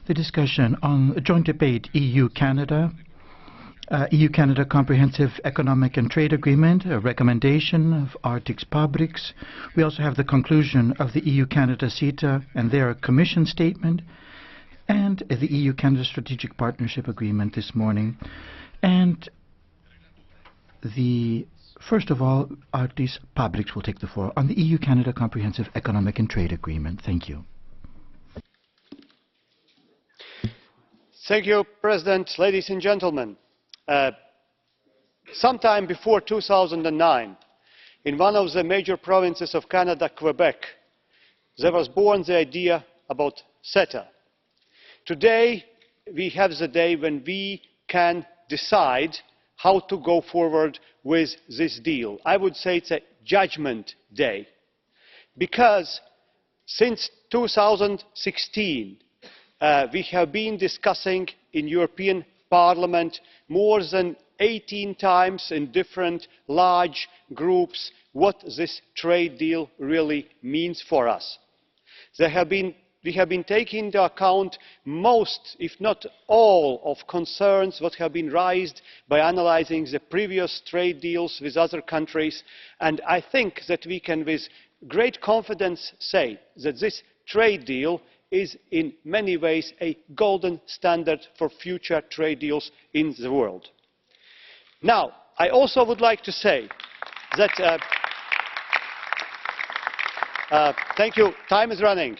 the discussion on a joint debate EU-Canada, EU-Canada Comprehensive Economic and Trade Agreement, a recommendation of Artis PABRIKS. We also have the conclusion of the EU-Canada CETA and their Commission statement, and the EU-Canada Strategic Partnership Agreement this morning. And first of all, Artis PABRIKS will take the floor on the EU-Canada Comprehensive Economic and Trade Agreement. Thank you. Thank you, President. Ladies and gentlemen, sometime before 2009, in one of the major provinces of Canada, Quebec, there was born the idea about CETA. Today, we have the day when we can decide how to go forward with this deal. I would say it's a judgment day, because since 2016, we have been discussing in European Parliament more than 18 times in different large groups what this trade deal really means for us. We have been taking into account most, if not all, of concerns that have been raised by analysing the previous trade deals with other countries, and I think that we can with great confidence say that this trade deal is in many ways a golden standard for future trade deals in the world. Now, I also would like to say that thank you, time is running.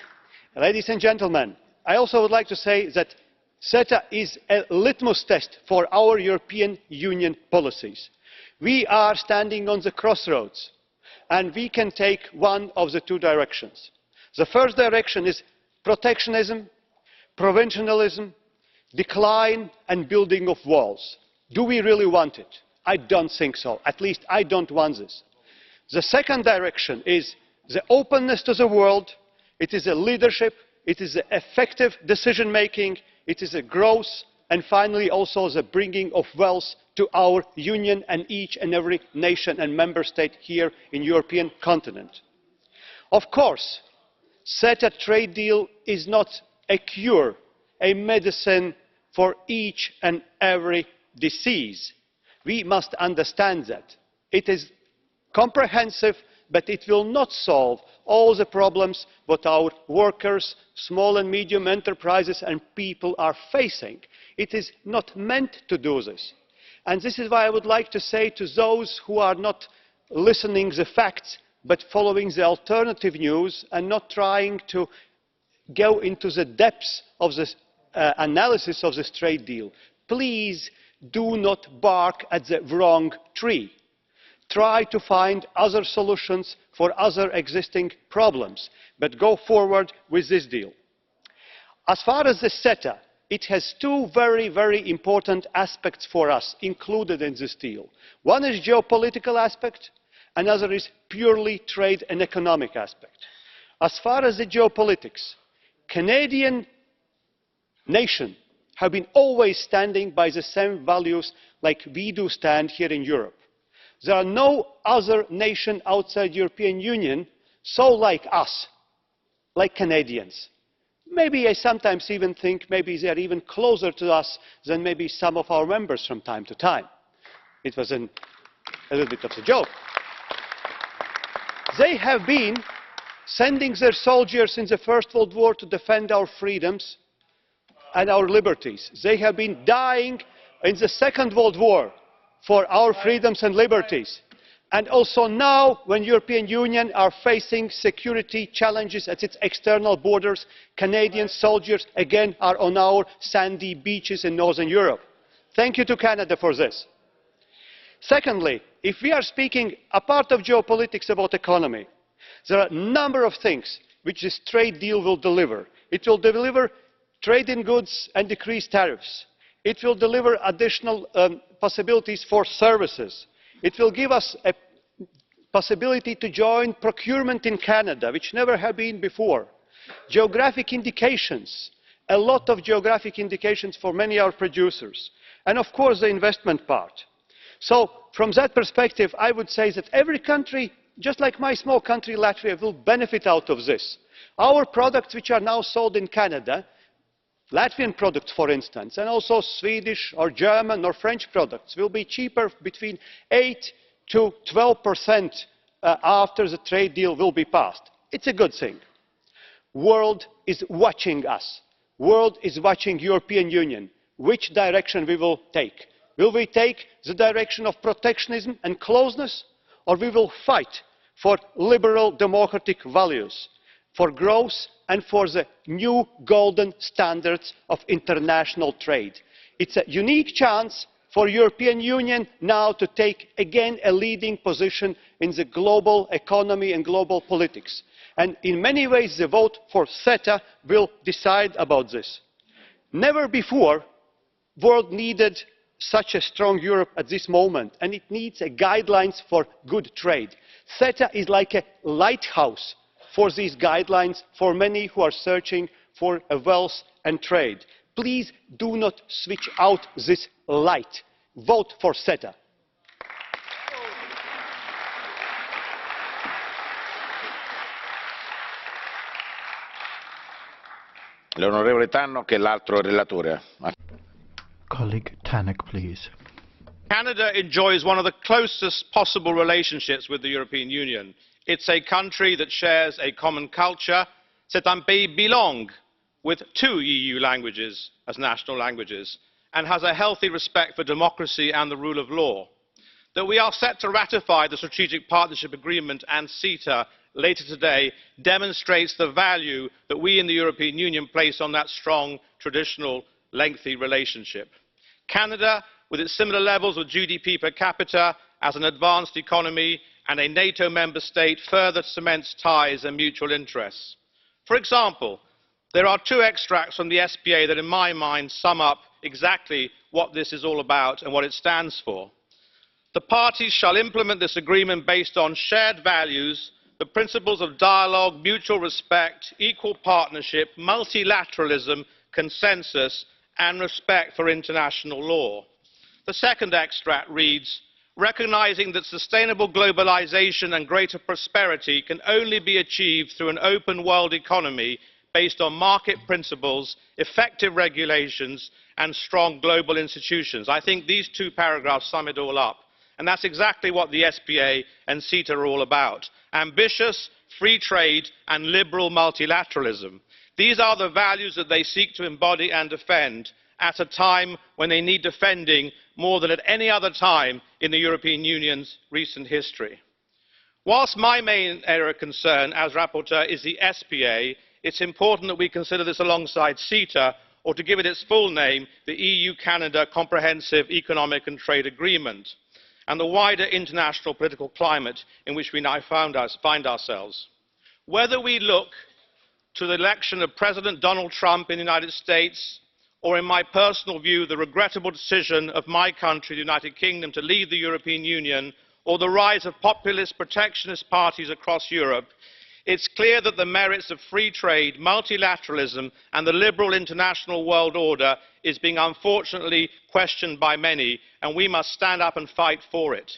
Ladies and gentlemen, I also would like to say that CETA is a litmus test for our European Union policies. We are standing on the crossroads, and we can take one of the two directions. The first direction is protectionism, provincialism, decline and building of walls. Do we really want it? I don't think so. At least I don't want this. The second direction is the openness to the world. It is a leadership, it is effective decision making, it is a growth, and finally also the bringing of wealth to our union and each and every nation and member state here in the European continent. Of course, CETA trade deal is not a cure, a medicine for each and every disease. We must understand that. It is comprehensive, but it will not solve all the problems that our workers, small and medium enterprises and people are facing. It is not meant to do this. And this is why I would like to say to those who are not listening to the facts, but following the alternative news and not trying to go into the depths of this analysis of this trade deal, please do not bark at the wrong tree. Try to find other solutions for other existing problems, but go forward with this deal. As far as the CETA, it has two very, very important aspects for us included in this deal. One is geopolitical aspect, another is purely trade and economic aspect. As far as the geopolitics, Canadian nation have been always standing by the same values like we do stand here in Europe. There are no other nation outside the European Union so like us, like Canadians. Maybe I sometimes even think maybe they are even closer to us than maybe some of our members from time to time. It was a little bit of a joke. They have been sending their soldiers in the First World War to defend our freedoms and our liberties. They have been dying in the Second World War for our freedoms and liberties. And also now, when the European Union are facing security challenges at its external borders, Canadian soldiers again are on our sandy beaches in Northern Europe. Thank you to Canada for this. Secondly, if we are speaking, apart of geopolitics, about economy, there are a number of things which this trade deal will deliver. It will deliver trade in goods and decrease tariffs. It will deliver additional possibilities for services. It will give us a possibility to join procurement in Canada, which never have been before. Geographic indications, a lot of geographic indications for many of our producers. And of course the investment part. So from that perspective, I would say that every country, just like my small country Latvia, will benefit out of this. Our products which are now sold in Canada Latvian products, for instance, and also Swedish or German or French products will be cheaper between 8 to 12% after the trade deal will be passed. It's a good thing. The world is watching us. The world is watching the European Union. Which direction we will take? Will we take the direction of protectionism and closeness, or we will fight for liberal democratic values, for growth and for the new golden standards of international trade? It's a unique chance for the European Union now to take again a leading position in the global economy and global politics. And in many ways the vote for CETA will decide about this. Never before the world needed such a strong Europe at this moment, and it needs guidelines for good trade. CETA is like a lighthouse for these guidelines for many who are searching for wealth and trade. Please do not switch out this light. Vote for CETA. L'onorevole Tannock e l'altro relatore. Colleague Tannock, please. Canada enjoys one of the closest possible relationships with the European Union. It's a country that shares a common culture. C'est un pays bilingue with 2 EU languages as national languages, and has a healthy respect for democracy and the rule of law. That we are set to ratify the Strategic Partnership Agreement and CETA later today demonstrates the value that we in the European Union place on that strong, traditional, lengthy relationship. Canada, with its similar levels of GDP per capita, as an advanced economy and a NATO member state, further cements ties and mutual interests. For example, there are 2 extracts from the SPA that in my mind sum up exactly what this is all about and what it stands for. The parties shall implement this agreement based on shared values, the principles of dialogue, mutual respect, equal partnership, multilateralism, consensus, and respect for international law. The second extract reads, recognizing that sustainable globalization and greater prosperity can only be achieved through an open world economy based on market principles, effective regulations, and strong global institutions. I think these 2 paragraphs sum it all up. And that's exactly what the SPA and CETA are all about. Ambitious, free trade, and liberal multilateralism. These are the values that they seek to embody and defend at a time when they need defending more than at any other time in the European Union's recent history. Whilst my main area of concern as rapporteur is the SPA, it's important that we consider this alongside CETA, or to give it its full name, the EU-Canada Comprehensive Economic and Trade Agreement, and the wider international political climate in which we now find ourselves. Whether we look to the election of President Donald Trump in the United States, or in my personal view, the regrettable decision of my country, the United Kingdom, to leave the European Union, or the rise of populist protectionist parties across Europe, it's clear that the merits of free trade, multilateralism, and the liberal international world order is being unfortunately questioned by many, and we must stand up and fight for it.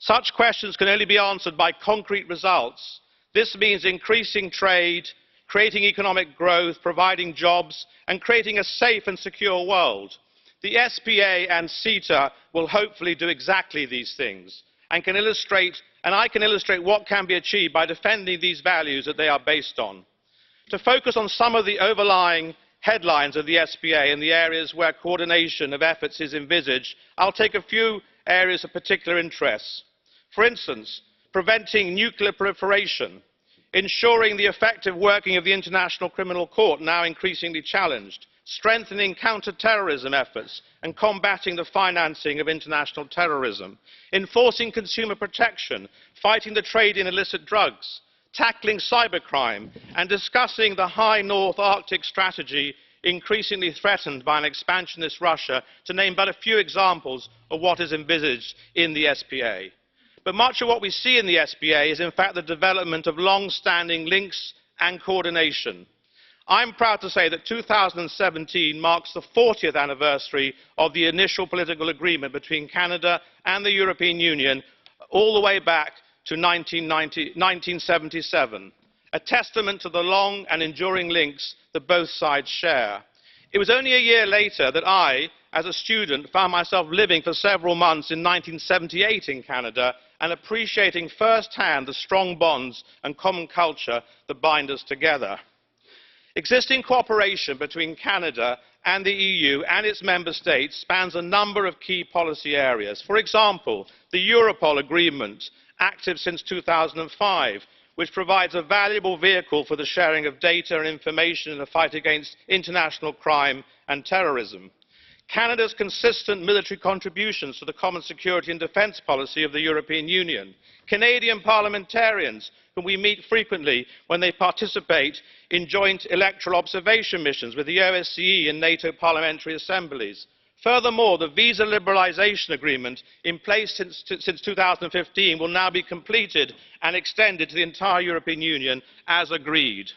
Such questions can only be answered by concrete results. This means increasing trade, creating economic growth, providing jobs, and creating a safe and secure world. The SPA and CETA will hopefully do exactly these things, and I can illustrate what can be achieved by defending these values that they are based on. To focus on some of the overlying headlines of the SPA and the areas where coordination of efforts is envisaged, I'll take a few areas of particular interest. For instance, preventing nuclear proliferation, ensuring the effective working of the International Criminal Court, now increasingly challenged, strengthening counter-terrorism efforts and combating the financing of international terrorism, enforcing consumer protection, fighting the trade in illicit drugs, tackling cybercrime, and discussing the high North Arctic strategy increasingly threatened by an expansionist Russia, to name but a few examples of what is envisaged in the SPA. But much of what we see in the SPA is in fact the development of long-standing links and coordination. I'm proud to say that 2017 marks the 40th anniversary of the initial political agreement between Canada and the European Union, all the way back to 1977, a testament to the long and enduring links that both sides share. It was only a year later that I, as a student, found myself living for several months in 1978 in Canada and appreciating firsthand the strong bonds and common culture that bind us together. Existing cooperation between Canada and the EU and its member states spans a number of key policy areas. For example, the Europol agreement, active since 2005, which provides a valuable vehicle for the sharing of data and information in the fight against international crime and terrorism. Canada's consistent military contributions to the common security and defence policy of the European Union. Canadian parliamentarians, whom we meet frequently when they participate in joint electoral observation missions with the OSCE and NATO parliamentary assemblies. Furthermore, the visa liberalisation agreement in place since 2015 will now be completed and extended to the entire European Union as agreed.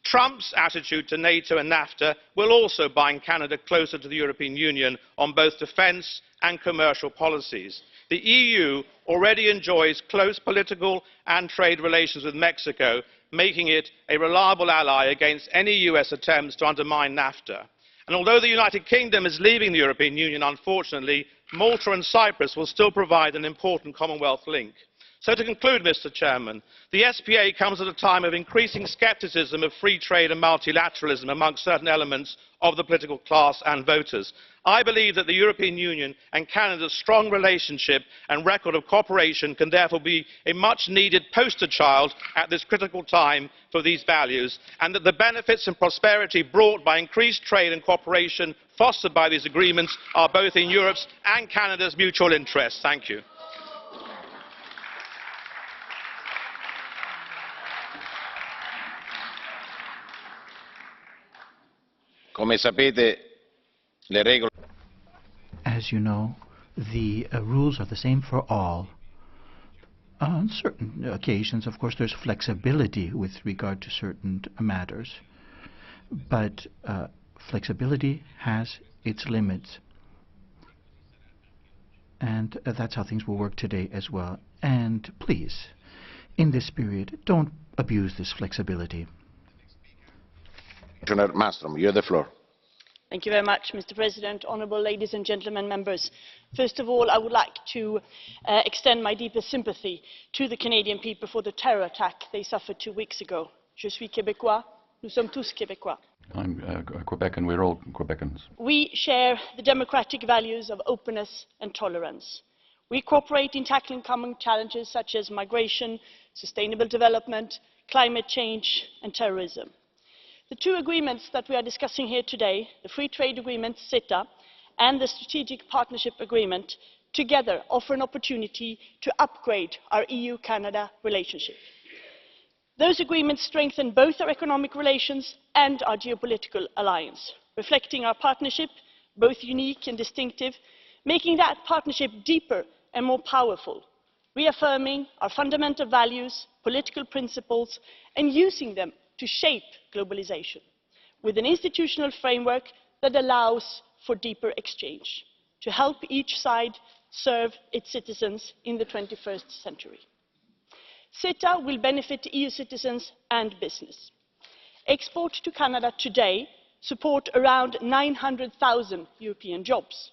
Trump's attitude to NATO and NAFTA will also bind Canada closer to the European Union on both defence and commercial policies. The EU already enjoys close political and trade relations with Mexico, making it a reliable ally against any US attempts to undermine NAFTA. And although the United Kingdom is leaving the European Union, unfortunately, Malta and Cyprus will still provide an important Commonwealth link. So to conclude, Mr. Chairman, the SPA comes at a time of increasing scepticism of free trade and multilateralism amongst certain elements of the political class and voters. I believe that the European Union and Canada's strong relationship and record of cooperation can therefore be a much-needed poster child at this critical time for these values, and that the benefits and prosperity brought by increased trade and cooperation fostered by these agreements are both in Europe's and Canada's mutual interests. Thank you. Come sapete, le regole. As you know, the rules are the same for all. On certain occasions, of course, there's flexibility with regard to certain matters, but flexibility has its limits. And that's how things will work today as well. And please, in this period, don't abuse this flexibility. Commissioner Malmström, you have the floor. Thank you very much, Mr. President, honourable ladies and gentlemen members. First of all, I would like to extend my deepest sympathy to the Canadian people for the terror attack they suffered 2 weeks ago. Je suis Québécois, nous sommes tous Québécois. I'm Quebecan, we're all Quebecans. We share the democratic values of openness and tolerance. We cooperate in tackling common challenges such as migration, sustainable development, climate change and terrorism. The two agreements that we are discussing here today, the Free Trade Agreement, CETA, and the Strategic Partnership Agreement, together offer an opportunity to upgrade our EU-Canada relationship. Those agreements strengthen both our economic relations and our geopolitical alliance, reflecting our partnership, both unique and distinctive, making that partnership deeper and more powerful, reaffirming our fundamental values, political principles, and using them to shape globalization, with an institutional framework that allows for deeper exchange, to help each side serve its citizens in the 21st century. CETA will benefit EU citizens and business. Exports to Canada today support around 900,000 European jobs.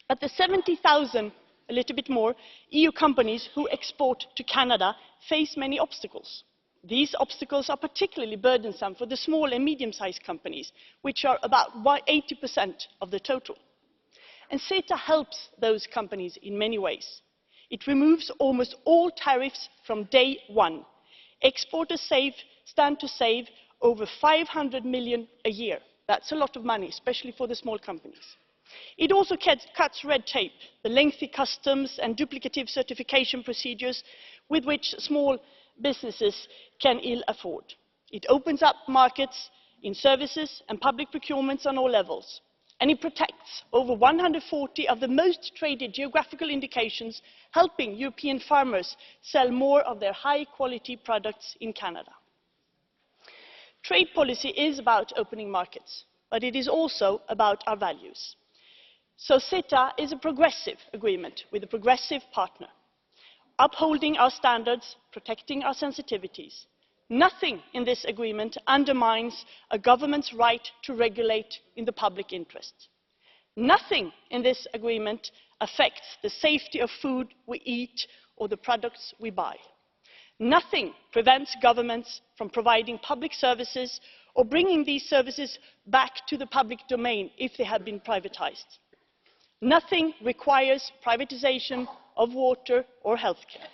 But the 70,000, a little bit more, EU companies who export to Canada face many obstacles. These obstacles are particularly burdensome for the small and medium-sized companies, which are about 80% of the total. And CETA helps those companies in many ways. It removes almost all tariffs from day one. Exporters stand to save over 500 million a year. That's a lot of money, especially for the small companies. It also cuts red tape, the lengthy customs and duplicative certification procedures with which small businesses can ill afford. It opens up markets in services and public procurements on all levels. And it protects over 140 of the most traded geographical indications, helping European farmers sell more of their high-quality products in Canada. Trade policy is about opening markets, but it is also about our values. So CETA is a progressive agreement with a progressive partner, upholding our standards, protecting our sensitivities, Nothing in this agreement undermines a government's right to regulate in the public interest. Nothing in this agreement affects the safety of food we eat or the products we buy. Nothing prevents governments from providing public services or bringing these services back to the public domain if they have been privatized. Nothing requires privatization of water or healthcare.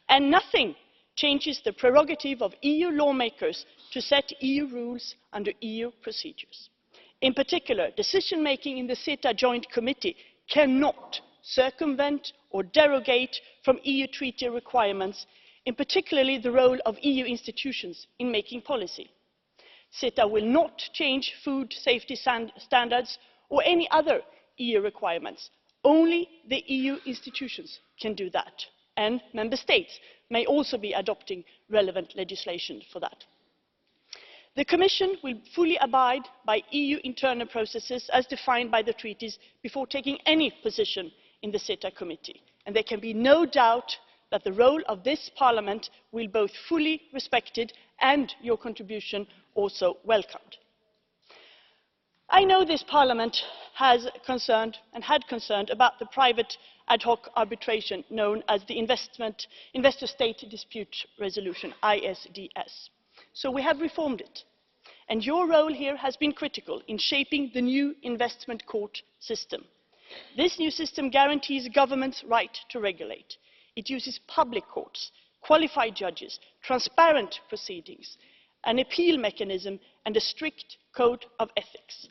And nothing changes the prerogative of EU lawmakers to set EU rules under EU procedures. In particular, decision-making in the CETA Joint Committee cannot circumvent or derogate from EU treaty requirements, in particular the role of EU institutions in making policy. CETA will not change food safety standards or any other EU requirements. Only the EU institutions can do that, and Member States may also be adopting relevant legislation for that. The Commission will fully abide by EU internal processes as defined by the treaties before taking any position in the CETA committee, and there can be no doubt that the role of this Parliament will be both fully respected and your contribution also welcomed. I know this Parliament has concerned and had concern about the private ad hoc arbitration known as the Investor State Dispute Resolution, ISDS. So we have reformed it. And your role here has been critical in shaping the new investment court system. This new system guarantees government's right to regulate. It uses public courts, qualified judges, transparent proceedings, an appeal mechanism and a strict code of ethics.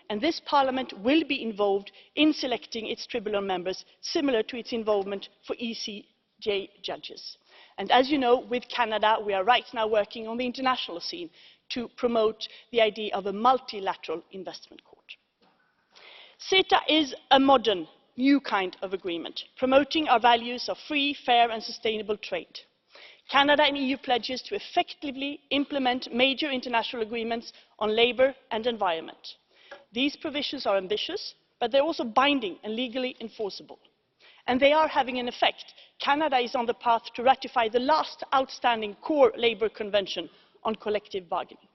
And this Parliament will be involved in selecting its tribunal members, similar to its involvement for ECJ judges. And as you know, with Canada, we are right now working on the international scene to promote the idea of a multilateral investment court. CETA is a modern, new kind of agreement, promoting our values of free, fair and sustainable trade. Canada and EU pledges to effectively implement major international agreements on labour and environment. These provisions are ambitious, but they are also binding and legally enforceable. And they are having an effect. Canada is on the path to ratify the last outstanding core labour convention on collective bargaining.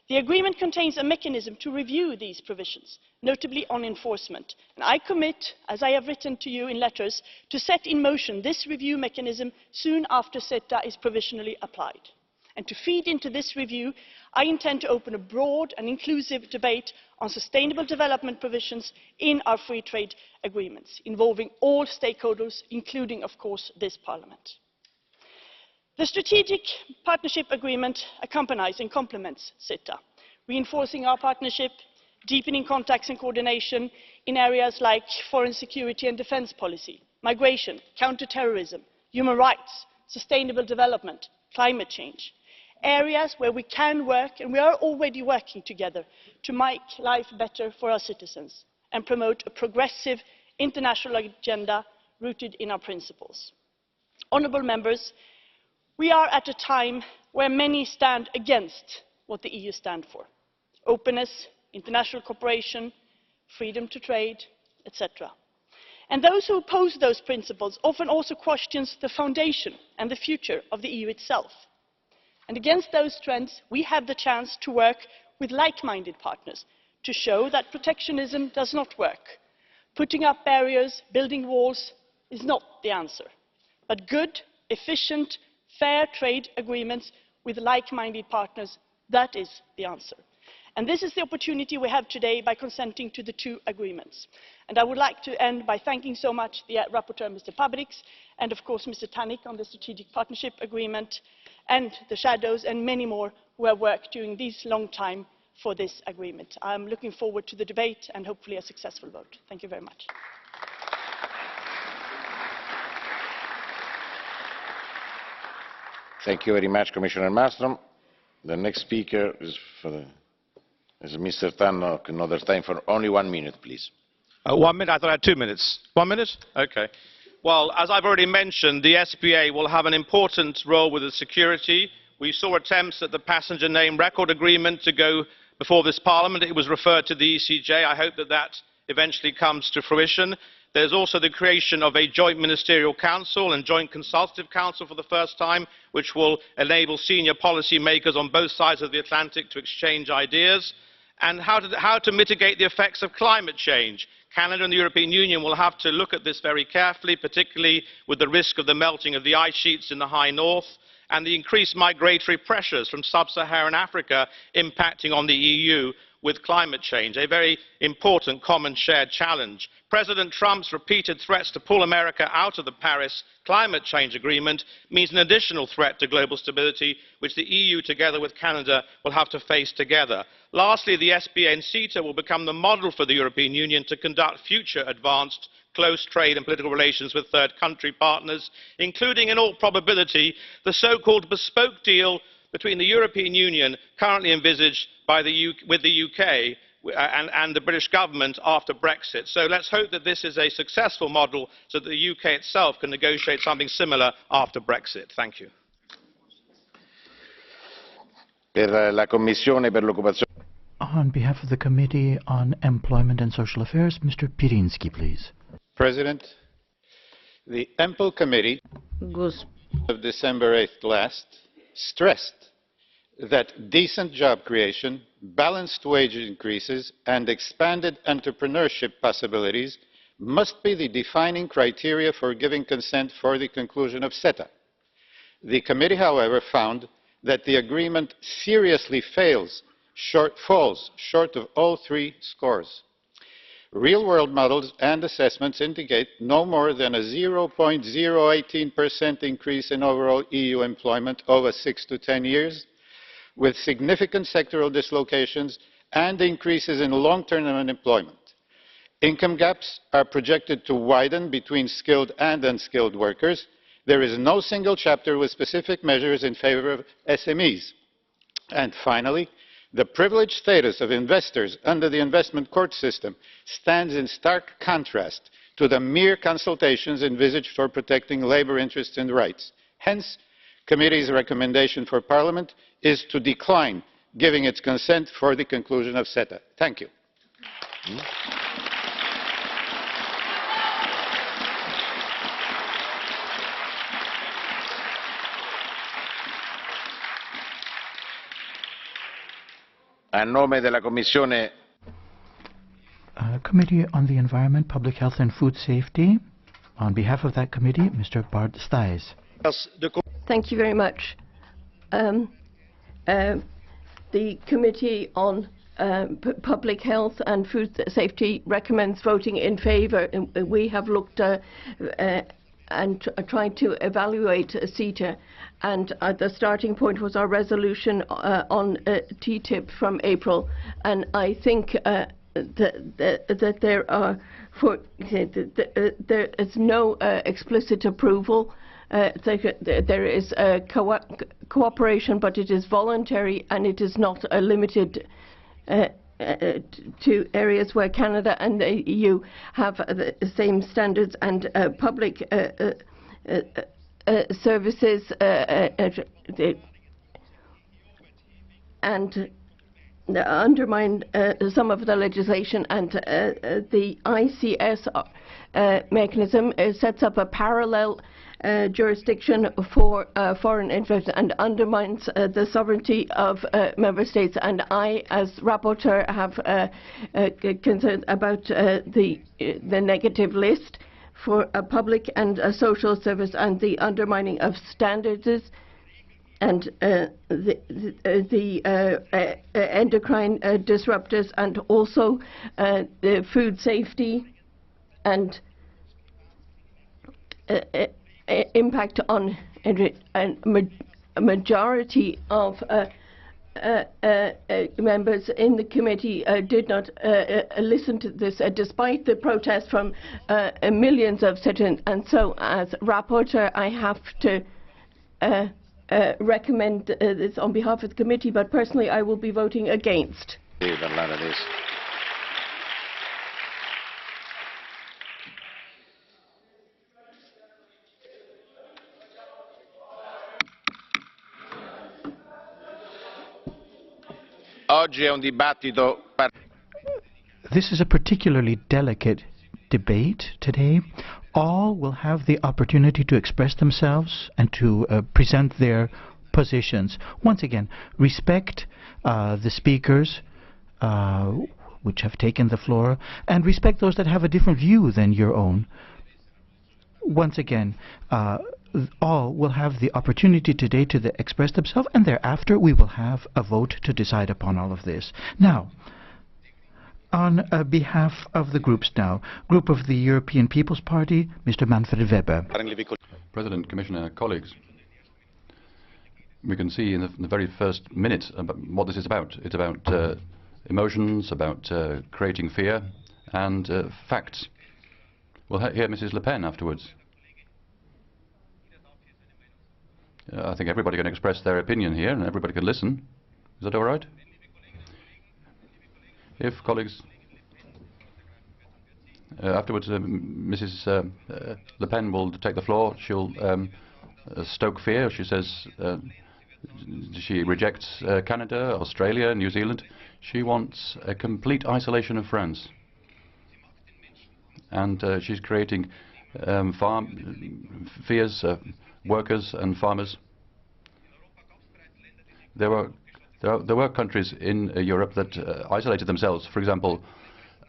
The agreement contains a mechanism to review these provisions, notably on enforcement. And I commit, as I have written to you in letters, to set in motion this review mechanism soon after CETA is provisionally applied. And to feed into this review, I intend to open a broad and inclusive debate on sustainable development provisions in our free trade agreements, involving all stakeholders, including, of course, this Parliament. The Strategic Partnership Agreement accompanies and complements CETA, reinforcing our partnership, deepening contacts and coordination in areas like foreign security and defence policy, migration, counter-terrorism, human rights, sustainable development, climate change. Areas where we can work, and we are already working together, to make life better for our citizens and promote a progressive international agenda rooted in our principles. Honourable members, we are at a time where many stand against what the EU stands for: openness, international cooperation, freedom to trade, etc. And those who oppose those principles often also question the foundation and the future of the EU itself. And against those trends, we have the chance to work with like-minded partners to show that protectionism does not work. Putting up barriers, building walls is not the answer, but good, efficient, fair trade agreements with like-minded partners, that is the answer. And this is the opportunity we have today by consenting to the two agreements. And I would like to end by thanking so much the rapporteur, Mr. Pabriks, and of course Mr. Tannock on the Strategic Partnership Agreement, and the shadows and many more who have worked during this long time for this agreement. I am looking forward to the debate and hopefully a successful vote. Thank you very much. Thank you very much, Commissioner Malmström. The next speaker is Mr. Tannock. Another time for only 1 minute, please. 1 minute? I thought I had 2 minutes. 1 minute? Okay. Well, as I've already mentioned, the SPA will have an important role with the security. We saw attempts at the passenger name record agreement to go before this Parliament. It was referred to the ECJ. I hope that that eventually comes to fruition. There's also the creation of a joint ministerial council and joint consultative council for the first time, which will enable senior policy makers on both sides of the Atlantic to exchange ideas. And how to mitigate the effects of climate change. Canada and the European Union will have to look at this very carefully, particularly with the risk of the melting of the ice sheets in the high north and the increased migratory pressures from sub-Saharan Africa impacting on the EU with climate change, a very important common shared challenge. President Trump's repeated threats to pull America out of the Paris climate change agreement means an additional threat to global stability, which the EU, together with Canada, will have to face together. Lastly, the SPA and CETA will become the model for the European Union to conduct future advanced close trade and political relations with third country partners, including, in all probability, the so-called bespoke deal between the European Union currently envisaged with the UK and the British government after Brexit. So let's hope that this is a successful model so that the UK itself can negotiate something similar after Brexit. Thank you. On behalf of the Committee on Employment and Social Affairs, Mr. Pirinski, please. President, the EMPL Committee of December 8th last stressed that decent job creation, balanced wage increases and expanded entrepreneurship possibilities must be the defining criteria for giving consent for the conclusion of CETA. The committee, however, found that the agreement seriously falls short of all three scores. Real-world models and assessments indicate no more than a 0.018% increase in overall EU employment over 6 to 10 years, with significant sectoral dislocations and increases in long-term unemployment. Income gaps are projected to widen between skilled and unskilled workers. There is no single chapter with specific measures in favour of SMEs. And finally, the privileged status of investors under the investment court system stands in stark contrast to the mere consultations envisaged for protecting labour interests and rights. Hence, the Committee's recommendation for Parliament is to decline giving its consent for the conclusion of CETA. Thank you. A nome della Commissione Committee on the Environment, Public Health and Food Safety. On behalf of that committee, Mr. Bart STAES. Thank you very much. The Committee on Public Health and Food Safety recommends voting in favour. We have looked and tried to evaluate CETA, and the starting point was our resolution on TTIP from April. And I think that there is no explicit approval. There is cooperation, but it is voluntary and it is not limited to areas where Canada and the EU have the same standards, and public services and undermine some of the legislation, and the ICS mechanism sets up a parallel jurisdiction for foreign interests and undermines the sovereignty of member states. And I, as rapporteur, have concerns about the negative list for a public and a social service and the undermining of standards and the endocrine disruptors, and also the food safety and impact on a majority of members in the committee did not listen to this, despite the protest from millions of citizens. And so, as rapporteur, I have to recommend this on behalf of the committee, but personally I will be voting against. Oggi è un dibattito. This is a particularly delicate debate today. All will have the opportunity to express themselves and to present their positions. Once again, respect the speakers which have taken the floor, and respect those that have a different view than your own. Once again, all will have the opportunity today to express themselves, and thereafter we will have a vote to decide upon all of this. Now, on behalf of the groups now, Group of the European People's Party, Mr. Manfred Weber. President, Commissioner, colleagues, we can see in the very first minute what this is about. It's about emotions, about creating fear, and facts. We'll hear Mrs. Le Pen afterwards. I think everybody can express their opinion here, and everybody can listen. Is that all right? If colleagues, afterwards, Mrs. Le Pen will take the floor. She'll stoke fear. She says she rejects Canada, Australia, New Zealand. She wants a complete isolation of France. And she's creating fears, workers and farmers. There were countries in Europe that isolated themselves. For example,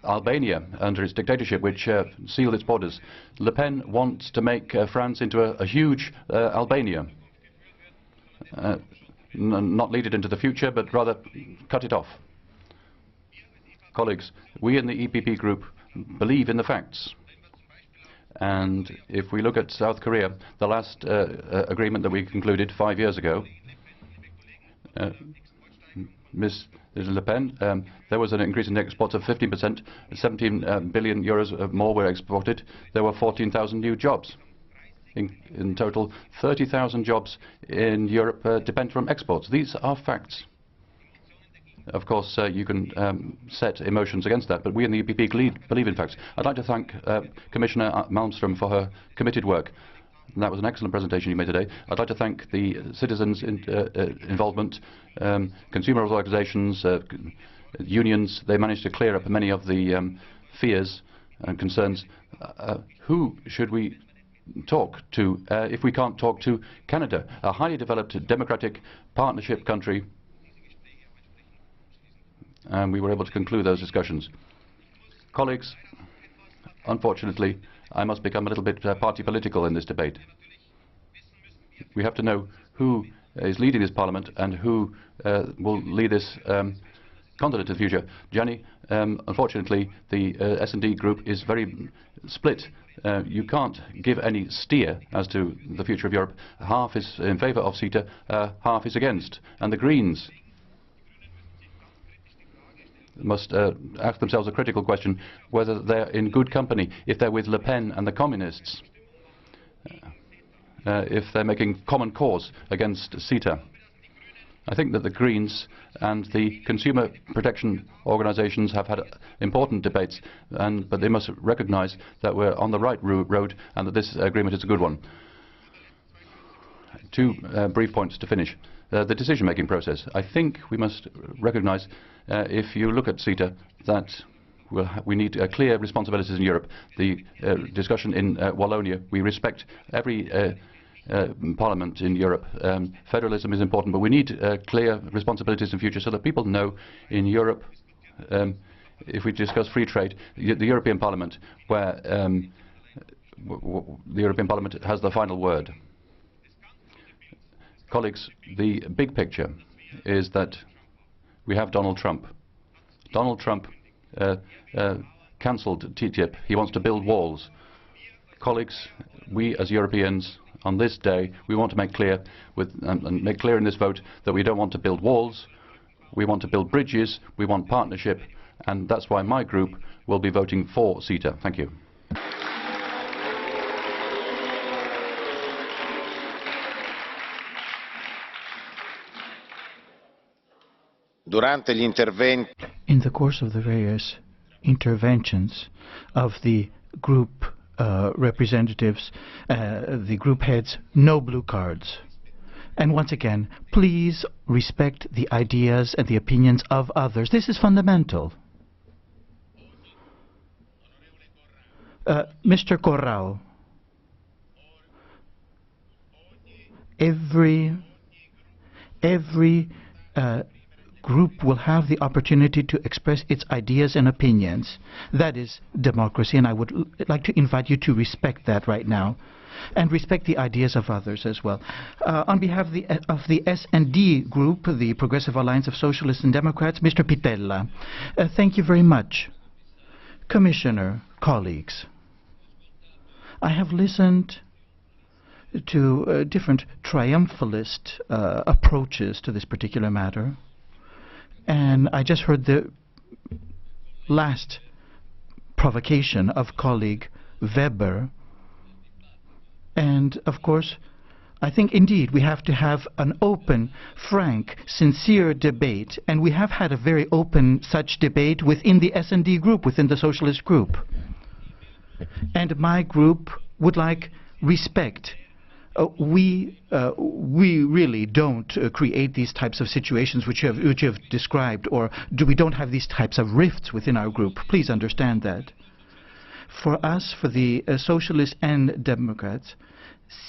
Albania, under its dictatorship, which sealed its borders. Le Pen wants to make France into a huge Albania. Not lead it into the future, but rather cut it off. Colleagues, we in the EPP group believe in the facts. And if we look at South Korea, the last agreement that we concluded 5 years ago, Ms. Le Pen, there was an increase in exports of 15%, 17 billion euros more were exported. There were 14,000 new jobs. In total, 30,000 jobs in Europe depend from exports. These are facts. Of course, you can set emotions against that, but we in the EPP believe in facts. I'd like to thank Commissioner Malmström for her committed work. And that was an excellent presentation you made today. I'd like to thank the citizens' involvement, consumer organizations, unions. They managed to clear up many of the fears and concerns. Who should we talk to if we can't talk to Canada, a highly developed democratic partnership country? And we were able to conclude those discussions. Colleagues, unfortunately, I must become a little bit party political in this debate. We have to know who is leading this parliament and who will lead this continent in the future. Gianni, unfortunately, the S&D group is very split. You can't give any steer as to the future of Europe. Half is in favour of CETA, half is against. And the Greens must ask themselves a critical question whether they're in good company, if they're with Le Pen and the communists, if they're making common cause against CETA. I think that the Greens and the consumer protection organizations have had important debates, but they must recognize that we're on the right road and that this agreement is a good one. Two brief points to finish. The decision-making process. I think we must recognize, if you look at CETA, that we need clear responsibilities in Europe. The discussion in Wallonia, we respect every parliament in Europe. Federalism is important, but we need clear responsibilities in future so that people know in Europe, if we discuss free trade, the European Parliament, where the European Parliament has the final word. Colleagues, the big picture is that we have Donald Trump. Donald Trump cancelled TTIP. He wants to build walls. Colleagues, we as Europeans, on this day, we want to make clear and make clear in this vote that we don't want to build walls. We want to build bridges. We want partnership, and that's why my group will be voting for CETA. Thank you. In the course of the various interventions of the group representatives, the group heads, no blue cards. And once again, please respect the ideas and the opinions of others. This is fundamental. Mr. Corrao, every group will have the opportunity to express its ideas and opinions. That is democracy, and I would like to invite you to respect that right now, and respect the ideas of others as well. On behalf of the S&D group, the Progressive Alliance of Socialists and Democrats, Mr. Pittella. Thank you very much. Commissioner, colleagues, I have listened to different triumphalist approaches to this particular matter. And I just heard the last provocation of colleague Weber. And, of course, I think indeed we have to have an open, frank, sincere debate. And we have had a very open such debate within the S&D group, within the Socialist group. And my group would like respect. We really don't create these types of situations which you have described, or we don't have these types of rifts within our group. Please understand that. For us, for the Socialists and Democrats,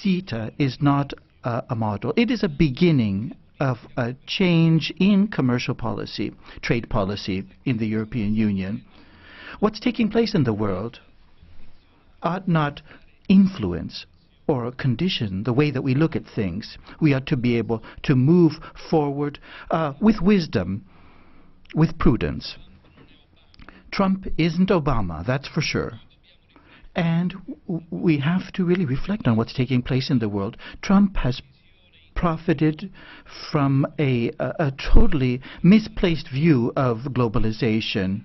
CETA is not a model. It is a beginning of a change in commercial policy, trade policy in the European Union. What's taking place in the world ought not influence or condition the way that we look at things. We ought to be able to move forward with wisdom, with prudence. Trump isn't Obama, that's for sure. And we have to really reflect on what's taking place in the world. Trump has profited from a totally misplaced view of globalization.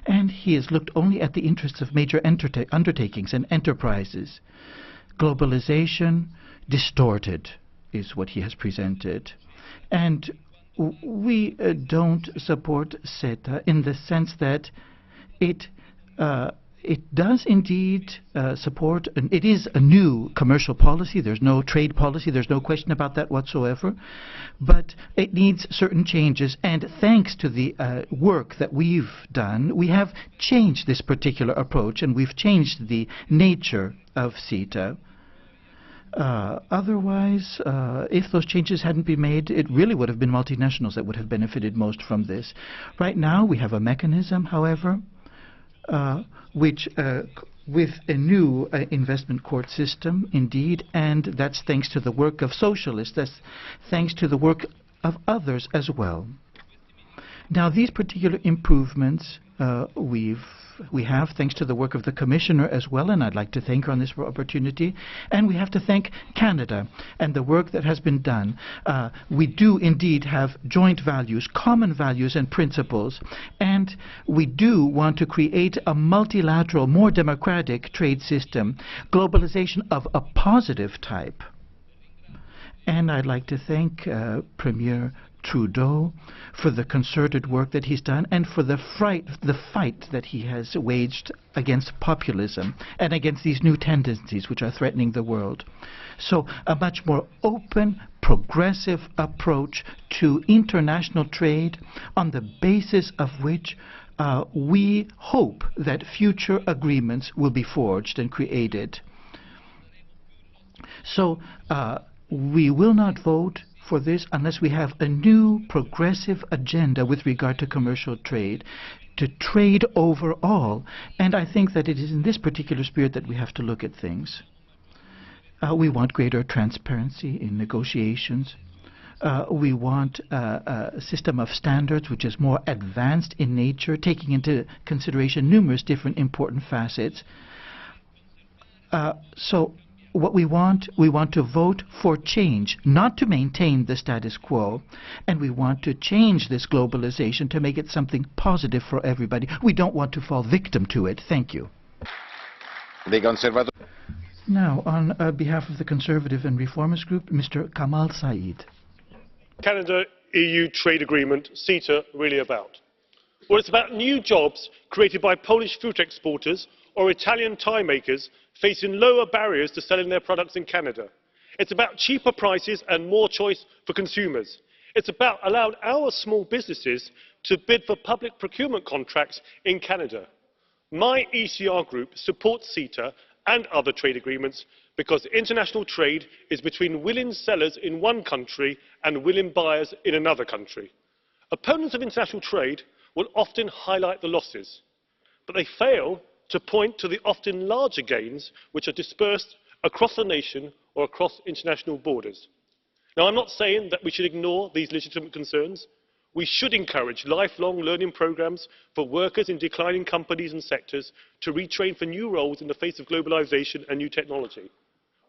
And he has looked only at the interests of major undertakings and enterprises. Globalization distorted is what he has presented. And we don't support CETA in the sense that it does indeed support, and it is a new commercial policy. There's no trade policy. There's no question about that whatsoever. But it needs certain changes. And thanks to the work that we've done, we have changed this particular approach, and we've changed the nature of CETA. Otherwise, if those changes hadn't been made, it really would have been multinationals that would have benefited most from this. Right now, we have a mechanism, however, which with a new investment court system, indeed, and that's thanks to the work of socialists, that's thanks to the work of others as well. Now, these particular improvements we have thanks to the work of the Commissioner as well, and I'd like to thank her on this opportunity. And we have to thank Canada and the work that has been done. We do indeed have joint values, common values and principles, and we do want to create a multilateral, more democratic trade system, globalization of a positive type. And I'd like to thank Premier Trudeau for the concerted work that he's done and for the fight that he has waged against populism and against these new tendencies which are threatening the world. So a much more open, progressive approach to international trade on the basis of which we hope that future agreements will be forged and created. So we will not vote for this unless we have a new progressive agenda with regard to commercial trade, to trade overall. And I think that it is in this particular spirit that we have to look at things. We want greater transparency in negotiations. We want a system of standards which is more advanced in nature, taking into consideration numerous different important facets. So what we want to vote for change, not to maintain the status quo, and we want to change this globalization to make it something positive for everybody. We don't want to fall victim to it. Thank you. Now, on behalf of the Conservative and Reformist Group, Mr. Kamal Said. Canada-EU trade agreement, CETA, really about? Well, it's about new jobs created by Polish fruit exporters or Italian tie makers facing lower barriers to selling their products in Canada. It's about cheaper prices and more choice for consumers. It's about allowing our small businesses to bid for public procurement contracts in Canada. My ECR group supports CETA and other trade agreements because international trade is between willing sellers in one country and willing buyers in another country. Opponents of international trade will often highlight the losses, but they fail to point to the often larger gains which are dispersed across the nation or across international borders. Now, I'm not saying that we should ignore these legitimate concerns. We should encourage lifelong learning programmes for workers in declining companies and sectors to retrain for new roles in the face of globalisation and new technology.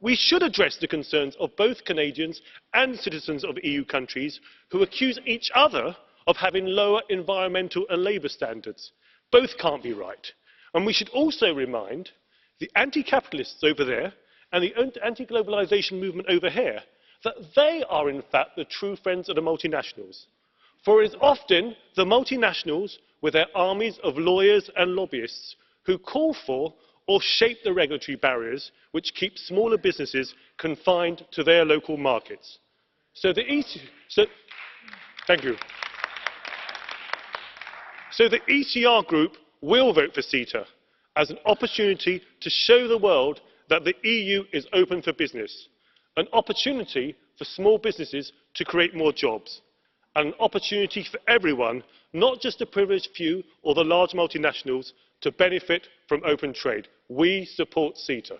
We should address the concerns of both Canadians and citizens of EU countries who accuse each other of having lower environmental and labour standards. Both can't be right. And we should also remind the anti-capitalists over there and the anti-globalisation movement over here that they are in fact the true friends of the multinationals. For it is often the multinationals with their armies of lawyers and lobbyists who call for or shape the regulatory barriers which keep smaller businesses confined to their local markets. So the ECR group will vote for CETA as an opportunity to show the world that the EU is open for business, an opportunity for small businesses to create more jobs, and an opportunity for everyone, not just the privileged few or the large multinationals, to benefit from open trade. We support CETA.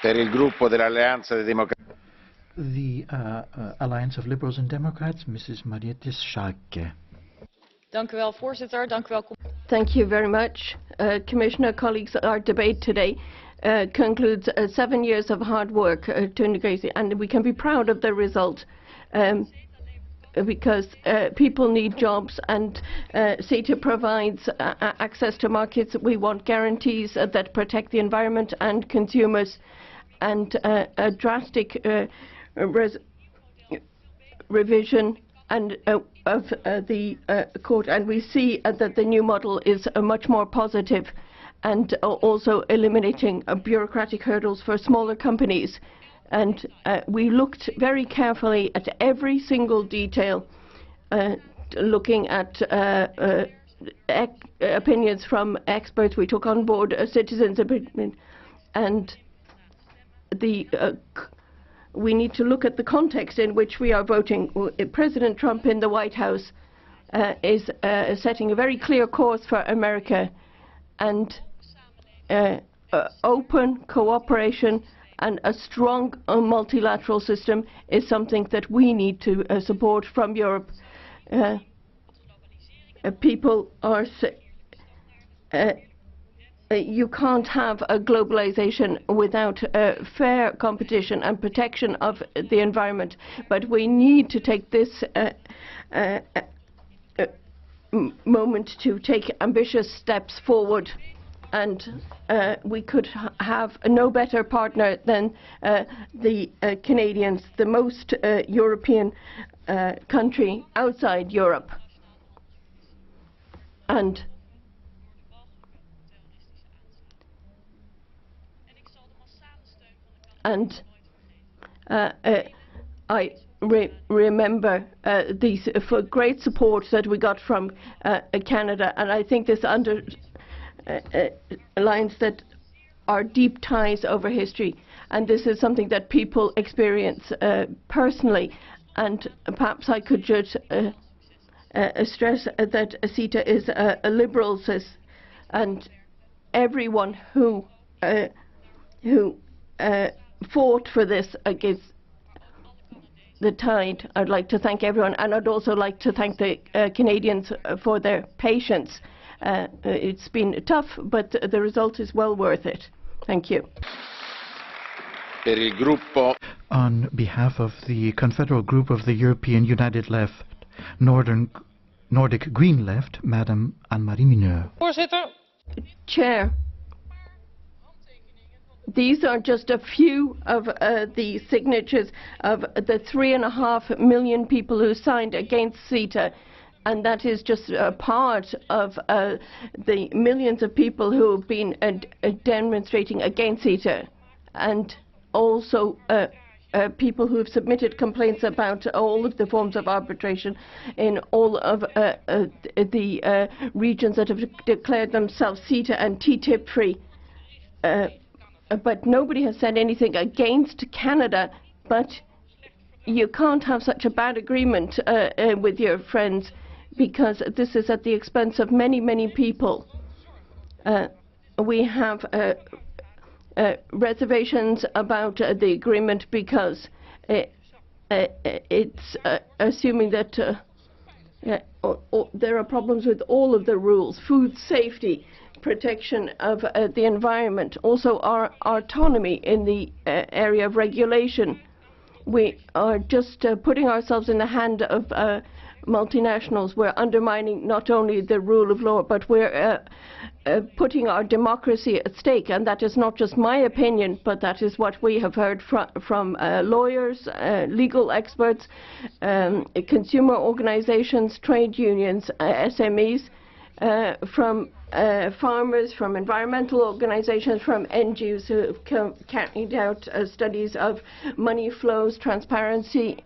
Per il gruppo dell'Alleanza dei Democratici. The Alliance of Liberals and Democrats, Mrs. Marietje SCHAAKE. Dank u wel, voorzitter. Dank u wel. Thank you very much. Commissioner, colleagues, our debate today concludes 7 years of hard work to negotiate, and we can be proud of the result because people need jobs, and CETA provides access to markets. We want guarantees that protect the environment and consumers, and a drastic revision and of the court, and we see that the new model is much more positive, and also eliminating bureaucratic hurdles for smaller companies. And we looked very carefully at every single detail, looking at opinions from experts. We took on board citizens' opinion, and we need to look at the context in which we are voting. President Trump in the White House is setting a very clear course for America, and open cooperation and a strong multilateral system is something that we need to support from Europe. People are you can't have a globalization without fair competition and protection of the environment, but we need to take this moment to take ambitious steps forward, and we could have no better partner than the Canadians, the most European country outside Europe. And I remember the great support that we got from Canada, and I think this underlines that our deep ties over history, and this is something that people experience personally. And perhaps I could just stress that CETA is a liberal system, and everyone who fought for this against the tide. I'd like to thank everyone, and I'd also like to thank the Canadians for their patience. It's been tough, but the result is well worth it. Thank you. On behalf of the Confederal Group of the European United Left, Nordic Green Left, Madam Anne-Marie Mineur. Chair, these are just a few of the signatures of the 3.5 million people who signed against CETA, and that is just a part of the millions of people who have been demonstrating against CETA, and also people who have submitted complaints about all of the forms of arbitration in all of the regions that have declared themselves CETA and TTIP free. But nobody has said anything against Canada. But you can't have such a bad agreement with your friends, because this is at the expense of many, many people. We have reservations about the agreement because it's assuming that there are problems with all of the rules: food safety, protection of the environment, also our autonomy in the area of regulation. We are just putting ourselves in the hand of multinationals. We're undermining not only the rule of law, but we're putting our democracy at stake. And that is not just my opinion, but that is what we have heard from lawyers, legal experts, consumer organizations, trade unions, SMEs, from farmers, from environmental organizations, from NGOs who have carried out studies of money flows, transparency.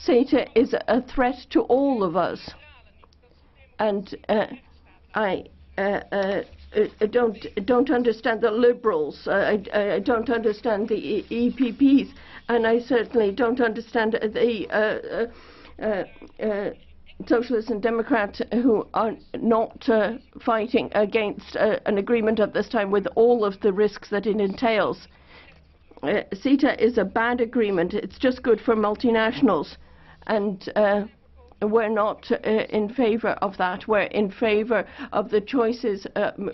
CETA is a threat to all of us, and I don't understand the Liberals. I don't understand the EPPs, and I certainly don't understand the Socialists and Democrats, who are not fighting against an agreement at this time with all of the risks that it entails. CETA is a bad agreement. It's just good for multinationals, and we're not in favor of that. We're in favor of the choices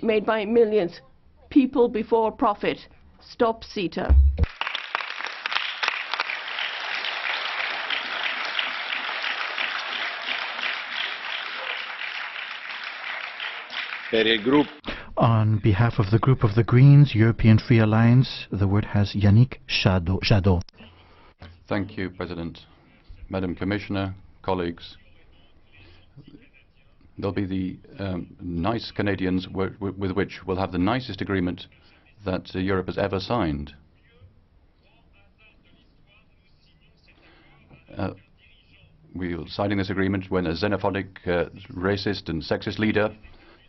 made by millions. People before profit. Stop CETA. On behalf of the Greens, European Free Alliance, the word has Yannick Jadot. Thank you, President. Madam Commissioner, colleagues, there'll be the nice Canadians with which we'll have the nicest agreement that Europe has ever signed. We are signing this agreement when a xenophobic, racist and sexist leader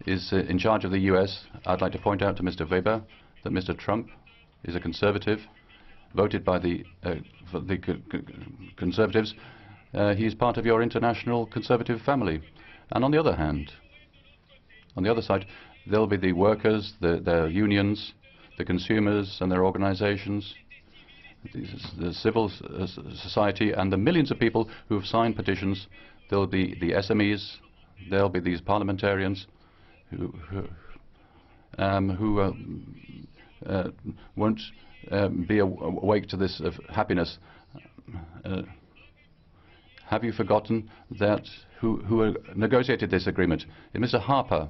is in charge of the US. I'd like to point out to Mr. Weber that Mr. Trump is a conservative, voted by the conservatives. He is part of your international conservative family. And on the other hand, on the other side, there'll be the workers, their unions, the consumers and their organizations, the civil society, and the millions of people who have signed petitions. There'll be the SMEs, there'll be these parliamentarians who won't be awake to this happiness. Have you forgotten that who negotiated this agreement? Mr. Harper,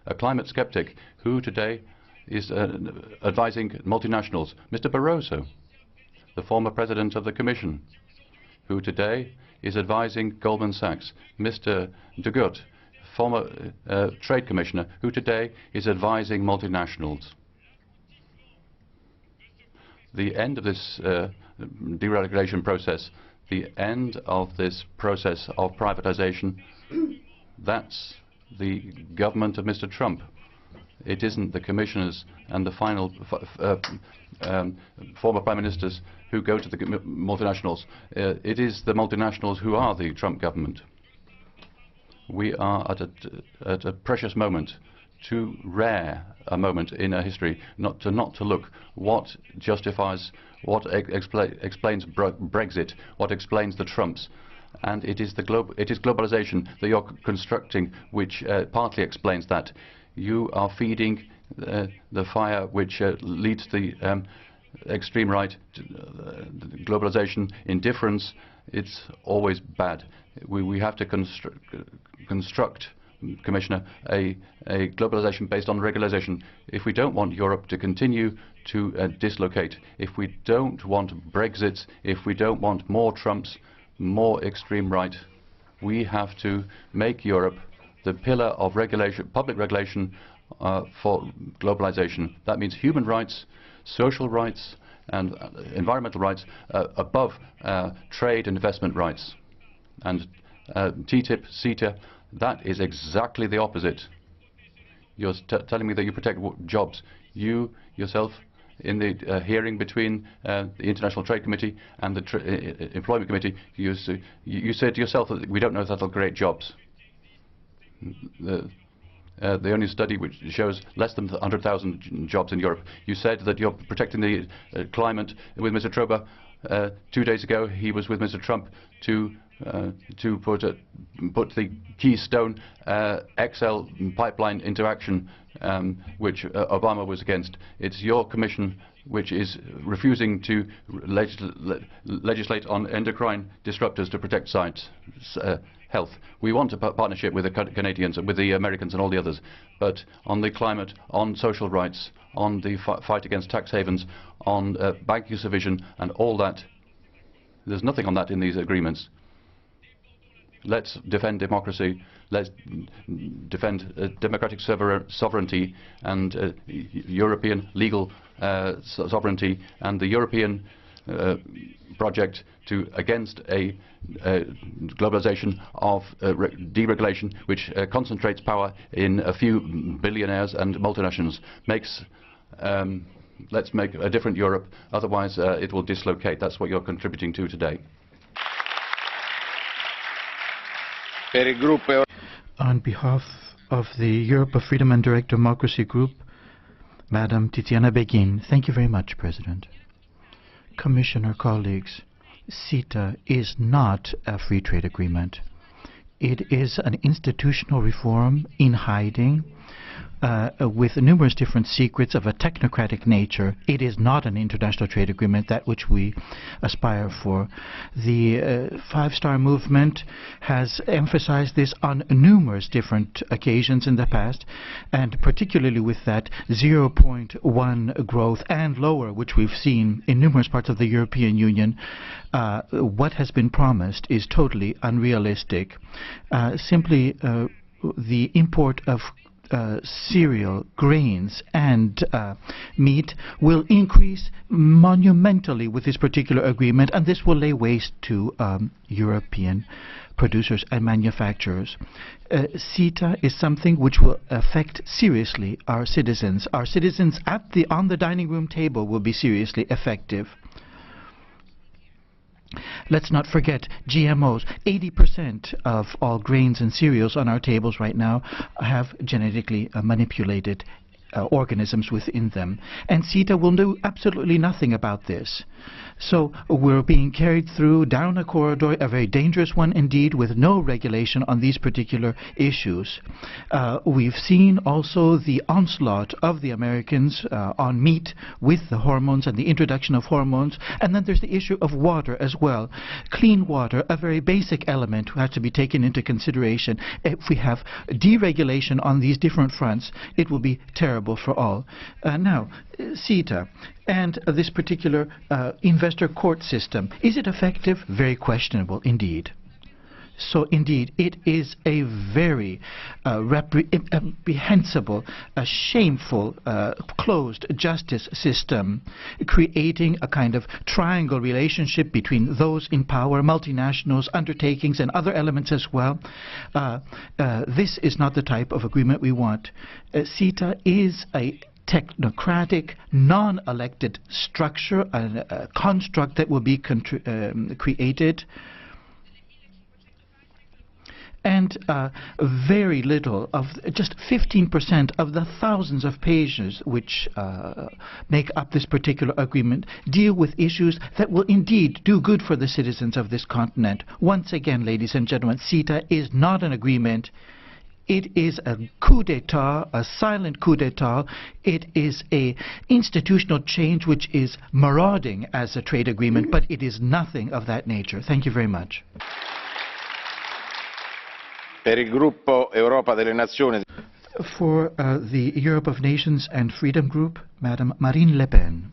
a climate skeptic, who today is advising multinationals. Mr. Barroso, the former president of the Commission, who today is advising Goldman Sachs. Mr. de Gucht, former trade commissioner, who today is advising multinationals. The end of this deregulation process, the end of this process of privatization, that's the government of Mr. Trump. It isn't the commissioners and the final former prime ministers who go to the multinationals. It is the multinationals who are the Trump government. We are at a precious moment, too rare a moment in our history, not to look what justifies, what explains Brexit, what explains the Trumps. And it is globalization that you're constructing which partly explains that. You are feeding the fire which leads the extreme right to globalization, indifference. It's always bad. We have to construct, Commissioner, a globalization based on regularization. If we don't want Europe to continue to dislocate, if we don't want Brexit, if we don't want more Trumps, more extreme right, we have to make Europe the pillar of regulation, public regulation for globalization. That means human rights, social rights, and environmental rights above trade and investment rights. And TTIP, CETA, that is exactly the opposite. You're telling me that you protect jobs. You yourself, in the hearing between the International Trade Committee and the Employment Committee, you said to yourself that we don't know if that will create jobs. The only study which shows less than 100,000 jobs in Europe. You said that you're protecting the climate with Mr. Troba. 2 days ago, he was with Mr. Trump to put the Keystone XL pipeline into action, which Obama was against. It's your commission which is refusing to legislate on endocrine disruptors to protect science, health. We want a partnership with the Canadians and with the Americans and all the others, but on the climate, on social rights, on the fight against tax havens, on banking supervision and all that, there's nothing on that in these agreements. Let's defend democracy, let's defend democratic sovereignty and European legal sovereignty, and the European project against a globalization of deregulation which concentrates power in a few billionaires and multinationals. Let's make a different Europe, otherwise it will dislocate. That's what you're contributing to today. On behalf of the Europe of Freedom and Direct Democracy Group, Madam Tiziana Beghin. Thank you very much, President. Commissioner, colleagues, CETA is not a free trade agreement. It is an institutional reform in hiding, with numerous different secrets of a technocratic nature. It is not an international trade agreement, that which we aspire for. The Five-Star Movement has emphasized this on numerous different occasions in the past, and particularly with that 0.1 growth and lower, which we've seen in numerous parts of the European Union. What has been promised is totally unrealistic. Simply the import of cereal, grains and meat will increase monumentally with this particular agreement, and this will lay waste to European producers and manufacturers. CETA is something which will affect seriously our citizens. Our citizens on the dining room table will be seriously effective. Let's not forget GMOs. 80% of all grains and cereals on our tables right now have genetically manipulated organisms within them. And CETA will do absolutely nothing about this. So we're being carried through down a corridor, a very dangerous one indeed, with no regulation on these particular issues. We've seen also the onslaught of the Americans on meat with the hormones and the introduction of hormones. And then there's the issue of water as well. Clean water, a very basic element, has to be taken into consideration. If we have deregulation on these different fronts, it will be terrible for all. Now, CETA and this particular investor court system, is it effective? Very questionable indeed. So indeed, it is a very reprehensible, shameful, closed justice system, creating a kind of triangle relationship between those in power, multinationals, undertakings, and other elements as well. This is not the type of agreement we want. CETA is a technocratic, non-elected structure, a construct that will be created. And very little, of just 15% of the thousands of pages which make up this particular agreement deal with issues that will indeed do good for the citizens of this continent. Once again, ladies and gentlemen, CETA is not an agreement. It is a coup d'etat, a silent coup d'etat. It is an institutional change which is marauding as a trade agreement, but it is nothing of that nature. Thank you very much. Per il gruppo Europa delle Nazioni. For the Europe of Nations and Freedom Group, Madame Marine Le Pen.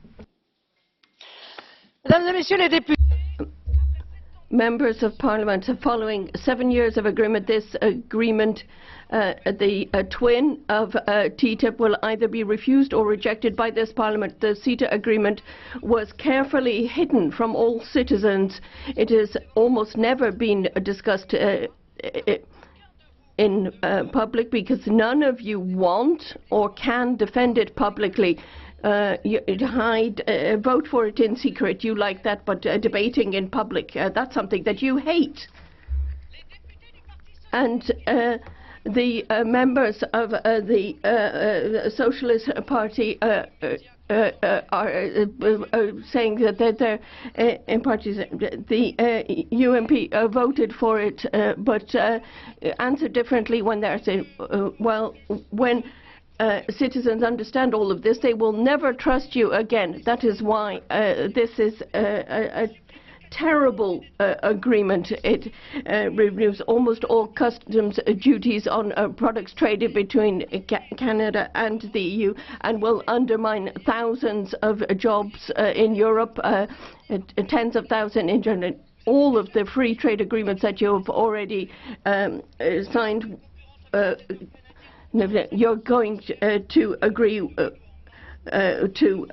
members of Parliament, following 7 years of agreement, this agreement, the twin of TTIP, will either be refused or rejected by this Parliament. The CETA agreement was carefully hidden from all citizens. It has almost never been discussed in public because none of you want or can defend it publicly. You vote for it in secret. You like that, but debating in public, that's something that you hate. And the members of the Socialist Party are saying that they're in parties. The UMP voted for it, but answer differently when they're saying, well, when citizens understand all of this, they will never trust you again. That is why this is a terrible agreement. It removes almost all customs duties on products traded between Canada and the EU and will undermine thousands of jobs in Europe, tens of thousands in general. All of the free trade agreements that you have already signed, you're going to agree to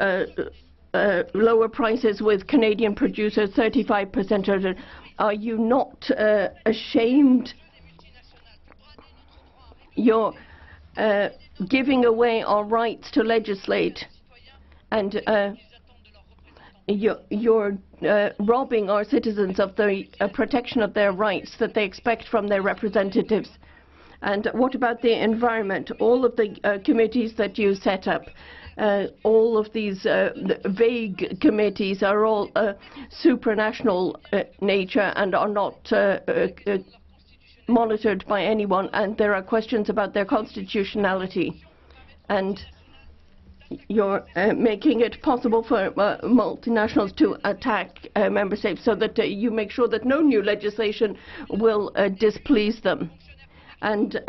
lower prices with Canadian producers, 35%. Are you not ashamed? You're giving away our rights to legislate, and you're robbing our citizens of the protection of their rights that they expect from their representatives. And what about the environment? All of the committees that you set up, all of these vague committees are all supranational nature and are not monitored by anyone, and there are questions about their constitutionality. And you're making it possible for multinationals to attack member states so that you make sure that no new legislation will displease them. And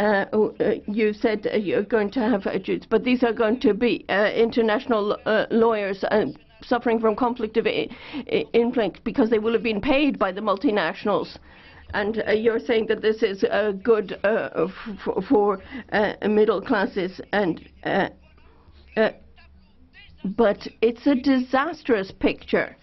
you said you're going to have judges, but these are going to be international lawyers suffering from conflict of influence because they will have been paid by the multinationals. And you're saying that this is good for middle classes, and but it's a disastrous picture.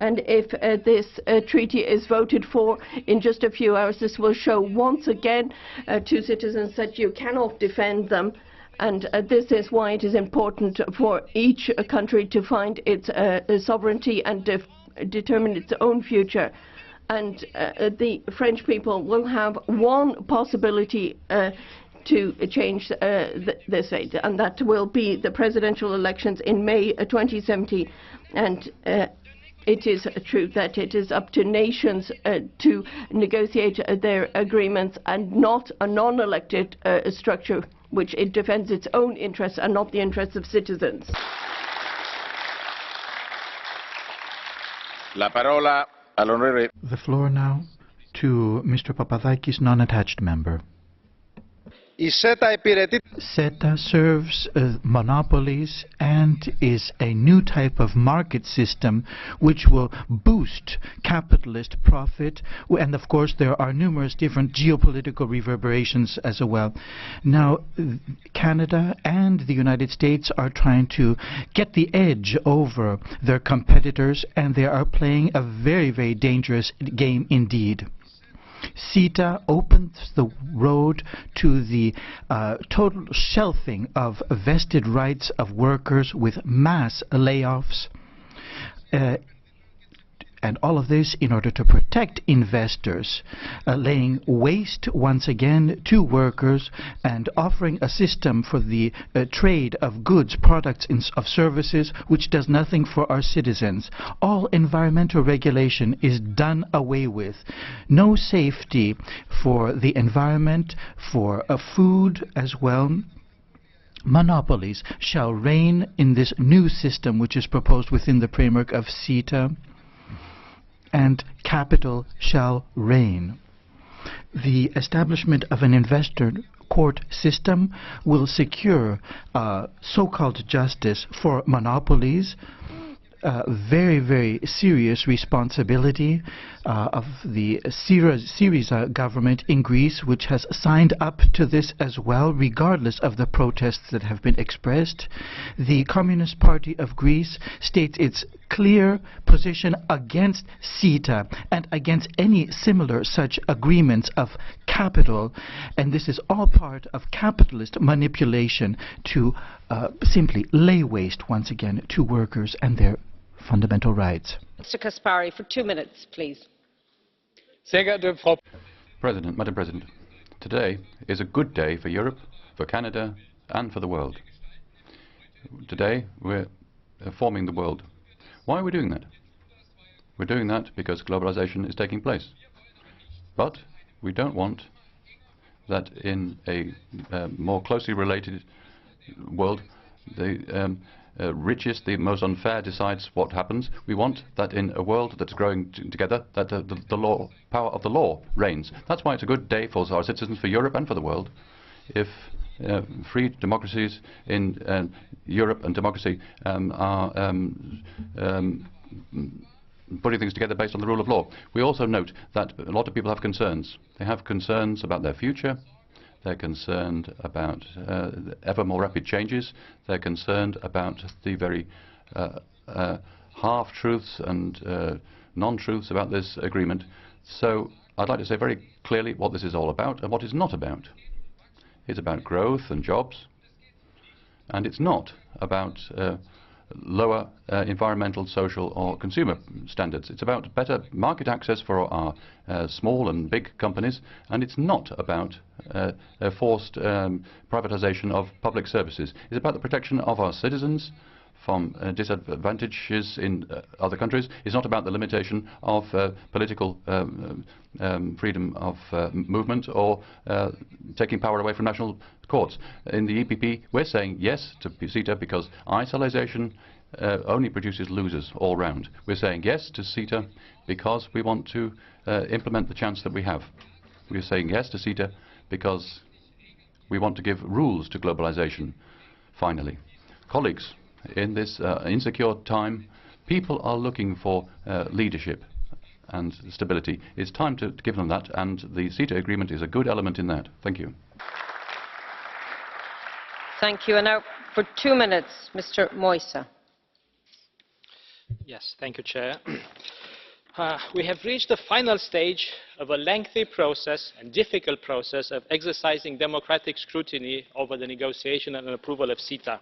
And if this treaty is voted for in just a few hours, this will show once again to citizens that you cannot defend them. And this is why it is important for each country to find its sovereignty and determine its own future. And the French people will have one possibility to change this fate, and that will be the presidential elections in May 2017. And it is true that it is up to nations to negotiate their agreements and not a non-elected structure which it defends its own interests and not the interests of citizens. The floor now to Mr. Papadakis, non-attached member. CETA serves monopolies and is a new type of market system which will boost capitalist profit, and of course there are numerous different geopolitical reverberations as well. Now Canada and the United States are trying to get the edge over their competitors, and they are playing a very, very dangerous game indeed. CETA opens the road to the total shelving of vested rights of workers with mass layoffs, and all of this in order to protect investors, laying waste once again to workers and offering a system for the trade of goods, products, of services which does nothing for our citizens. All environmental regulation is done away with. No safety for the environment, for food as well. Monopolies shall reign in this new system which is proposed within the framework of CETA, and capital shall reign. The establishment of an investor court system will secure so-called justice for monopolies, very, very serious responsibility of the Syriza government in Greece, which has signed up to this as well, regardless of the protests that have been expressed. The Communist Party of Greece states its clear position against CETA and against any similar such agreements of capital, and this is all part of capitalist manipulation to simply lay waste once again to workers and their fundamental rights. Mr. Kaspari, for 2 minutes, please. Madam President, today is a good day for Europe, for Canada, and for the world. Today we're forming the world. Why are we doing that? We're doing that because globalization is taking place. But we don't want that in a more closely related world, the richest, the most unfair decides what happens. We want that in a world that's growing together, that the power of the law reigns. That's why it's a good day for our citizens, for Europe and for the world, if free democracies in Europe and democracy are putting things together based on the rule of law. We also note that a lot of people have concerns. They have concerns about their future. They're concerned about ever more rapid changes. They're concerned about the very half-truths and non-truths about this agreement. So I'd like to say very clearly what this is all about and what it's not about. It's about growth and jobs, and it's not about lower environmental, social or consumer standards. It's about better market access for our small and big companies, and it's not about a forced privatization of public services. It's about the protection of our citizens from disadvantages in other countries. It's not about the limitation of political freedom of movement or taking power away from national courts. In the EPP, we're saying yes to CETA because isolation only produces losers all round. We're saying yes to CETA because we want to implement the chance that we have. We're saying yes to CETA because we want to give rules to globalization, finally. Colleagues, in this insecure time, people are looking for leadership and stability. It's time to give them that, and the CETA agreement is a good element in that. Thank you. Thank you. And now, for 2 minutes, Mr. MOISÄ. Yes, thank you, Chair. We have reached the final stage of a lengthy process and difficult process of exercising democratic scrutiny over the negotiation and approval of CETA.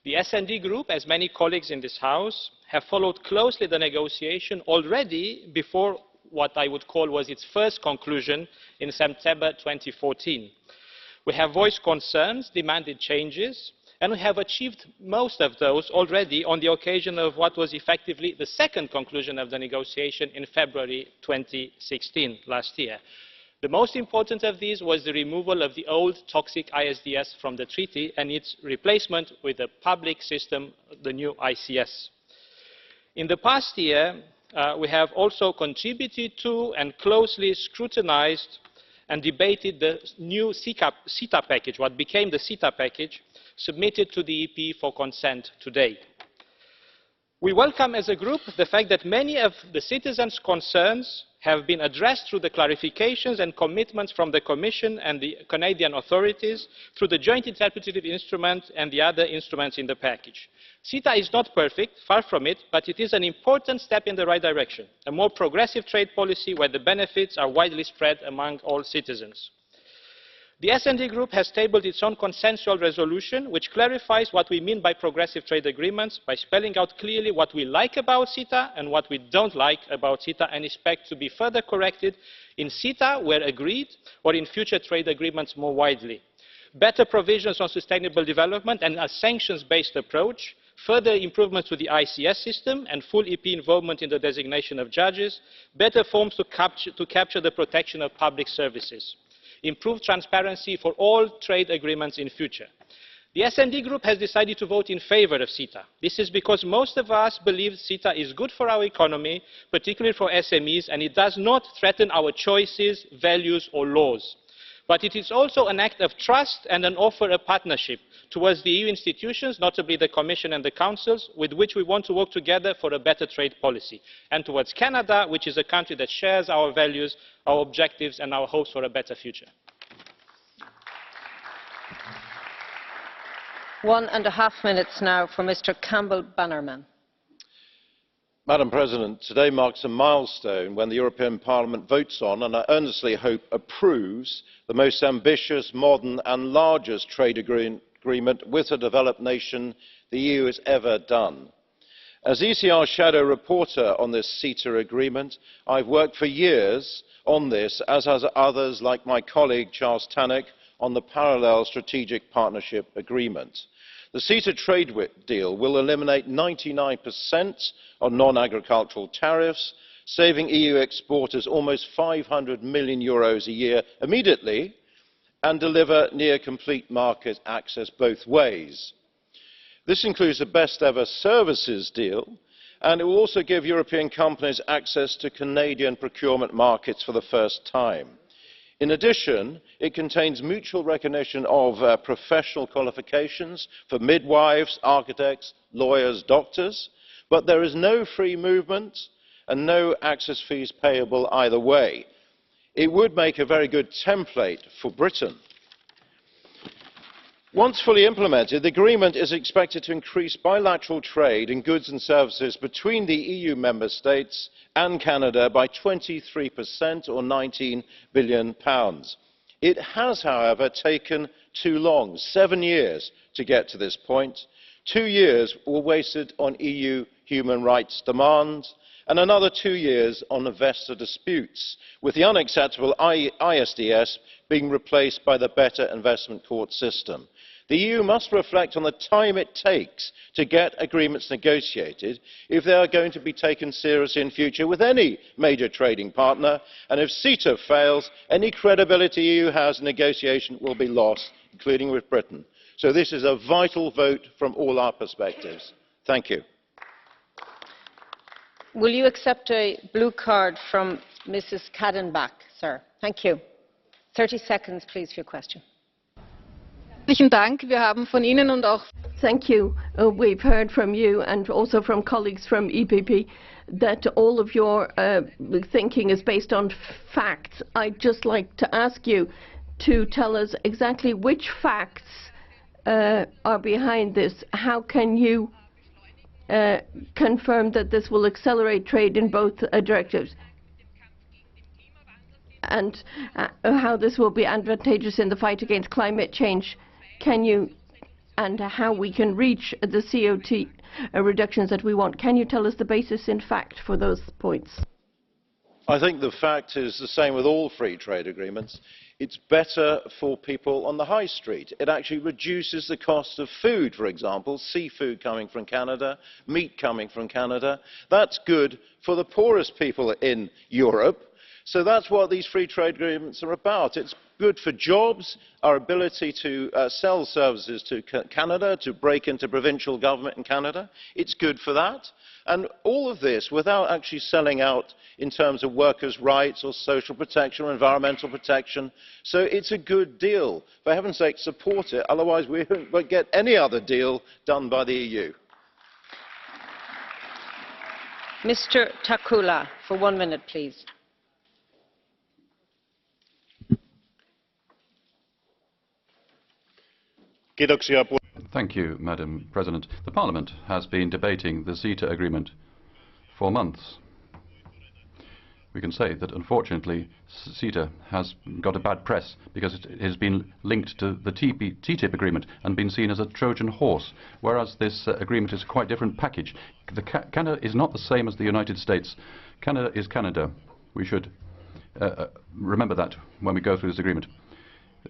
The S&D Group, as many colleagues in this House, have followed closely the negotiation already before what I would call was its first conclusion in September 2014. We have voiced concerns, demanded changes, and we have achieved most of those already on the occasion of what was effectively the second conclusion of the negotiation in February 2016, last year. The most important of these was the removal of the old toxic ISDS from the treaty and its replacement with a public system, the new ICS. In the past year, we have also contributed to and closely scrutinized and debated the new CETA package, what became the CETA package, submitted to the EP for consent today. We welcome as a group the fact that many of the citizens' concerns have been addressed through the clarifications and commitments from the Commission and the Canadian authorities through the joint interpretive instrument and the other instruments in the package. CETA is not perfect, far from it, but it is an important step in the right direction, a more progressive trade policy where the benefits are widely spread among all citizens. The S&D Group has tabled its own consensual resolution, which clarifies what we mean by progressive trade agreements by spelling out clearly what we like about CETA and what we don't like about CETA, and expect to be further corrected in CETA where agreed, or in future trade agreements more widely. Better provisions on sustainable development and a sanctions-based approach, further improvements to the ICS system and full EP involvement in the designation of judges, better forms to capture the protection of public services, improved transparency for all trade agreements in future. The S&D Group has decided to vote in favor of CETA. This is because most of us believe CETA is good for our economy, particularly for SMEs, and it does not threaten our choices, values or laws. But it is also an act of trust and an offer of partnership towards the EU institutions, notably the Commission and the Councils, with which we want to work together for a better trade policy, and towards Canada, which is a country that shares our values, our objectives and our hopes for a better future. 1.5 minutes now for Mr. Campbell Bannerman. Madam President, today marks a milestone when the European Parliament votes on, and I earnestly hope approves, the most ambitious, modern and largest trade agreement with a developed nation the EU has ever done. As ECR shadow rapporteur on this CETA agreement, I've worked for years on this, as has others like my colleague Charles Tannock on the parallel strategic partnership agreement. The CETA trade deal will eliminate 99% of non-agricultural tariffs, saving EU exporters almost €500 million a year immediately, and deliver near-complete market access both ways. This includes the best ever services deal, and it will also give European companies access to Canadian procurement markets for the first time. In addition, it contains mutual recognition of professional qualifications for midwives, architects, lawyers, doctors, but there is no free movement and no access fees payable either way. It would make a very good template for Britain. Once fully implemented, the agreement is expected to increase bilateral trade in goods and services between the EU member states and Canada by 23% or £19 billion. It has, however, taken too long, 7 years, to get to this point. 2 years were wasted on EU human rights demands, and another 2 years on investor disputes, with the unacceptable ISDS being replaced by the better investment court system. The EU must reflect on the time it takes to get agreements negotiated if they are going to be taken seriously in future with any major trading partner, and if CETA fails, any credibility the EU has in negotiation will be lost, including with Britain. So this is a vital vote from all our perspectives. Thank you. Will you accept a blue card from Mrs. Kadenbach, sir? Thank you. 30 seconds, please, for your question. Dank. Wir haben von Ihnen und auch Thank you. We've heard from you and also from colleagues from EPP that all of your thinking is based on facts. I'd just like to ask you to tell us exactly which facts are behind this. How can you confirm that this will accelerate trade in both directives? And how this will be advantageous in the fight against climate change? Can you, and how we can reach the CO2 reductions that we want? Can you tell us the basis in fact for those points? I think the fact is the same with all free trade agreements. It's better for people on the high street. It actually reduces the cost of food, for example, seafood coming from Canada, meat coming from Canada. That's good for the poorest people in Europe. So that's what these free trade agreements are about. It's good for jobs, our ability to sell services to Canada, to break into provincial government in Canada. It's good for that. And all of this without actually selling out in terms of workers' rights or social protection or environmental protection. So it's a good deal. For heaven's sake, support it. Otherwise, we won't get any other deal done by the EU. Mr. Takkula, for 1 minute, please. Thank you, Madam President. The Parliament has been debating the CETA agreement for months. We can say that, unfortunately, CETA has got a bad press because it has been linked to the TTIP agreement and been seen as a Trojan horse, whereas this agreement is a quite different package. Canada is not the same as the United States. Canada is Canada. We should remember that when we go through this agreement.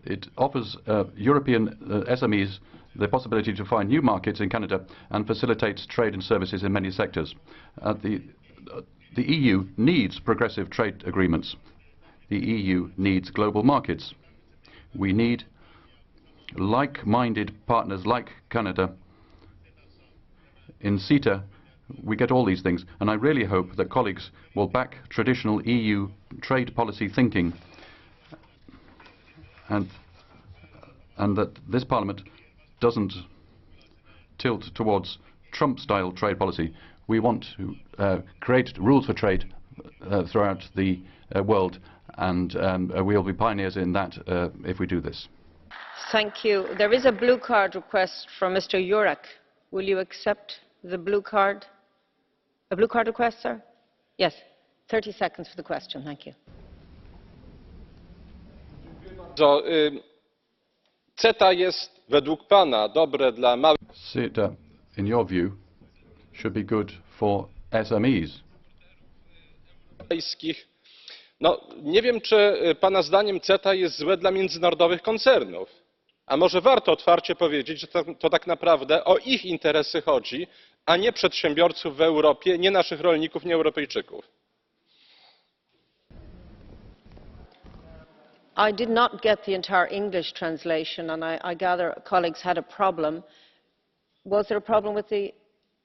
It offers European SMEs the possibility to find new markets in Canada and facilitates trade and services in many sectors. The EU needs progressive trade agreements. The EU needs global markets. We need like-minded partners like Canada. In CETA, we get all these things, and I really hope that colleagues will back traditional EU trade policy thinking and that this Parliament doesn't tilt towards Trump-style trade policy. We want to create rules for trade throughout the world, and we'll be pioneers in that if we do this. Thank you. There is a blue card request from Mr. Jurek. Will you accept the blue card? A blue card request, sir? Yes. 30 seconds for the question. Thank you. CETA jest według pana dobre dla małych. CETA, in your view, should be good for SMEs. No, nie wiem, czy pana zdaniem CETA jest złe dla międzynarodowych koncernów. A może warto otwarcie powiedzieć, że to tak naprawdę o ich interesy chodzi, a nie przedsiębiorców w Europie, nie naszych rolników, nie Europejczyków. I did not get the entire English translation, and I gather colleagues had a problem. Was there a problem with the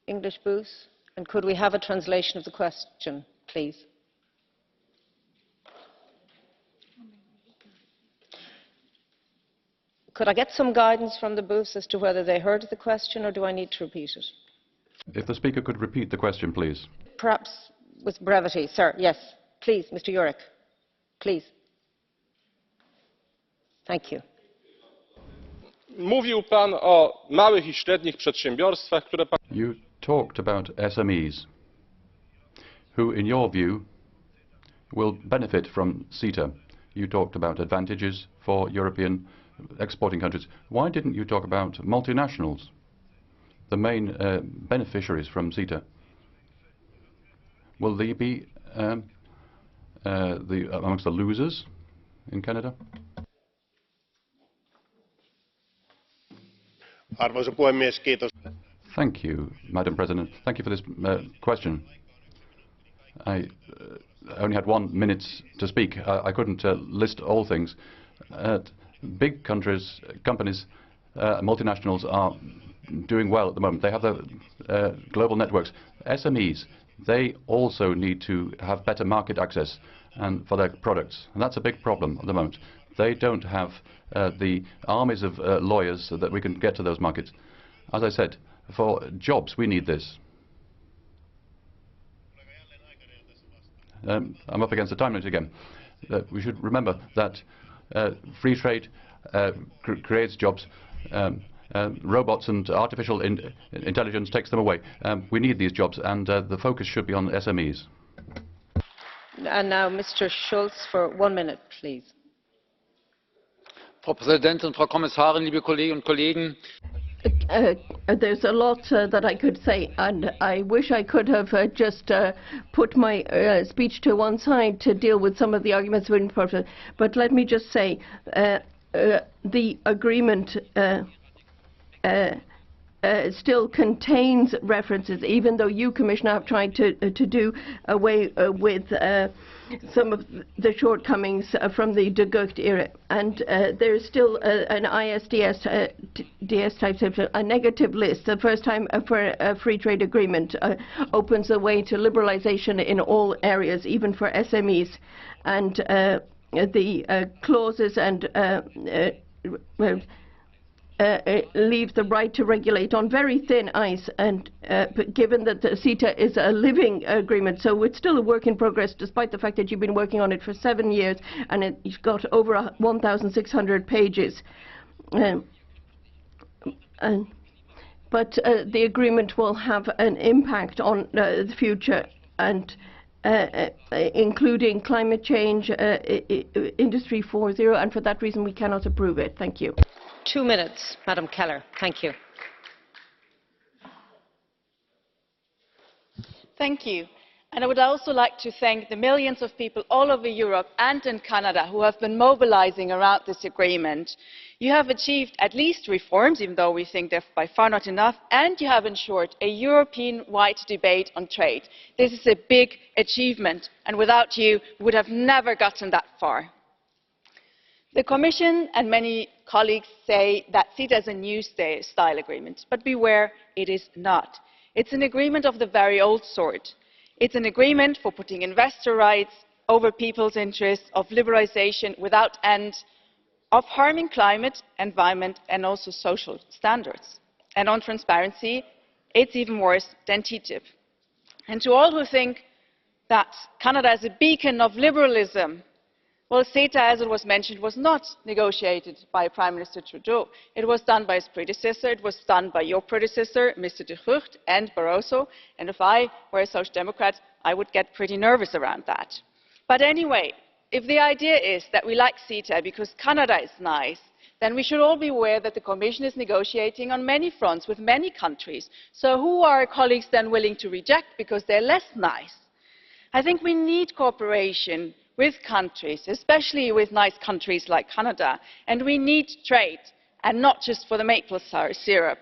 English booth? And could we have a translation of the question, please? Could I get some guidance from the booths as to whether they heard the question, or do I need to repeat it? If the speaker could repeat the question, please. Perhaps with brevity. Sir, yes. Please, Mr. Jurek. Please. Thank you. Mówił pan o małych i średnich przedsiębiorstwach, które pan... You talked about SMEs, who, in your view, will benefit from CETA. You talked about advantages for European exporting countries. Why didn't you talk about multinationals, the main beneficiaries from CETA? Will they be amongst the losers in Canada? Arvoisa puhemies, kiitos. Thank you, Madam President. Thank you for this question. I only had 1 minute to speak. I couldn't list all things. Big companies, multinationals are doing well at the moment. They have the global networks. SMEs, they also need to have better market access and for their products. And that's a big problem at the moment. They don't have the armies of lawyers so that we can get to those markets. As I said, for jobs, we need this. I'm up against the time limit again. We should remember that free trade creates jobs. Robots and artificial intelligence takes them away. We need these jobs, and the focus should be on SMEs. And now Mr. Schulz for 1 minute, please. Frau Präsidentin, Frau Kommissarin, liebe Kolleginnen und Kollegen! There's a lot that I could say, and I wish I could have just put my speech to one side to deal with some of the arguments we've been put. But let me just say, the agreement still contains references, even though you, Commissioner, have tried to do away with some of the shortcomings from the De Gucht era. And there is still an ISDS DS type system, a negative list. The first time for a free trade agreement opens the way to liberalization in all areas, even for SMEs. And the clauses and leave the right to regulate on very thin ice, and given that the CETA is a living agreement, so it's still a work in progress, despite the fact that you've been working on it for 7 years, and it's got over 1,600 pages. But the agreement will have an impact on the future, and including climate change, Industry 4.0, and for that reason we cannot approve it. Thank you. 2 minutes, Madam Keller. Thank you. Thank you. And I would also like to thank the millions of people all over Europe and in Canada who have been mobilizing around this agreement. You have achieved at least reforms, even though we think they're by far not enough, and you have ensured a European-wide debate on trade. This is a big achievement, and without you, we would have never gotten that far. The Commission and many colleagues say that CETA is a new style agreement, but beware, it is not. It's an agreement of the very old sort. It's an agreement for putting investor rights over people's interests, of liberalisation without end, of harming climate, environment and also social standards. And on transparency, it's even worse than TTIP. And to all who think that Canada is a beacon of liberalism, well, CETA, as it was mentioned, was not negotiated by Prime Minister Trudeau. It was done by his predecessor. It was done by your predecessor, Mr. de Gucht and Barroso. And if I were a Social Democrat, I would get pretty nervous around that. But anyway, if the idea is that we like CETA because Canada is nice, then we should all be aware that the Commission is negotiating on many fronts with many countries. So who are colleagues then willing to reject because they're less nice? I think we need cooperation with countries, especially with nice countries like Canada, and we need trade, and not just for the maple syrup.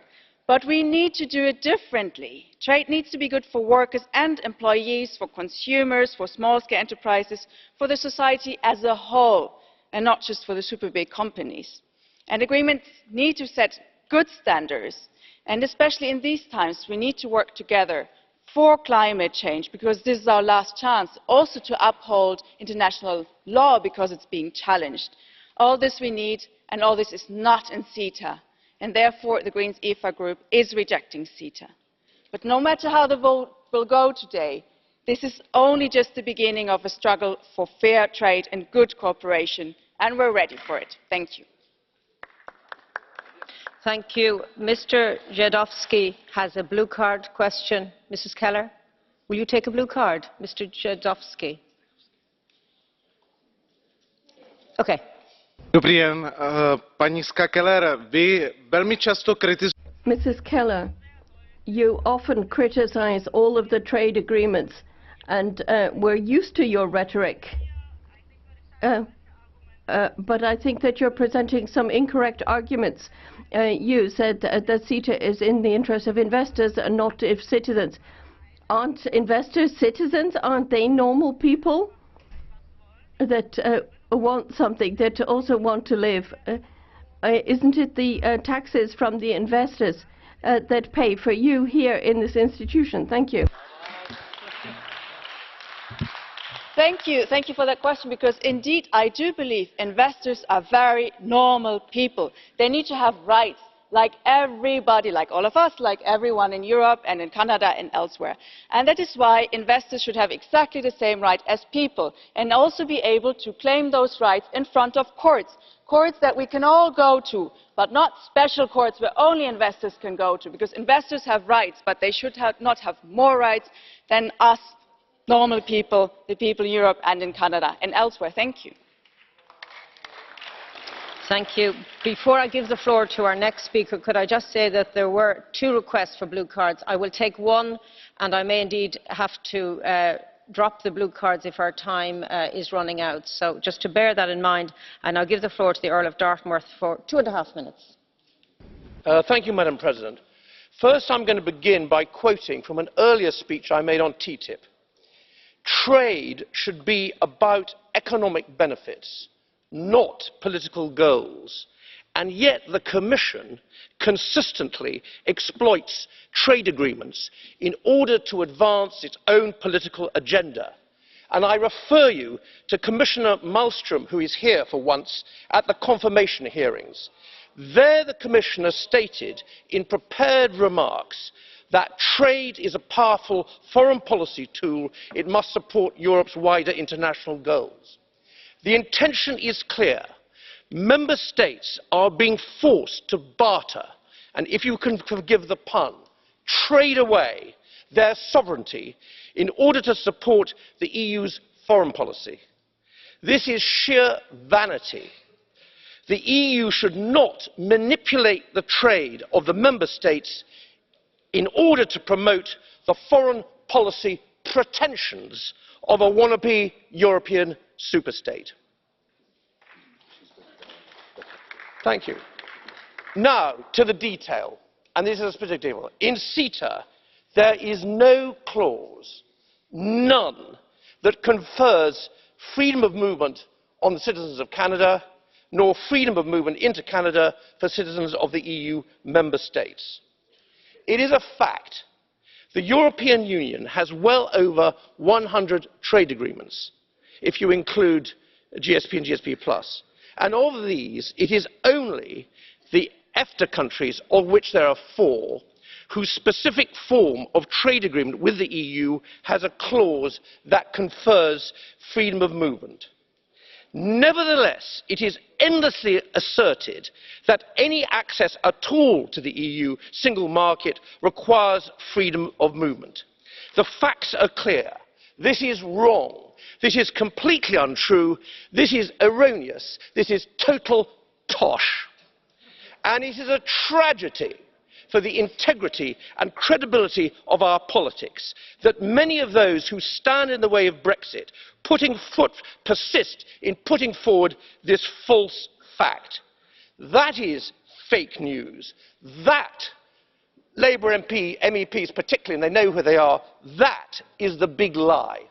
But we need to do it differently. Trade needs to be good for workers and employees, for consumers, for small-scale enterprises, for the society as a whole, and not just for the super big companies. And agreements need to set good standards, and especially in these times, we need to work together for climate change, because this is our last chance, also to uphold international law because it's being challenged. All this we need, and all this is not in CETA, and therefore the Greens EFA group is rejecting CETA. But no matter how the vote will go today, this is only just the beginning of a struggle for fair trade and good cooperation, and we're ready for it. Thank you. Thank you. Mr. Jadowski has a blue card question. Mrs. Keller, will you take a blue card? Mr. Jadowski. Okay. Dobrý den, paní Ska Keller, vy velmi často kritizujete. Mrs. Keller, you often criticize all of the trade agreements, and we're used to your rhetoric. But I think that you're presenting some incorrect arguments. You said that CETA is in the interest of investors and not of citizens. Aren't investors citizens? Aren't they normal people that want something, that also want to live? Isn't it the taxes from the investors that pay for you here in this institution? Thank you. Thank you for that question, because indeed I do believe investors are very normal people. They need to have rights like everybody, like all of us, like everyone in Europe and in Canada and elsewhere. And that is why investors should have exactly the same right as people, and also be able to claim those rights in front of courts. Courts that we can all go to, but not special courts where only investors can go to, because investors have rights, but they should not have more rights than us normal people, the people in Europe and in Canada and elsewhere. Thank you. Thank you. Before I give the floor to our next speaker, could I just say that there were 2 requests for blue cards. I will take one, and I may indeed have to drop the blue cards if our time is running out. So just to bear that in mind, and I'll give the floor to the Earl of Dartmouth for 2.5 minutes. Thank you, Madam President. First, I'm going to begin by quoting from an earlier speech I made on TTIP. Trade should be about economic benefits, not political goals. And yet the Commission consistently exploits trade agreements in order to advance its own political agenda. And I refer you to Commissioner Malmström, who is here for once, at the confirmation hearings. There the Commissioner stated in prepared remarks that trade is a powerful foreign policy tool. It must support Europe's wider international goals. The intention is clear. Member States are being forced to barter, and if you can forgive the pun, trade away their sovereignty in order to support the EU's foreign policy. This is sheer vanity. The EU should not manipulate the trade of the Member States in order to promote the foreign policy pretensions of a wannabe European superstate. Thank you. Now to the detail, and this is a specific detail. In CETA, there is no clause, none, that confers freedom of movement on the citizens of Canada, nor freedom of movement into Canada for citizens of the EU member states. It is a fact. The European Union has well over 100 trade agreements, if you include GSP and GSP+. And of these, it is only the EFTA countries, of which there are 4, whose specific form of trade agreement with the EU has a clause that confers freedom of movement. Nevertheless, it is endlessly asserted that any access at all to the EU single market requires freedom of movement. The facts are clear. This is wrong. This is completely untrue. This is erroneous. This is total tosh. And it is a tragedy for the integrity and credibility of our politics that many of those who stand in the way of Brexit persist in putting forward this false fact. That is fake news. That, Labour MEPs particularly, and they know who they are, that is the big lie.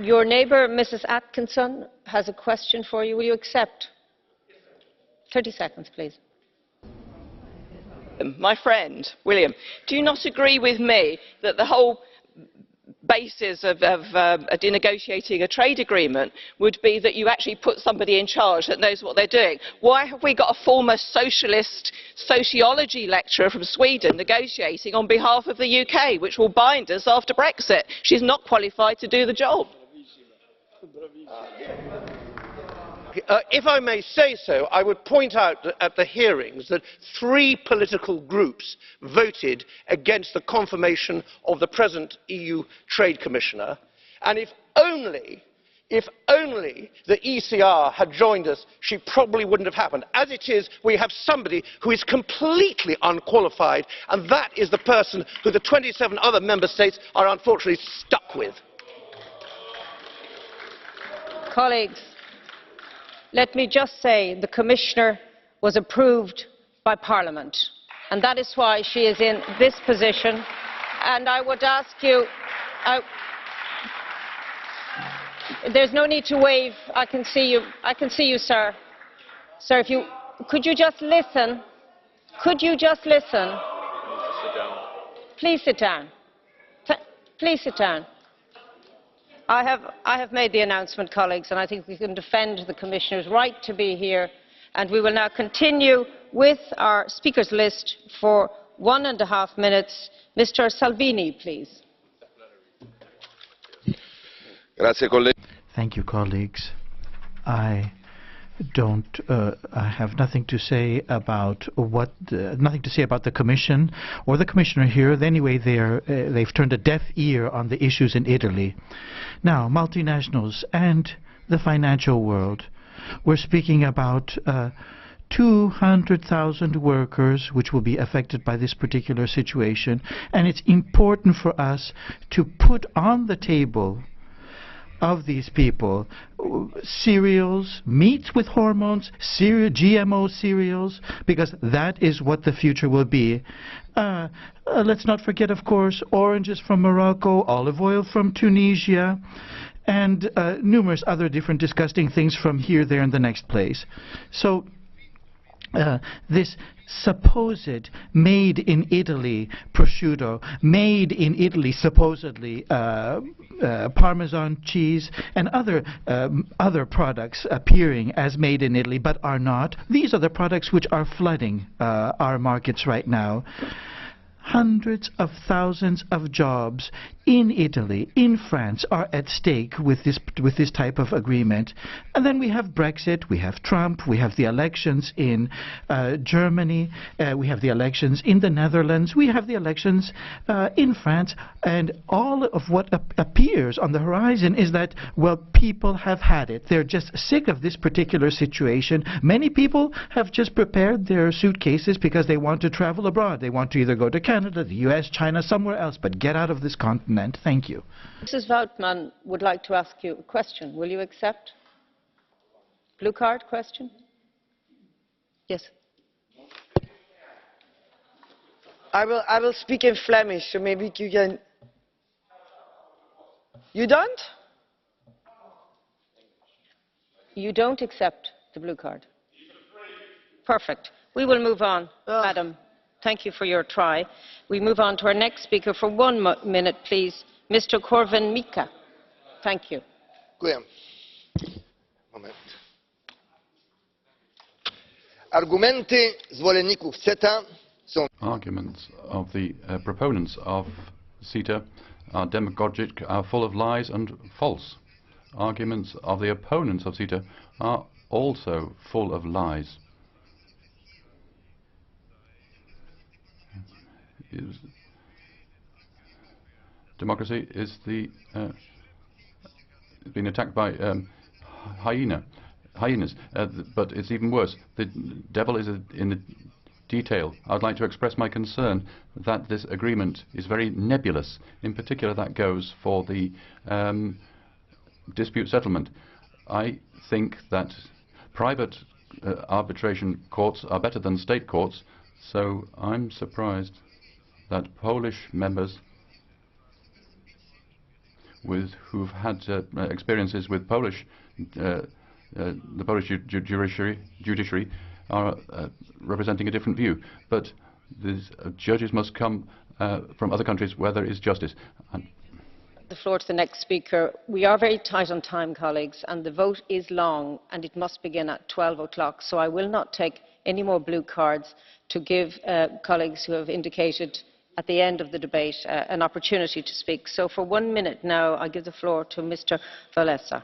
Your neighbour, Mrs. Atkinson, has a question for you. Will you accept? 30 seconds, please. My friend, William, do you not agree with me that the whole basis of negotiating a trade agreement would be that you actually put somebody in charge that knows what they're doing? Why have we got a former socialist sociology lecturer from Sweden negotiating on behalf of the UK, which will bind us after Brexit? She's not qualified to do the job. If I may say so, I would point out at the hearings that 3 political groups voted against the confirmation of the present EU Trade Commissioner, and if only the ECR had joined us, she probably wouldn't have happened. As it is, we have somebody who is completely unqualified, and that is the person who the 27 other member states are unfortunately stuck with. Colleagues, let me just say the Commissioner was approved by Parliament, and that is why she is in this position. And I would ask you, there's no need to wave. I can see you, sir. Sir, if you could you just listen? Could you just listen? Please sit down. Please sit down. I have made the announcement, colleagues, and I think we can defend the Commissioner's right to be here. And we will now continue with our speakers list for 1.5 minutes. Mr. Salvini, please. Thank you, colleagues. I have nothing to say about the Commission or the Commissioner here. Anyway, they've turned a deaf ear on the issues in Italy. Now, multinationals and the financial world. We're speaking about 200,000 workers which will be affected by this particular situation, and it's important for us to put on the table of these people cereals, meats with hormones, GMO cereals, because that is what the future will be. Let's not forget, of course, oranges from Morocco, olive oil from Tunisia, and numerous other different disgusting things from here, there, and the next place. So this supposed made in Italy prosciutto, made in Italy supposedly Parmesan cheese, and other products appearing as made in Italy but are not. These are the products which are flooding our markets right now. Hundreds of thousands of jobs in Italy, in France, are at stake with this type of agreement. And then we have Brexit, we have Trump, we have the elections in Germany, we have the elections in the Netherlands, we have the elections in France, and all of what appears on the horizon is that, well, people have had it. They're just sick of this particular situation. Many people have just prepared their suitcases because they want to travel abroad. They want to either go to Canada, the US, China, somewhere else, but get out of this continent. Thank you. Mrs. Vautmans would like to ask you a question. Will you accept? Blue card question? Yes. I will speak in Flemish, so maybe you can. You don't? You don't accept the blue card. Perfect. We will move on, Madam. Thank you for your try. We move on to our next speaker for 1 minute, please. Mr. KORWIN-MIKKE. Thank you. Argumenty zwolenników CETA są... Arguments of the proponents of CETA are demagogic, are full of lies and false. Arguments of the opponents of CETA are also full of lies. Democracy is being attacked by hyenas, but it's even worse. The devil is in the detail. I'd like to express my concern that this agreement is very nebulous. In particular, that goes for the dispute settlement. I think that private arbitration courts are better than state courts, so I'm surprised that Polish members who've had experiences with the Polish judiciary are representing a different view. But these judges must come from other countries where there is justice. The floor to the next speaker. We are very tight on time, colleagues, and the vote is long and it must begin at 12 o'clock. So I will not take any more blue cards to give colleagues who have indicated at the end of the debate an opportunity to speak. So for 1 minute now, I give the floor to Mr. WAԼÍSA.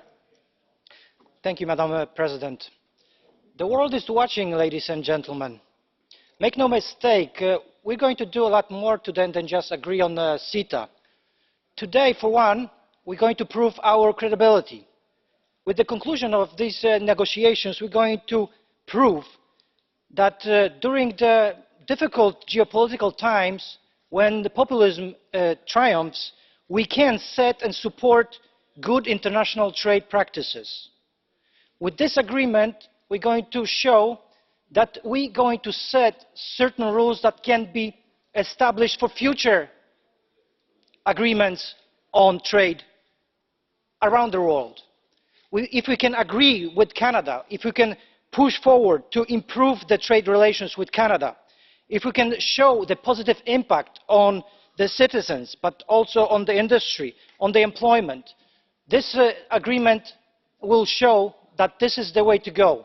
Thank you, Madam President. The world is watching, ladies and gentlemen. Make no mistake, we're going to do a lot more today than just agree on CETA. Today, for one, we're going to prove our credibility. With the conclusion of these negotiations, we're going to prove that during the difficult geopolitical times, when the populism triumphs, we can set and support good international trade practices. With this agreement, we're going to show that we're going to set certain rules that can be established for future agreements on trade around the world. If we can agree with Canada, if we can push forward to improve the trade relations with Canada, if we can show the positive impact on the citizens, but also on the industry, on the employment, this agreement will show that this is the way to go.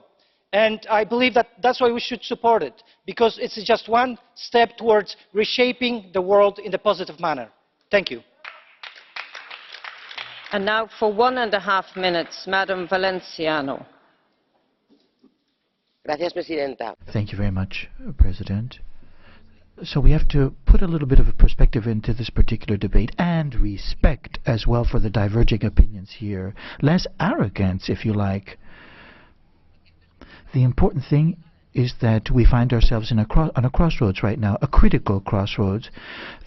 And I believe that that's why we should support it, because it's just one step towards reshaping the world in a positive manner. Thank you. And now for 1.5 minutes, Madam Valenciano. Gracias, Presidenta. Thank you very much, President. So we have to put a little bit of a perspective into this particular debate and respect as well for the diverging opinions here. Less arrogance, if you like. The important thing is that we find ourselves on a crossroads right now, a critical crossroads.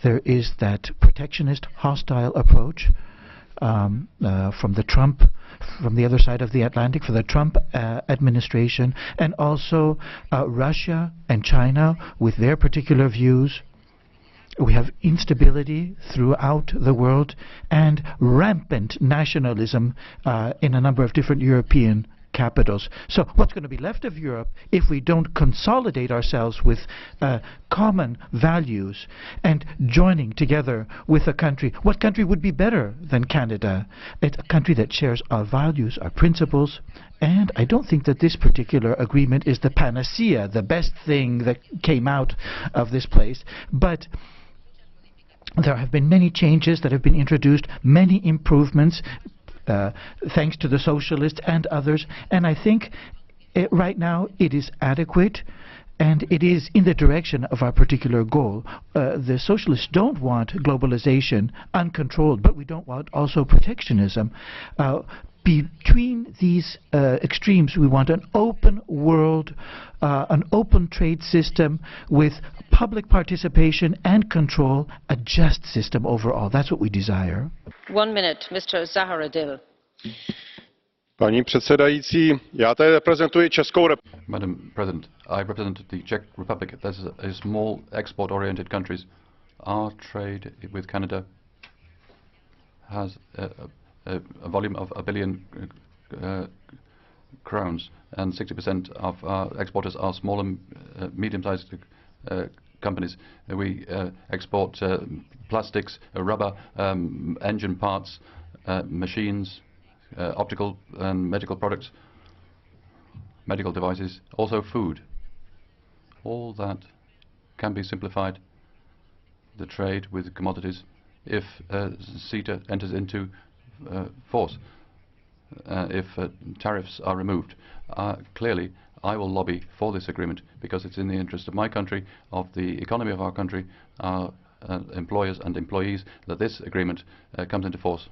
There is that protectionist, hostile approach from the other side of the Atlantic, for the Trump administration, and also Russia and China with their particular views. We have instability throughout the world and rampant nationalism in a number of different European capitals. So what's going to be left of Europe if we don't consolidate ourselves with common values and joining together with a country? What country would be better than Canada? It's a country that shares our values, our principles, and I don't think that this particular agreement is the panacea, the best thing that came out of this place. But there have been many changes that have been introduced, many improvements, thanks to the socialists and others, and I think right now it is adequate and it is in the direction of our particular goal. The socialists don't want globalization uncontrolled, but we don't want also protectionism. Between these extremes, we want an open world, an open trade system with public participation and control, a just system overall. That's what we desire. 1 minute, Mr. Zahradil. Paní předsedající, já tady reprezentuji Českou republiku. Madam President, I represent the Czech Republic. There's a small export-oriented countries. Our trade with Canada has a volume of 1 billion crowns, and 60% of our exporters are small and medium-sized companies. We export plastics, rubber, engine parts, machines, optical and medical products. medical devices, also food. All that can be simplified, the trade with commodities, if CETA enters into force, if tariffs are removed. Clearly, I will lobby for this agreement because it's in the interest of my country, of the economy of our country, our employers and employees, that this agreement comes into force.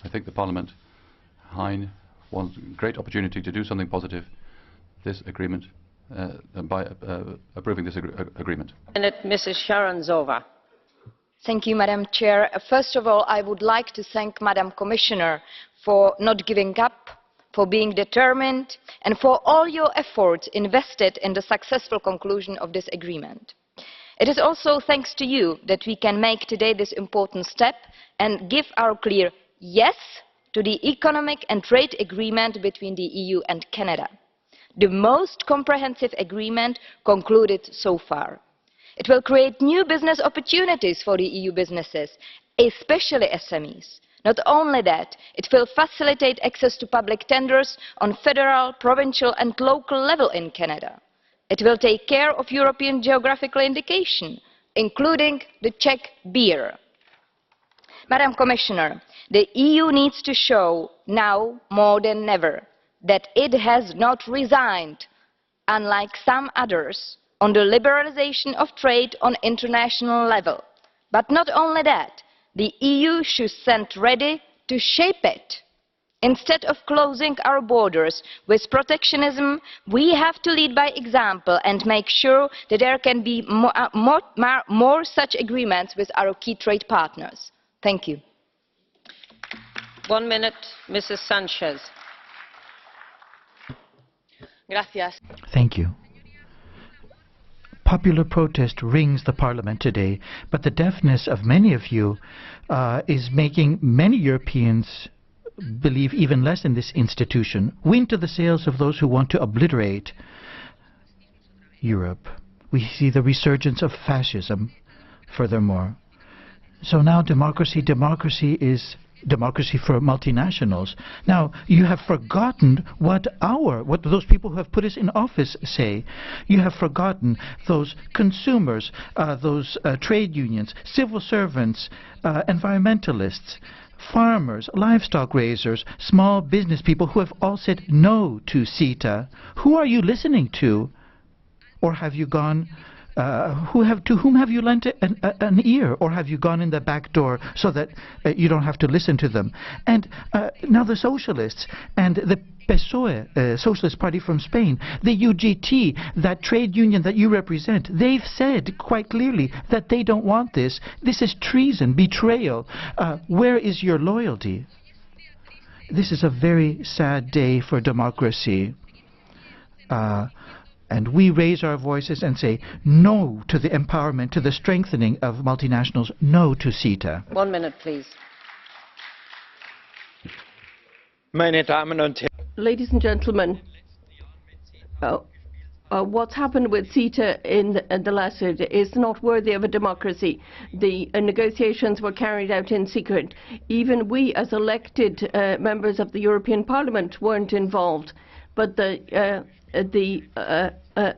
I think the Parliament, Hein, wants a great opportunity to do something positive. This agreement, by approving this agreement. Mrs. Charanzová. Thank you, Madam Chair. First of all, I would like to thank Madam Commissioner for not giving up, for being determined, and for all your efforts invested in the successful conclusion of this agreement. It is also thanks to you that we can make today this important step and give our clear yes to the economic and trade agreement between the EU and Canada, the most comprehensive agreement concluded so far. It will create new business opportunities for the EU businesses, especially SMEs. Not only that, it will facilitate access to public tenders on federal, provincial and local level in Canada. It will take care of European geographical indication, including the Czech beer. Madam Commissioner, the EU needs to show now more than ever that it has not resigned, unlike some others, on the liberalisation of trade on international level. But not only that, the EU should stand ready to shape it. Instead of closing our borders with protectionism, we have to lead by example and make sure that there can be more such agreements with our key trade partners. Thank you. 1 minute, Mrs. Sanchez. Gracias. Thank you. Popular protest rings the Parliament today, but the deafness of many of you is making many Europeans believe even less in this institution. Wind to the sails of those who want to obliterate Europe. We see the resurgence of fascism, furthermore. So now democracy is democracy for multinationals. Now, you have forgotten what those people who have put us in office say. You have forgotten those consumers, those trade unions, civil servants, environmentalists, farmers, livestock raisers, small business people who have all said no to CETA. Who are you listening to? Or have you gone to whom have you lent an ear, or have you gone in the back door so that you don't have to listen to them? And now the socialists and the PSOE, Socialist Party from Spain, the UGT, that trade union that you represent, they've said quite clearly that they don't want this. This is treason, betrayal. Where is your loyalty? This is a very sad day for democracy. And we raise our voices and say no to the empowerment, to the strengthening of multinationals, no to CETA. 1 minute, please. Ladies and gentlemen, what's happened with CETA in the last year is not worthy of a democracy. The negotiations were carried out in secret. Even we, as elected members of the European Parliament, weren't involved. But the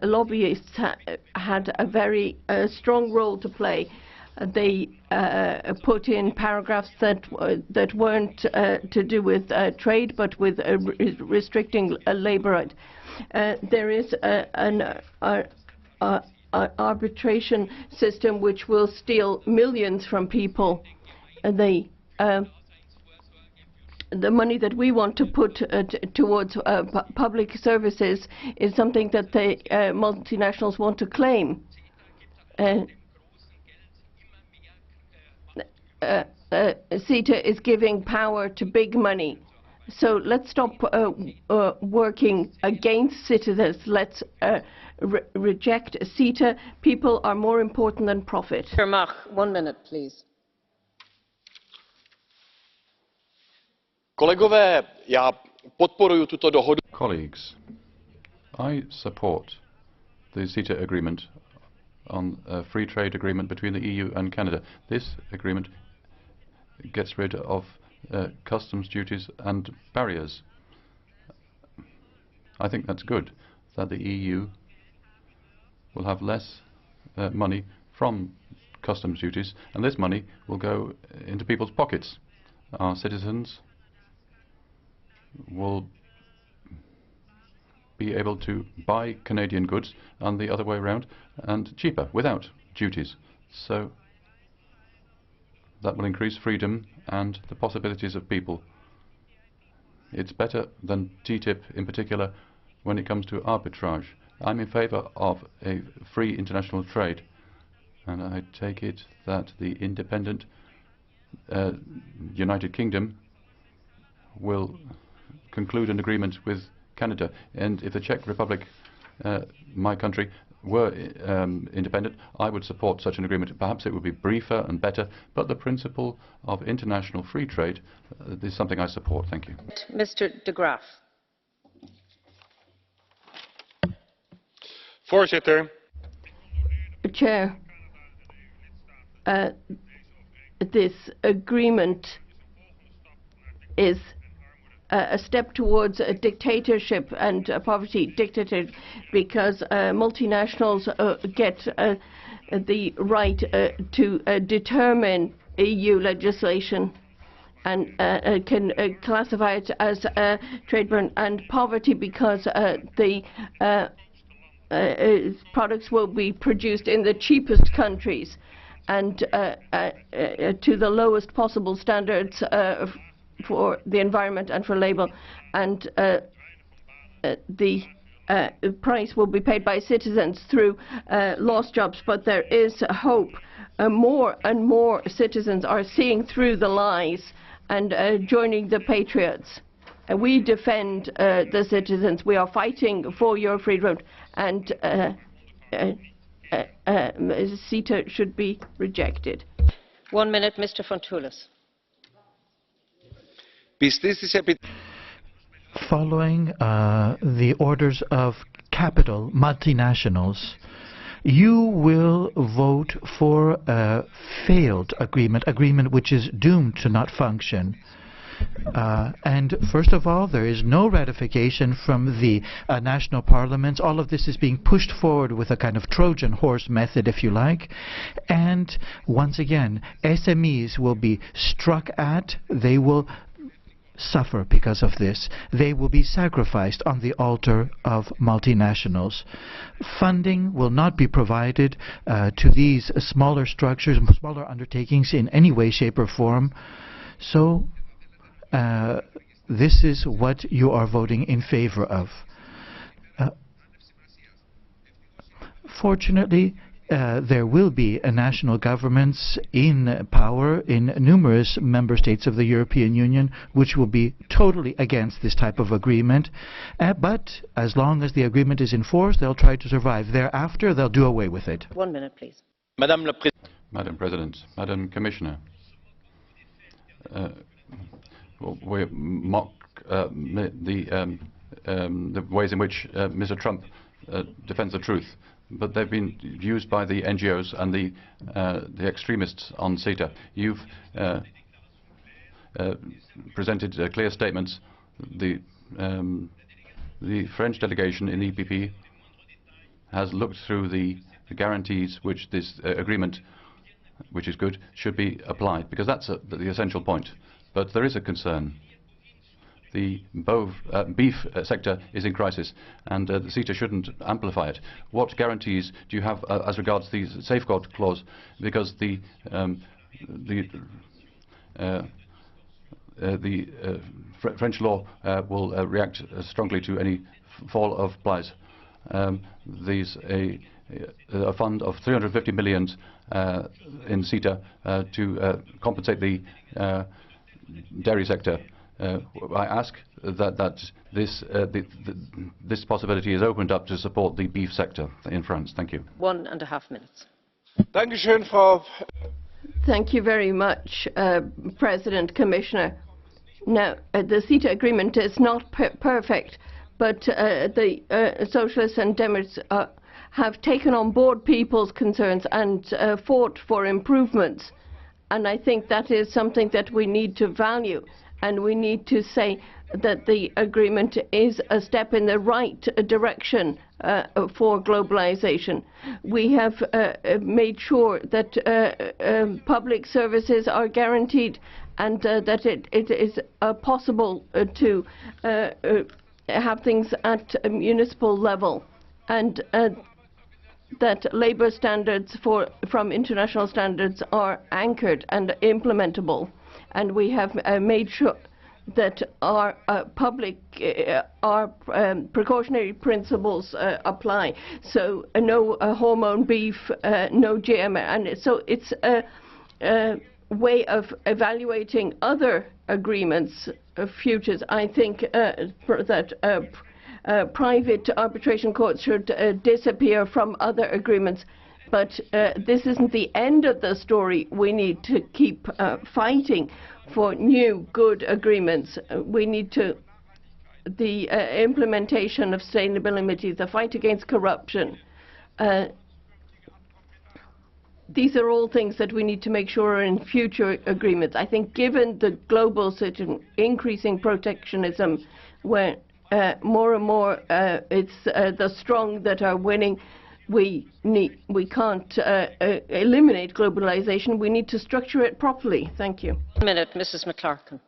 lobbyists had a very strong role to play. They put in paragraphs that weren't to do with trade, but with restricting labor right. There is an arbitration system which will steal millions from people. The money that we want to put towards public services is something that the multinationals want to claim. CETA is giving power to big money. So let's stop working against citizens. Let's reject CETA. People are more important than profit. Petr Mach, 1 minute, please. Colleagues, I support the CETA agreement on a free trade agreement between the EU and Canada. This agreement gets rid of customs duties and barriers. I think that's good, that the EU will have less money from customs duties, and this money will go into people's pockets. Our citizens will be able to buy Canadian goods and the other way around, and cheaper, without duties. So that will increase freedom and the possibilities of people. It's better than TTIP in particular when it comes to arbitrage. I'm in favor of a free international trade, and I take it that the independent United Kingdom will conclude an agreement with Canada. And if the Czech Republic, my country, were independent, I would support such an agreement. Perhaps it would be briefer and better, but the principle of international free trade is something I support. Thank you. Mr. de Graaff. Voorzitter. Chair, this agreement is a step towards a dictatorship and poverty dictatorship, because multinationals get the right to determine EU legislation and can classify it as trade burden and poverty, because the products will be produced in the cheapest countries and to the lowest possible standards for the environment and for labor, and the price will be paid by citizens through lost jobs. But there is hope. More and more citizens are seeing through the lies and joining the patriots. We defend the citizens. We are fighting for your freedom, and CETA should be rejected. 1 minute, Mr. Fontoulis. Following the orders of capital multinationals, you will vote for a failed agreement which is doomed to not function. And first of all, there is no ratification from the national parliaments. All of this is being pushed forward with a kind of Trojan horse method, if you like. And once again, SMEs will be struck at. They will suffer because of this. They will be sacrificed on the altar of multinationals. Funding will not be provided to these smaller structures, smaller undertakings in any way, shape or form. So this is what you are voting in favor of. Fortunately, there will be national governments in power in numerous member states of the European Union which will be totally against this type of agreement. But as long as the agreement is in force, they'll try to survive. Thereafter, they'll do away with it. 1 minute, please. Madam President, Madam Commissioner, we mock the ways in which Mr. Trump defends the truth, but they've been used by the NGOs and the extremists on CETA. You've presented clear statements. The French delegation in the EPP has looked through the guarantees which this agreement, which is good, should be applied, because that's the essential point. But there is a concern. The beef sector is in crisis, and the CETA shouldn't amplify it. What guarantees do you have as regards the safeguard clause? Because the French law will react strongly to any fall of price. There's a fund of 350 million in CETA to compensate the dairy sector. I ask that this possibility is opened up to support the beef sector in France. Thank you. 1.5 minutes. Thank you very much, President, Commissioner. Now, the CETA agreement is not perfect, but the Socialists and Democrats have taken on board people's concerns and fought for improvements. And I think that is something that we need to value. And we need to say that the agreement is a step in the right direction for globalization. We have made sure that public services are guaranteed and that it is possible to have things at a municipal level, and that labor standards from international standards are anchored and implementable. And we have made sure that our precautionary principles apply. So no hormone beef, no GM, and so it's a way of evaluating other agreements, futures. I think that private arbitration courts should disappear from other agreements. But this isn't the end of the story. We need to keep fighting for new good agreements. We need the implementation of sustainability, the fight against corruption. These are all things that we need to make sure are in future agreements. I think given the global situation, increasing protectionism, where more and more it's the strong that are winning, we can't eliminate globalization. We need to structure it properly. Thank you. A minute, Mrs. McClarkin.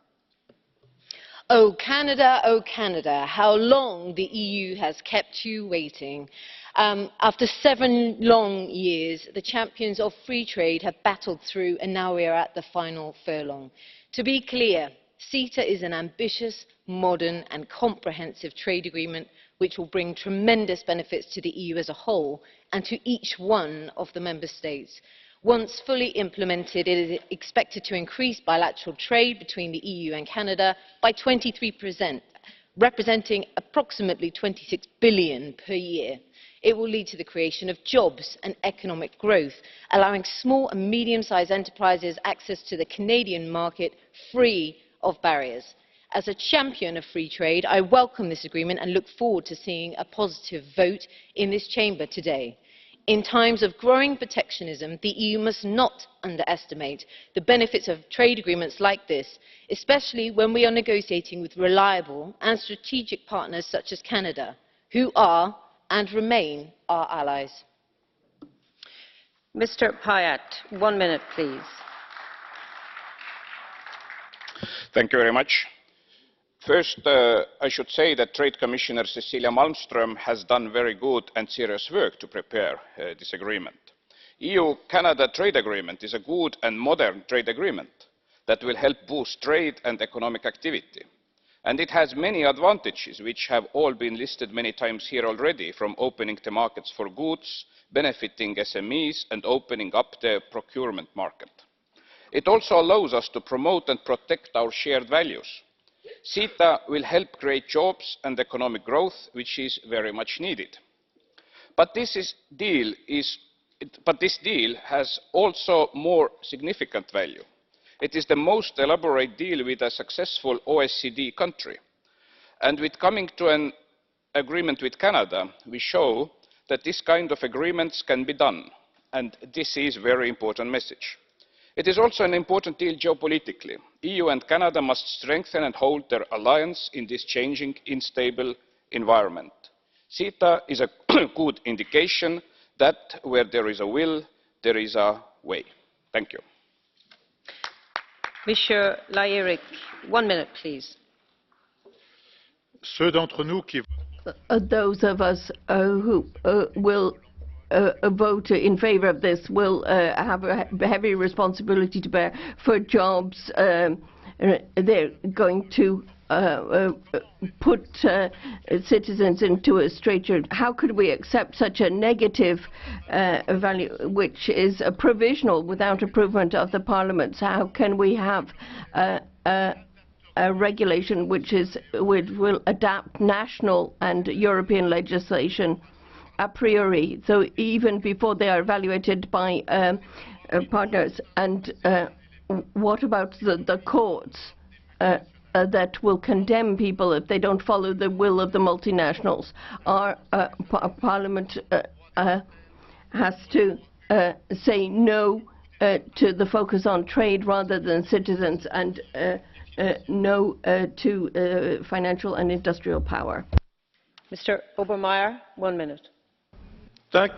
Oh Canada, how long the EU has kept you waiting. After 7 long years, the champions of free trade have battled through, and now we are at the final furlong. To be clear, CETA is an ambitious, modern and comprehensive trade agreement which will bring tremendous benefits to the EU as a whole and to each one of the member states. Once fully implemented, it is expected to increase bilateral trade between the EU and Canada by 23%, representing approximately 26 billion per year. It will lead to the creation of jobs and economic growth, allowing small and medium-sized enterprises access to the Canadian market free of barriers. As a champion of free trade, I welcome this agreement and look forward to seeing a positive vote in this chamber today. In times of growing protectionism, the EU must not underestimate the benefits of trade agreements like this, especially when we are negotiating with reliable and strategic partners such as Canada, who are and remain our allies. Mr. Payet, 1 minute, please. Thank you very much. First, I should say that Trade Commissioner Cecilia Malmström has done very good and serious work to prepare this agreement. EU-Canada trade agreement is a good and modern trade agreement that will help boost trade and economic activity. And it has many advantages, which have all been listed many times here already, from opening the markets for goods, benefiting SMEs, and opening up the procurement market. It also allows us to promote and protect our shared values. CETA will help create jobs and economic growth, which is very much needed. But this deal has also more significant value. It is the most elaborate deal with a successful OECD country. And with coming to an agreement with Canada, we show that this kind of agreements can be done. And this is a very important message. It is also an important deal geopolitically. EU and Canada must strengthen and hold their alliance in this changing, unstable environment. CETA is a good indication that where there is a will, there is a way. Thank you. Mr. Lajerik, 1 minute, please. Those of us who will vote in favor of this will have a heavy responsibility to bear for jobs. They're going to put citizens into a straitjacket. How could we accept such a negative value, which is a provisional without approval of the parliaments? How can we have a regulation which will adapt national and European legislation a priori, so even before they are evaluated by partners? And what about the courts that will condemn people if they don't follow the will of the multinationals? Our Parliament has to say no to the focus on trade rather than citizens, and no to financial and industrial power. Mr. Obermayr, 1 minute. Thank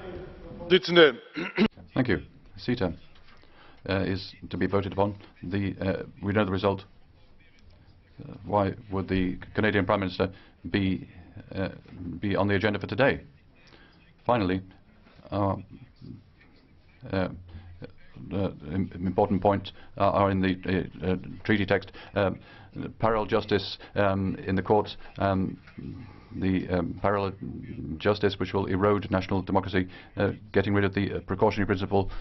you. CETA is to be voted upon. We know the result. Why would the Canadian Prime Minister be on the agenda for today? Finally, important points are in the treaty text. Parallel justice in the courts, the parallel justice which will erode national democracy, getting rid of the precautionary principle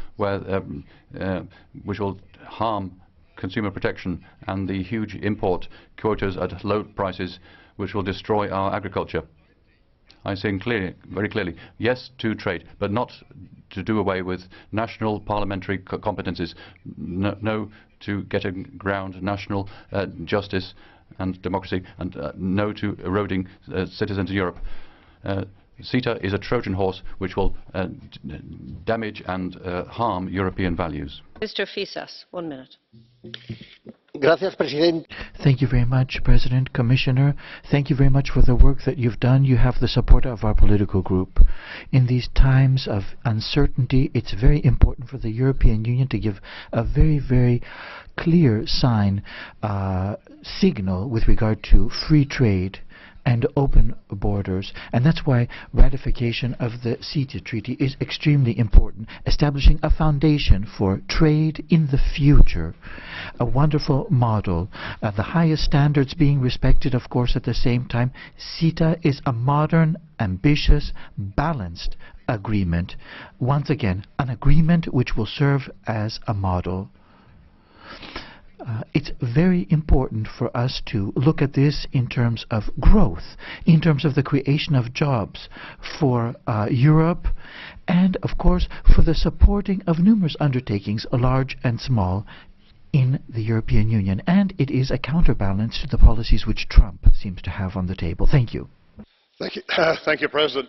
which will harm consumer protection, and the huge import quotas at low prices which will destroy our agriculture. I'm saying very clearly, yes to trade, but not to do away with national parliamentary competences. No to getting ground national justice and democracy, and no to eroding citizens in Europe. CETA is a Trojan horse which will damage and harm European values. Mr. Fisas, 1 minute. Thank you very much, President, Commissioner. Thank you very much for the work that you've done. You have the support of our political group. In these times of uncertainty, it's very important for the European Union to give a very, very clear signal with regard to free trade and open borders. And that's why ratification of the CETA Treaty is extremely important, establishing a foundation for trade in the future. A wonderful model. The highest standards being respected, of course, at the same time. CETA is a modern, ambitious, balanced agreement. Once again, an agreement which will serve as a model. It's very important for us to look at this in terms of growth, in terms of the creation of jobs for Europe, and of course for the supporting of numerous undertakings, large and small, in the European Union. And it is a counterbalance to the policies which Trump seems to have on the table. Thank you. Thank you, President.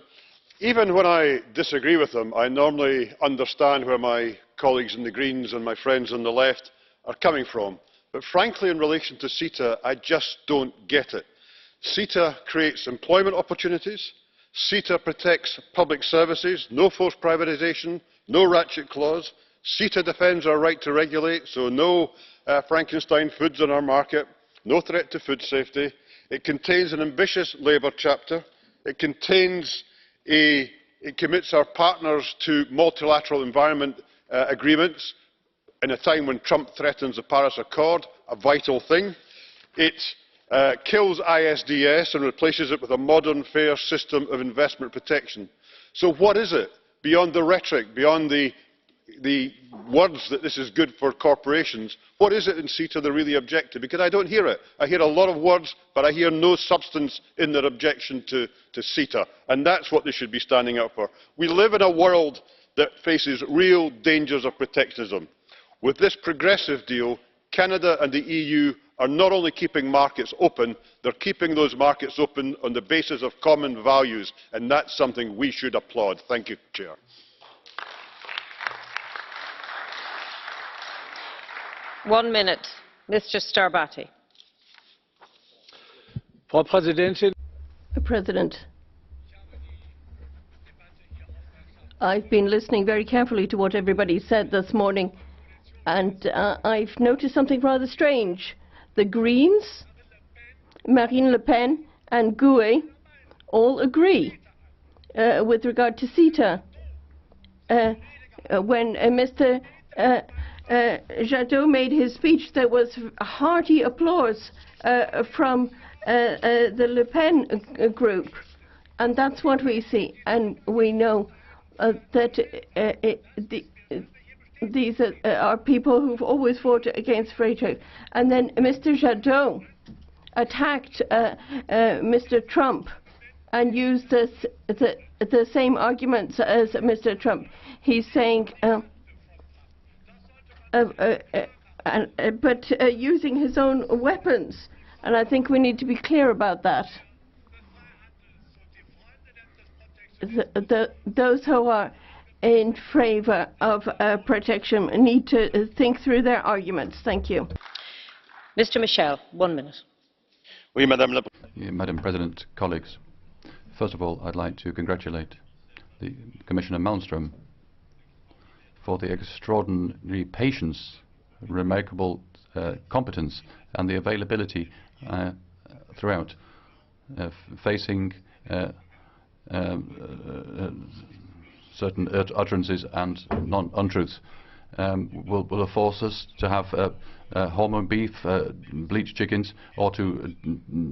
Even when I disagree with them, I normally understand where my colleagues in the Greens and my friends on the left are coming from. But frankly, in relation to CETA, I just don't get it. CETA creates employment opportunities. CETA protects public services, no forced privatisation, no ratchet clause. CETA defends our right to regulate, so no Frankenstein foods on our market, no threat to food safety. It contains an ambitious labour chapter. It commits our partners to multilateral environment agreements in a time when Trump threatens the Paris Accord, a vital thing. It kills ISDS and replaces it with a modern, fair system of investment protection. So what is it, beyond the rhetoric, beyond the words that this is good for corporations? What is it in CETA they really object to? Because I don't hear it. I hear a lot of words, but I hear no substance in their objection to CETA. And that's what they should be standing up for. We live in a world that faces real dangers of protectionism. With this progressive deal, Canada and the EU are not only keeping markets open, they're keeping those markets open on the basis of common values, and that's something we should applaud. Thank you, Chair. One minute, Mr. Starbati. Frau Präsidentin. President, I've been listening very carefully to what everybody said this morning, and I've noticed something rather strange. The Greens, Marine Le Pen and GUE all agree with regard to CETA. When Mr. Jadot made his speech, there was hearty applause from the Le Pen group, and that's what we see. And we know that these are people who've always fought against free trade. And then Mr. Jadot attacked Mr. Trump and used the same arguments as Mr. Trump. He's saying, but using his own weapons. And I think we need to be clear about that. Those who are in favour of protection need to think through their arguments. Thank you. Mr. Michel, 1 minute. Madam President, colleagues, first of all, I'd like to congratulate the Commissioner Malmström for the extraordinary patience, remarkable competence, and the availability throughout facing certain utterances and untruths. Will force us to have hormone beef, bleached chickens, or to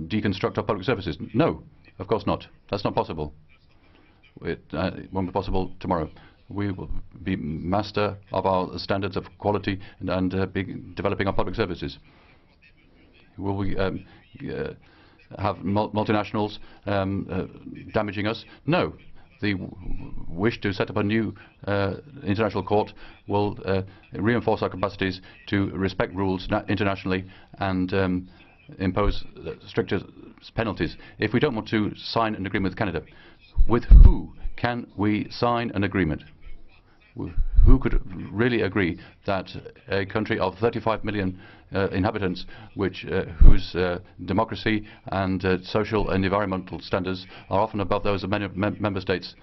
deconstruct our public services? No, of course not. That's not possible. It won't be possible tomorrow. We will be master of our standards of quality and be developing our public services. Will we have multinationals damaging us? No. The wish to set up a new international court will reinforce our capacities to respect rules internationally and impose stricter penalties. If we don't want to sign an agreement with Canada, with who can we sign an agreement? Who could really agree that a country of 35 million inhabitants, whose democracy and social and environmental standards are often above those of many member states,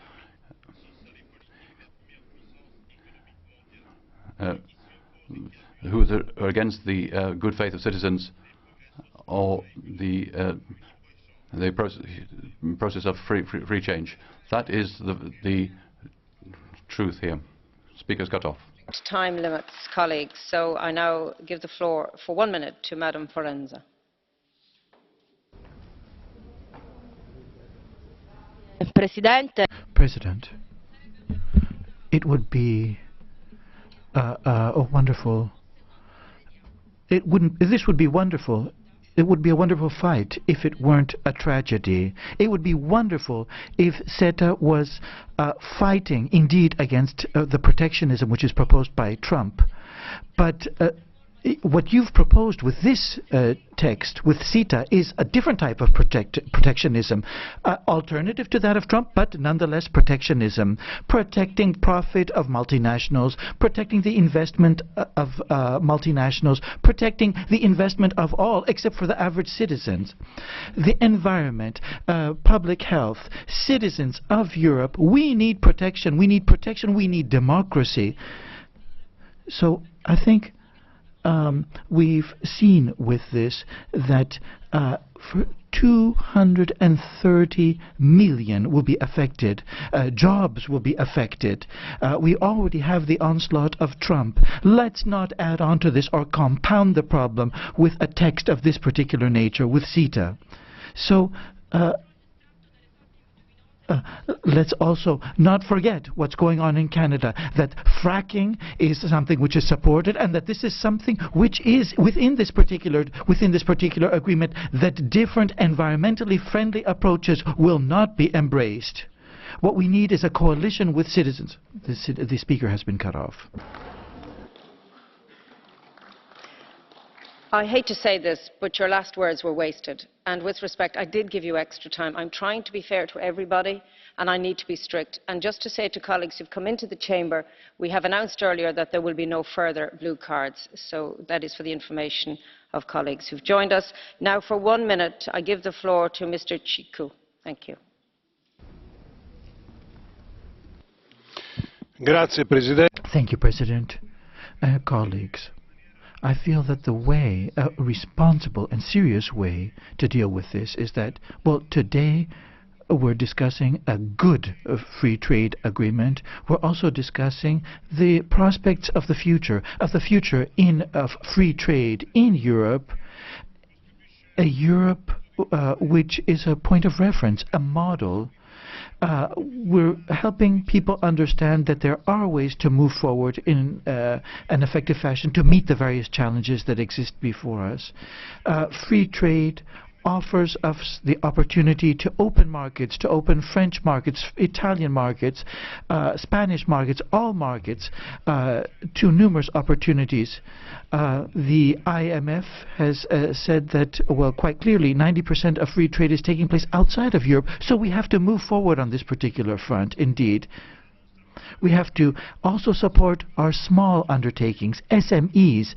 who are against the good faith of citizens or the process of free change? That is the truth here. Speakers cut off. Time limits, colleagues, so I now give the floor for 1 minute to Madam Forenza. President, it would be a wonderful. This would be wonderful. It would be a wonderful fight if it weren't a tragedy. It would be wonderful if CETA was fighting indeed against the protectionism which is proposed by Trump. But what you've proposed with this text, with CETA, is a different type of protectionism, alternative to that of Trump, but nonetheless protectionism, protecting profit of multinationals, protecting the investment of multinationals, protecting the investment of all except for the average citizens. The environment, public health, citizens of Europe, we need protection, we need democracy. So I think we've seen with this that for 230 million will be affected. Jobs will be affected. We already have the onslaught of Trump. Let's not add on to this or compound the problem with a text of this particular nature, with CETA. So let's also not forget what's going on in Canada, that fracking is something which is supported, and that this is something which is within this particular agreement, that different environmentally friendly approaches will not be embraced. What we need is a coalition with citizens. The speaker has been cut off. I hate to say this, but your last words were wasted. And with respect, I did give you extra time. I'm trying to be fair to everybody, and I need to be strict. And just to say to colleagues who've come into the chamber, we have announced earlier that there will be no further blue cards. So that is for the information of colleagues who've joined us. Now, for 1 minute, I give the floor to Mr. Cicu. Thank you. Thank you, President. Colleagues, I feel that the way, a responsible and serious way to deal with this is that, well, today we're discussing a good free trade agreement. We're also discussing the prospects of the future of free trade in Europe, a Europe which is a point of reference, a model. We're helping people understand that there are ways to move forward in an effective fashion to meet the various challenges that exist before us. Free trade offers us the opportunity to open markets, to open French markets, Italian markets, Spanish markets, all markets, to numerous opportunities. The IMF has said that, well, quite clearly, 90% of free trade is taking place outside of Europe, so we have to move forward on this particular front, indeed. We have to also support our small undertakings, SMEs.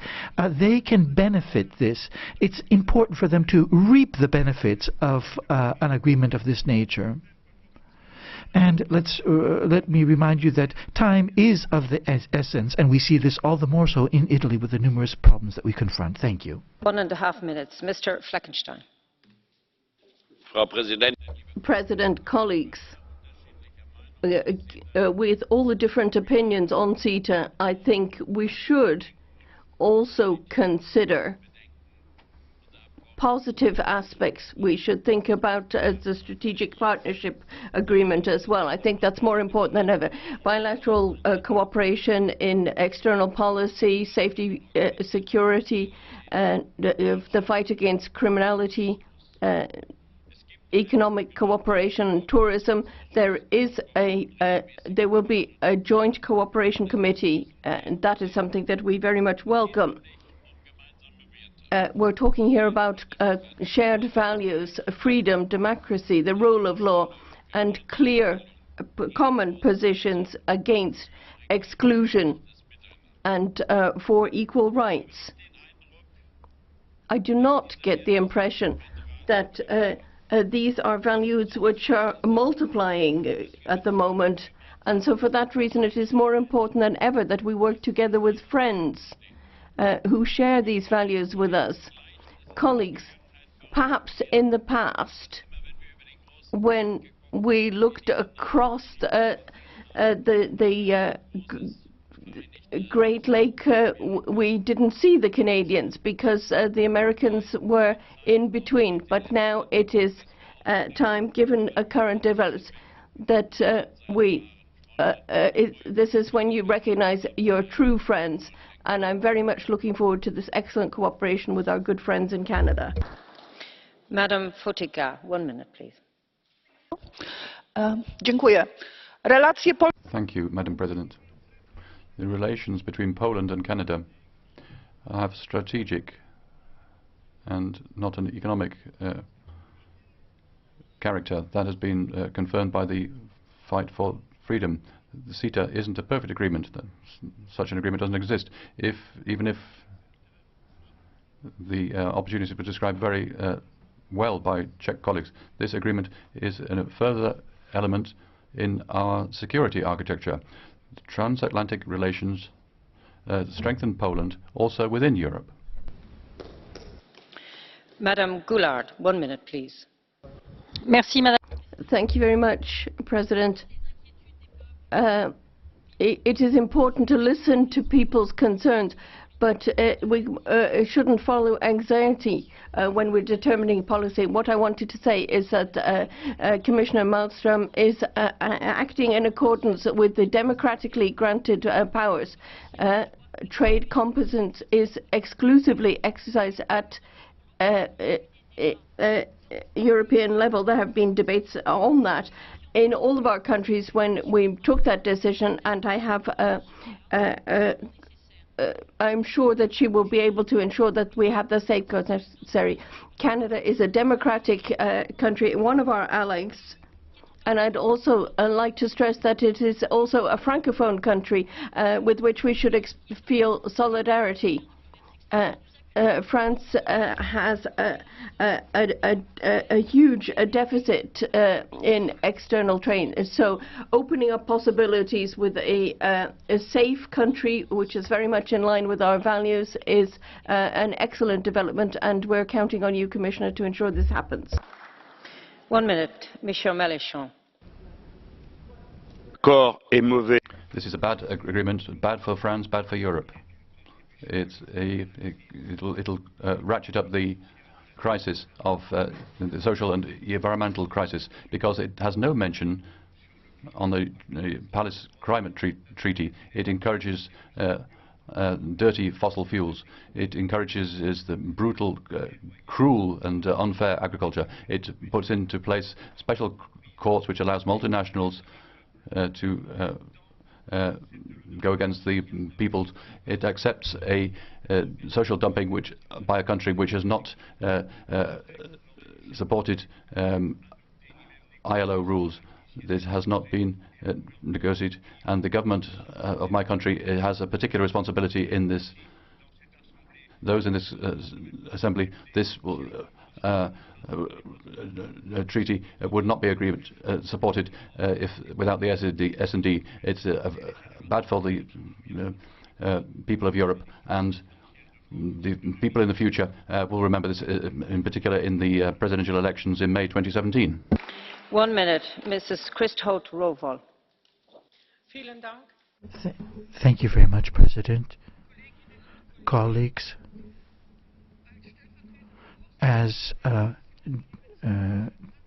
They can benefit this. It's important for them to reap the benefits of an agreement of this nature. And let me remind you that time is of the essence, and we see this all the more so in Italy with the numerous problems that we confront. Thank you. 1.5 minutes. Mr. Fleckenstein. Frau Präsidentin. President, colleagues, with all the different opinions on CETA, I think we should also consider positive aspects. We should think about the strategic partnership agreement as well. I think that's more important than ever. Bilateral cooperation in external policy, safety, security, the fight against criminality, economic cooperation and tourism. There will be a joint cooperation committee, and that is something that we very much welcome. We're talking here about shared values, freedom, democracy, the rule of law, and clear common positions against exclusion and for equal rights. I do not get the impression that these are values which are multiplying at the moment, and so for that reason it is more important than ever that we work together with friends who share these values with us. Colleagues, perhaps in the past, when we looked across the Great Lake, we didn't see the Canadians because the Americans were in between. But now it is time, given current developments, that this is when you recognize your true friends. And I'm very much looking forward to this excellent cooperation with our good friends in Canada. Madam Fotyga, 1 minute, please. Thank you, Madam President. The relations between Poland and Canada have strategic and not an economic character. That has been confirmed by the fight for freedom. The CETA isn't a perfect agreement. Such an agreement doesn't exist. Even if the opportunities were described very well by Czech colleagues, this agreement is a further element in our security architecture. The transatlantic relations strengthen Poland also within Europe. Madam Goulard, 1 minute, please. Merci, Madam. Thank you very much, President. It is important to listen to people's concerns, but we shouldn't follow anxiety when we're determining policy. What I wanted to say is that Commissioner Malmström is acting in accordance with the democratically granted powers. Trade competence is exclusively exercised at European level. There have been debates on that in all of our countries when we took that decision, and I have I'm sure that she will be able to ensure that we have the safeguards necessary. Canada is a democratic country, one of our allies, and I'd also like to stress that it is also a francophone country with which we should feel solidarity. France has a huge deficit in external trade, so opening up possibilities with a safe country, which is very much in line with our values, is an excellent development, and we're counting on you, Commissioner, to ensure this happens. 1 minute, Michel Mélenchon. This is a bad agreement, bad for France, bad for Europe. It'll ratchet up the crisis of the social and environmental crisis, because it has no mention on the Paris Climate Treaty. It encourages dirty fossil fuels. It encourages the brutal, cruel and unfair agriculture. It puts into place special courts which allows multinationals to go against the peoples. It accepts a social dumping by a country which has not supported ILO rules. this has not been negotiated, and the government of my country has a particular responsibility in this. Those in this assembly, this will, treaty would not be agreement supported if without the S&D. It's bad for the people of Europe, and the people in the future will remember this, in particular in the presidential elections in May 2017. 1 minute, Mrs. Christhout Rowohl. Thank you very much, President. Colleagues, as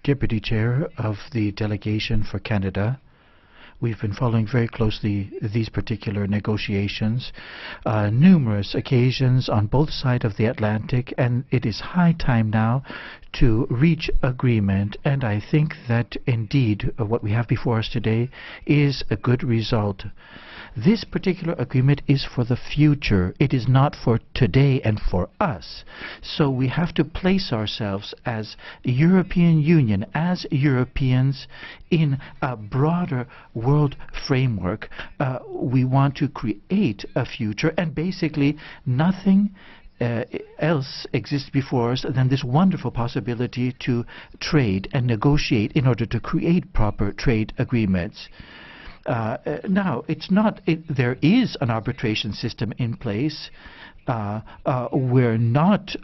Deputy Chair of the delegation for Canada, we've been following very closely these particular negotiations, numerous occasions on both sides of the Atlantic, and it is high time now to reach agreement, and I think that indeed what we have before us today is a good result. This particular agreement is for the future. It is not for today and for us. So we have to place ourselves as European Union, as Europeans, in a broader world framework. We want to create a future, and basically nothing else exists before us than this wonderful possibility to trade and negotiate in order to create proper trade agreements. Now, it's not, there is an arbitration system in place. We're not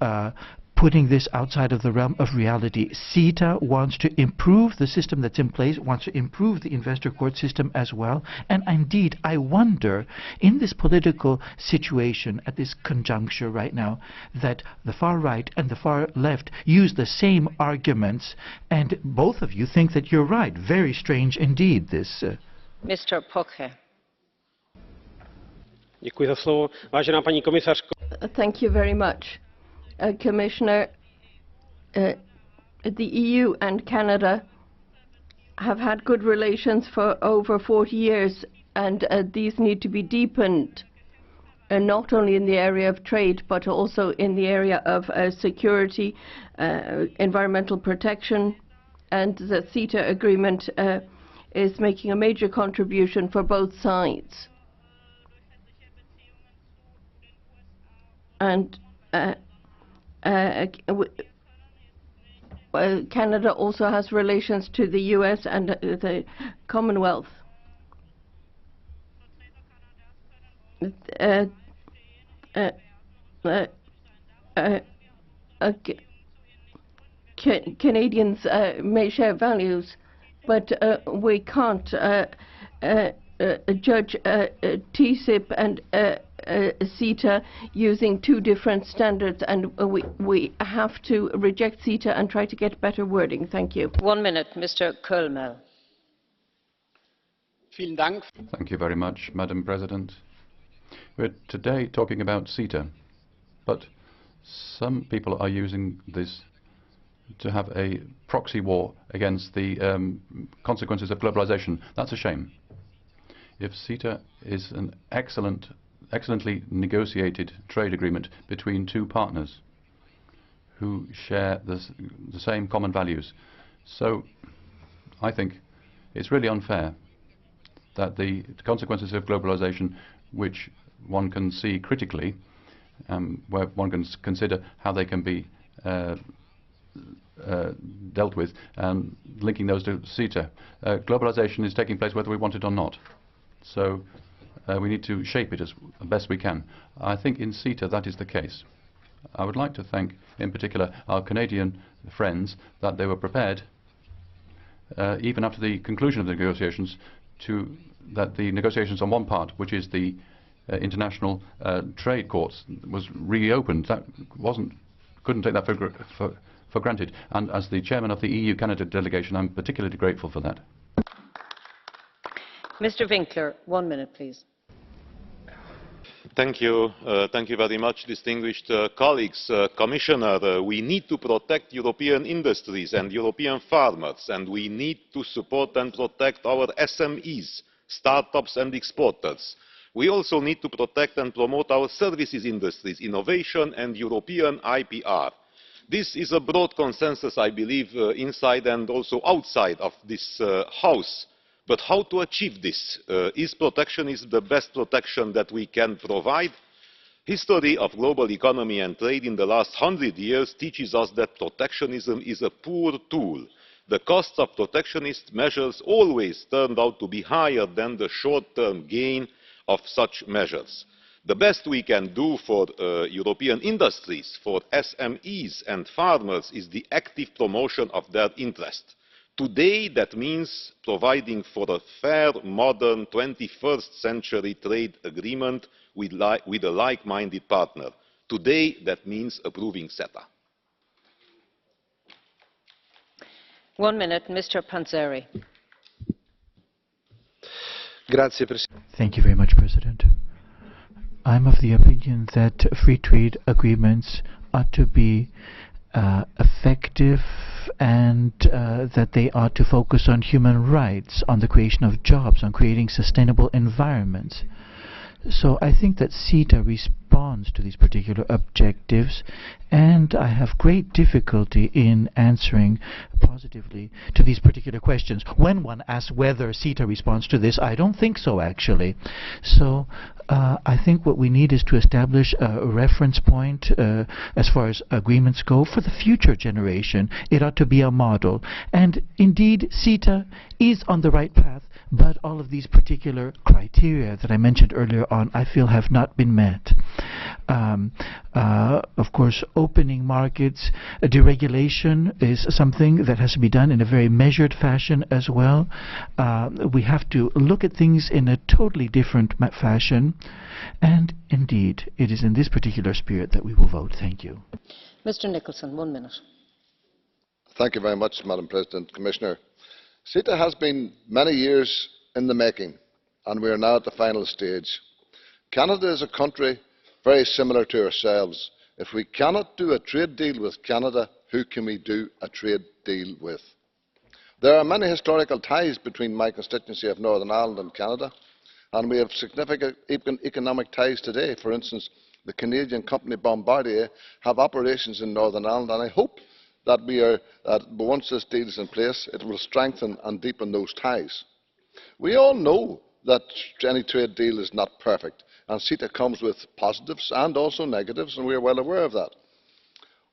putting this outside of the realm of reality. CETA wants to improve the system that's in place, wants to improve the investor court system as well. And indeed, I wonder, in this political situation, at this conjuncture right now, that the far right and the far left use the same arguments, and both of you think that you're right. Very strange indeed, this. Mr. Poche. Thank you very much, Commissioner. The EU and Canada have had good relations for over 40 years, and these need to be deepened, not only in the area of trade, but also in the area of security, environmental protection, and the CETA agreement is making a major contribution for both sides. And Canada also has relations to the US and the Commonwealth. Canadians may share values, but we can't judge TCIP and CETA using two different standards, and we have to reject CETA and try to get better wording. Thank you. 1 minute, Mr. Kölmel. Thank you very much, Madam President. We're today talking about CETA, but some people are using this to have a proxy war against the consequences of globalization. That's a shame. If CETA is an excellently negotiated trade agreement between two partners who share the same common values, so I think it's really unfair that the consequences of globalization, which one can see critically, where one can consider how they can be dealt with, and linking those to CETA. Globalization is taking place whether we want it or not. So we need to shape it as best we can. I think in CETA that is the case. I would like to thank in particular our Canadian friends that they were prepared, even after the conclusion of the negotiations, that the negotiations on one part, which is the international trade courts, was reopened. That couldn't take that for granted. And as the chairman of the EU-Canada delegation, I'm particularly grateful for that. Mr. Winkler, 1 minute, please. Thank you very much, distinguished colleagues. Commissioner, we need to protect European industries and European farmers, and we need to support and protect our SMEs, startups and exporters. We also need to protect and promote our services industries, innovation and European IPR. This is a broad consensus, I believe, inside and also outside of this House. But how to achieve this? Is protectionism the best protection that we can provide? History of global economy and trade in the last 100 years teaches us that protectionism is a poor tool. The costs of protectionist measures always turned out to be higher than the short-term gain of such measures. The best we can do for European industries, for SMEs and farmers, is the active promotion of their interest. Today, that means providing for a fair, modern 21st century trade agreement with a like-minded partner. Today, that means approving CETA. 1 minute, Mr. Panzeri. Thank you very much, President. I'm of the opinion that free trade agreements ought to be effective and that they ought to focus on human rights, on the creation of jobs, on creating sustainable environments. So I think that CETA responds to these particular objectives, and I have great difficulty in answering positively to these particular questions. When one asks whether CETA responds to this, I don't think so, actually. So I think what we need is to establish a reference point as far as agreements go for the future generation. It ought to be a model. And indeed, CETA is on the right path, but all of these particular criteria that I mentioned earlier on, I feel have not been met. Of course, opening markets, deregulation is something that has to be done in a very measured fashion as well. We have to look at things in a totally different fashion. And indeed, it is in this particular spirit that we will vote. Thank you. Mr. Nicholson, 1 minute. Thank you very much, Madam President, Commissioner. CETA has been many years in the making, and we are now at the final stage. Canada is a country very similar to ourselves. If we cannot do a trade deal with Canada, who can we do a trade deal with? There are many historical ties between my constituency of Northern Ireland and Canada, and we have significant economic ties today. For instance, the Canadian company Bombardier have operations in Northern Ireland, and I hope that once this deal is in place, it will strengthen and deepen those ties. We all know that any trade deal is not perfect, and CETA comes with positives and also negatives, and we are well aware of that.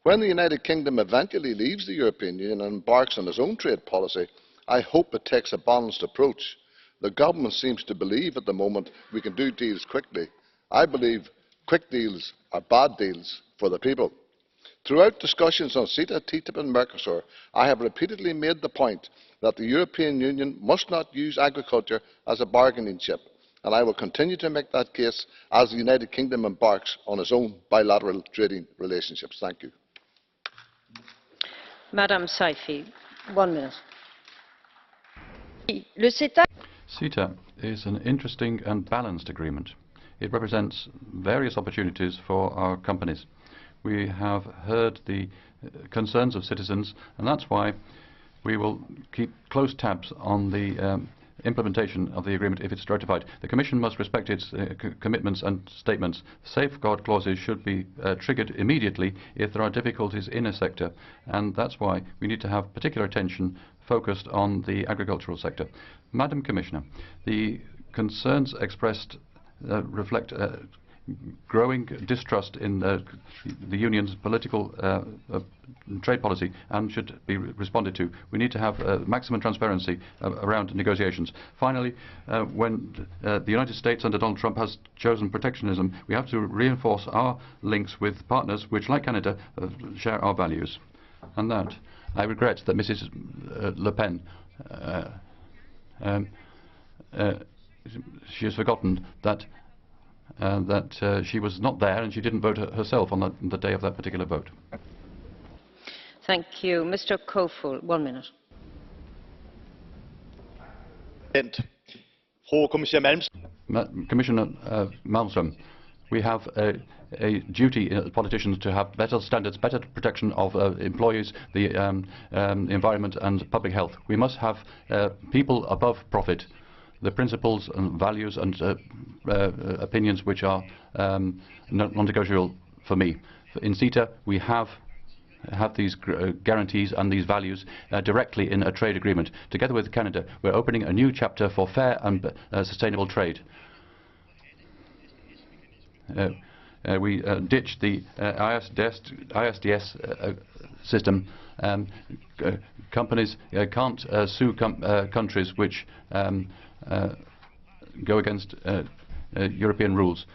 When the United Kingdom eventually leaves the European Union and embarks on its own trade policy, I hope it takes a balanced approach. The government seems to believe at the moment we can do deals quickly. I believe quick deals are bad deals for the people. Throughout discussions on CETA, TTIP and Mercosur, I have repeatedly made the point that the European Union must not use agriculture as a bargaining chip, and I will continue to make that case as the United Kingdom embarks on its own bilateral trading relationships. Thank you. Madam Saifi, 1 minute. CETA is an interesting and balanced agreement. It represents various opportunities for our companies. We have heard the concerns of citizens, and that's why we will keep close tabs on the implementation of the agreement if it's ratified. The Commission must respect its commitments and statements. Safeguard clauses should be triggered immediately if there are difficulties in a sector, and that's why we need to have particular attention focused on the agricultural sector. Madam Commissioner, the concerns expressed reflect growing distrust in the Union's political trade policy and should be responded to. We need to have maximum transparency around negotiations. Finally, when the United States under Donald Trump has chosen protectionism, we have to reinforce our links with partners which, like Canada, share our values. And that, I regret that Mrs. Le Pen she has forgotten that she was not there and she didn't vote herself on the day of that particular vote. Thank you. Mr. Kofod, 1 minute. Commissioner Malmström, we have a duty as politicians to have better standards, better protection of employees, the environment and public health. We must have people above profit. The principles and values and opinions which are non-negotiable for me. In CETA, we have have these guarantees and these values directly in a trade agreement. Together with Canada, we're opening a new chapter for fair and sustainable trade. We ditched the ISDS system. Companies can't sue countries which go against European rules.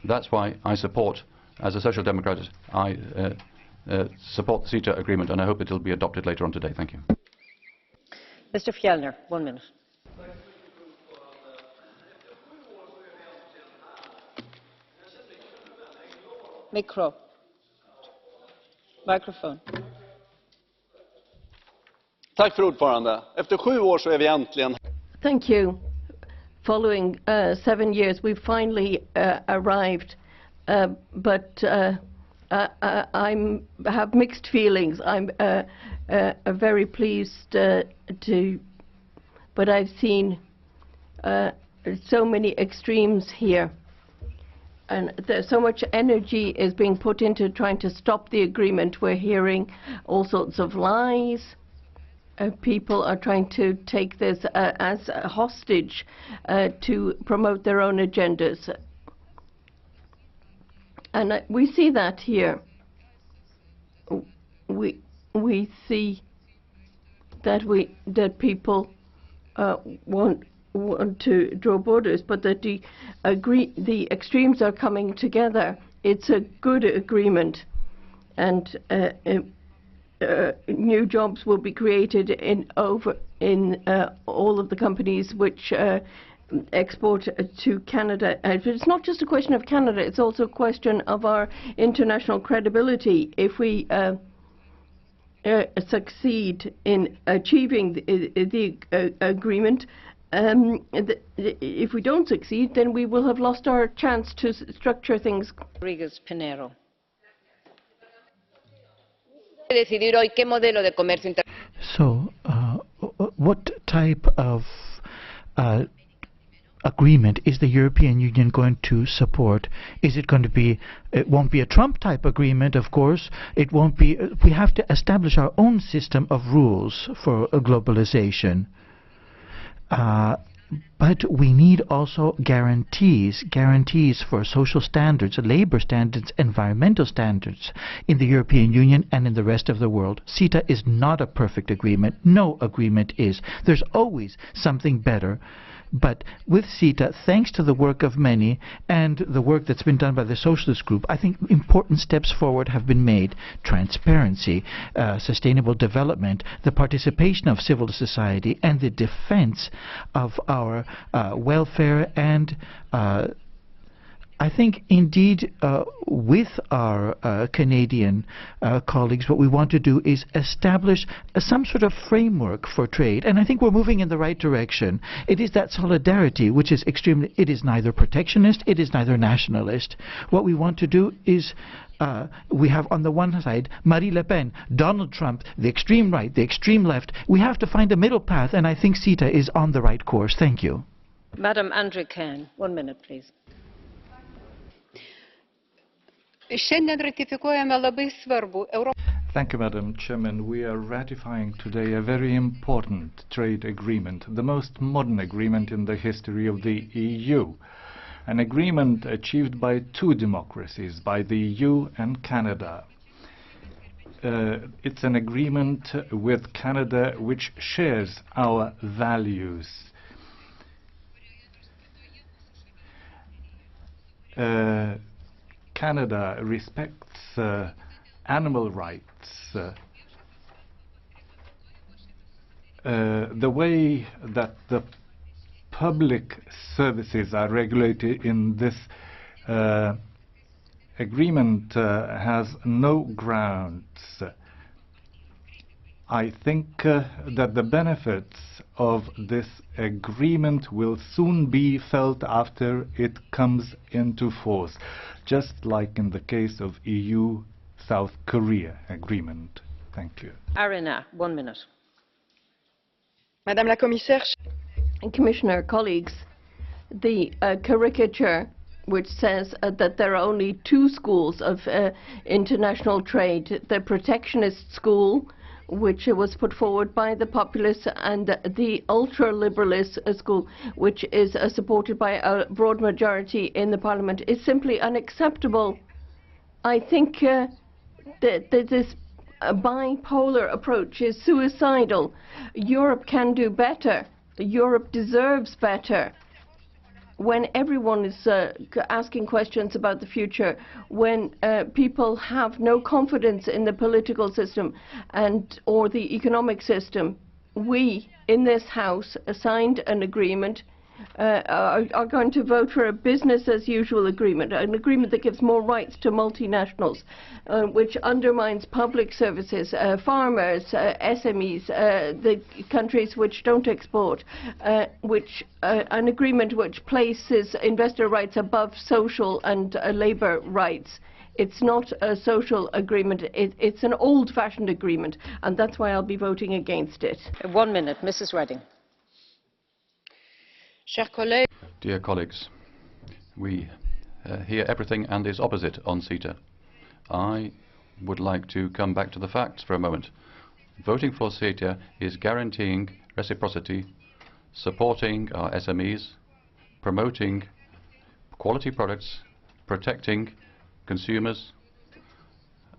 That's why I support, as a Social Democrat, I support the CETA agreement, and I hope it will be adopted later on today. Thank you. Mr. Fjellner, 1 minute. Microphone. Tack för ordförande. Efter 7 år så är vi äntligen. Thank you. Following 7 years, we finally arrived, but I have mixed feelings. I'm very pleased but I've seen so many extremes here. And there's so much energy is being put into trying to stop the agreement. We're hearing all sorts of lies. People are trying to take this as a hostage to promote their own agendas. And we see that here. We see that people want to draw borders, but that the extremes are coming together. It's a good agreement, and new jobs will be created in all of the companies which export to Canada. It's not just a question of Canada, it's also a question of our international credibility. If we succeed in achieving the agreement, if we don't succeed, then we will have lost our chance to structure things. Rodriguez Pinero. So, what type of agreement is the European Union going to support? Is it going to be, it won't be a Trump-type agreement, of course. It won't be, we have to establish our own system of rules for globalization. But we need also guarantees for social standards, labor standards, environmental standards in the European Union and in the rest of the world. CETA is not a perfect agreement. No agreement is. There's always something better. But with CETA, thanks to the work of many and the work that's been done by the Socialist Group, I think important steps forward have been made. Transparency, sustainable development, the participation of civil society, and the defense of our welfare. And I think, indeed, with our Canadian colleagues, what we want to do is establish some sort of framework for trade. And I think we're moving in the right direction. It is that solidarity which is extremely, it is neither protectionist, it is neither nationalist. What we want to do is, we have on the one side Marine Le Pen, Donald Trump, the extreme right, the extreme left. We have to find a middle path, and I think CETA is on the right course. Thank you. Madam Andrikien, 1 minute, please. Thank you, Madam Chairman. We are ratifying today a very important trade agreement, the most modern agreement in the history of the EU. An agreement achieved by two democracies, by the EU and Canada. It's an agreement with Canada which shares our values. Canada respects animal rights. The way that the public services are regulated in this agreement has no grounds. I think that the benefits of this agreement will soon be felt after it comes into force, just like in the case of EU-South Korea agreement. Thank you. Arena, 1 minute. Madame la Commissaire, Commissioner, colleagues, the caricature which says that there are only two schools of international trade: the protectionist school, which was put forward by the populists, and the ultra-liberalist school, which is supported by a broad majority in the parliament, is simply unacceptable. I think that this bipolar approach is suicidal. Europe can do better. Europe deserves better. When everyone is asking questions about the future, when people have no confidence in the political system or the economic system, we in this House signed an agreement, are going to vote for a business-as-usual agreement, an agreement that gives more rights to multinationals, which undermines public services, farmers, SMEs, the countries which don't export, an agreement which places investor rights above social and labour rights. It's not a social agreement, it's an old-fashioned agreement, and that's why I'll be voting against it. 1 minute, Mrs. Reding. Dear colleagues, we hear everything and is opposite on CETA. I would like to come back to the facts for a moment. Voting for CETA is guaranteeing reciprocity, supporting our SMEs, promoting quality products, protecting consumers,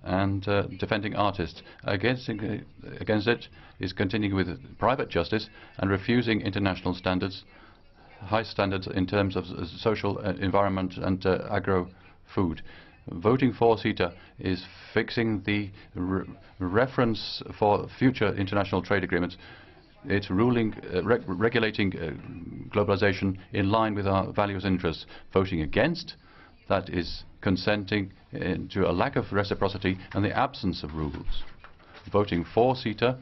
and defending artists. Against it is continuing with private justice and refusing international standards, high standards in terms of social environment and agro-food. Voting for CETA is fixing the reference for future international trade agreements. It's regulating globalization in line with our values and interests. Voting against, that is consenting to a lack of reciprocity and the absence of rules. Voting for CETA,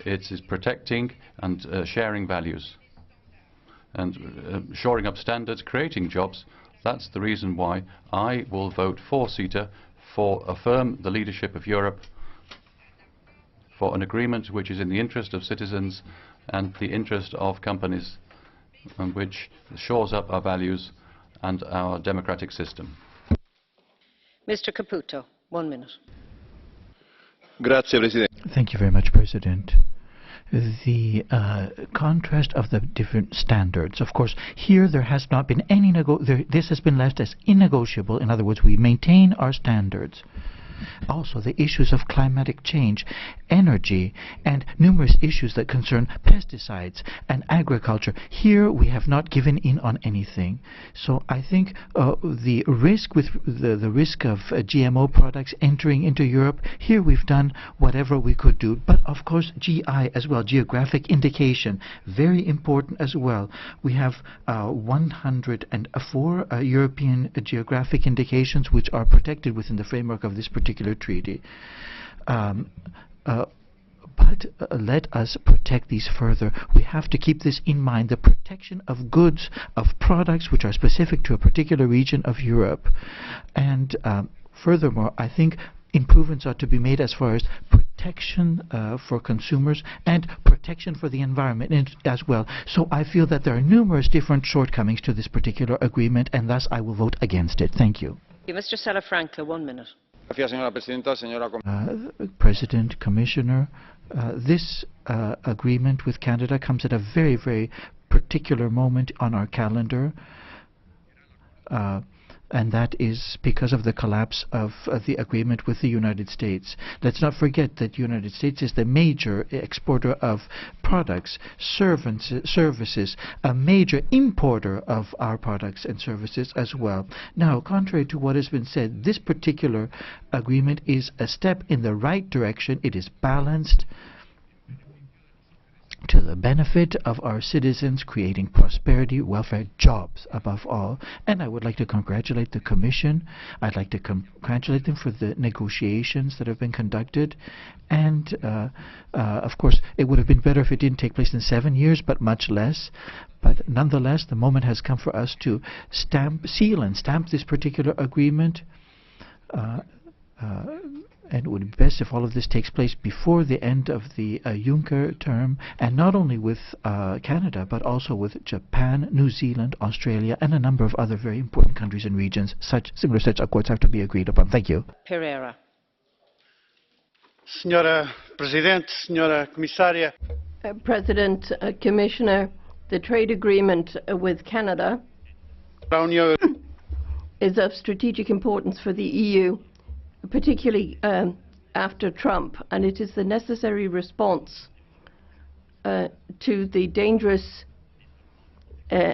it is protecting and sharing values and shoring up standards, creating jobs. That's the reason why I will vote for CETA, for affirm the leadership of Europe, for an agreement which is in the interest of citizens and the interest of companies, and which shores up our values and our democratic system. Mr. Caputo, 1 minute. Grazie, Presidente. Thank you very much, President. The contrast of the different standards. Of course, here there has not been any this has been left as innegotiable. In other words, we maintain our standards. Also, the issues of climatic change, energy, and numerous issues that concern pesticides and agriculture. Here we have not given in on anything. So I think the risk with the risk of GMO products entering into Europe, here we've done whatever we could do. But of course, GI as well, geographic indication, very important as well. We have 104 European geographic indications which are protected within the framework of this particular treaty. But let us protect these further. We have to keep this in mind, the protection of goods, of products which are specific to a particular region of Europe. And furthermore, I think improvements ought to be made as far as protection for consumers and protection for the environment as well. So I feel that there are numerous different shortcomings to this particular agreement, and thus I will vote against it. Thank you. Mr. Salafranca, 1 minute. President, Commissioner, this agreement with Canada comes at a very, very particular moment on our calendar, and that is because of the collapse of the agreement with the United States. Let's not forget that the United States is the major exporter of products, services, a major importer of our products and services as well. Now, contrary to what has been said, this particular agreement is a step in the right direction. It is balanced to the benefit of our citizens, creating prosperity, welfare, jobs above all. And I would like to congratulate the Commission. I'd like to congratulate them for the negotiations that have been conducted. And of course, it would have been better if it didn't take place in 7 years, but much less. But nonetheless, the moment has come for us to seal and stamp this particular agreement. And it would be best if all of this takes place before the end of the Juncker term, and not only with Canada, but also with Japan, New Zealand, Australia, and a number of other very important countries and regions. Similar such accords have to be agreed upon. Thank you. Pereira. Senhora Presidente, Senhora Comissária. President, Commissioner, the trade agreement with Canada is of strategic importance for the EU, particularly after Trump, and it is the necessary response to the dangerous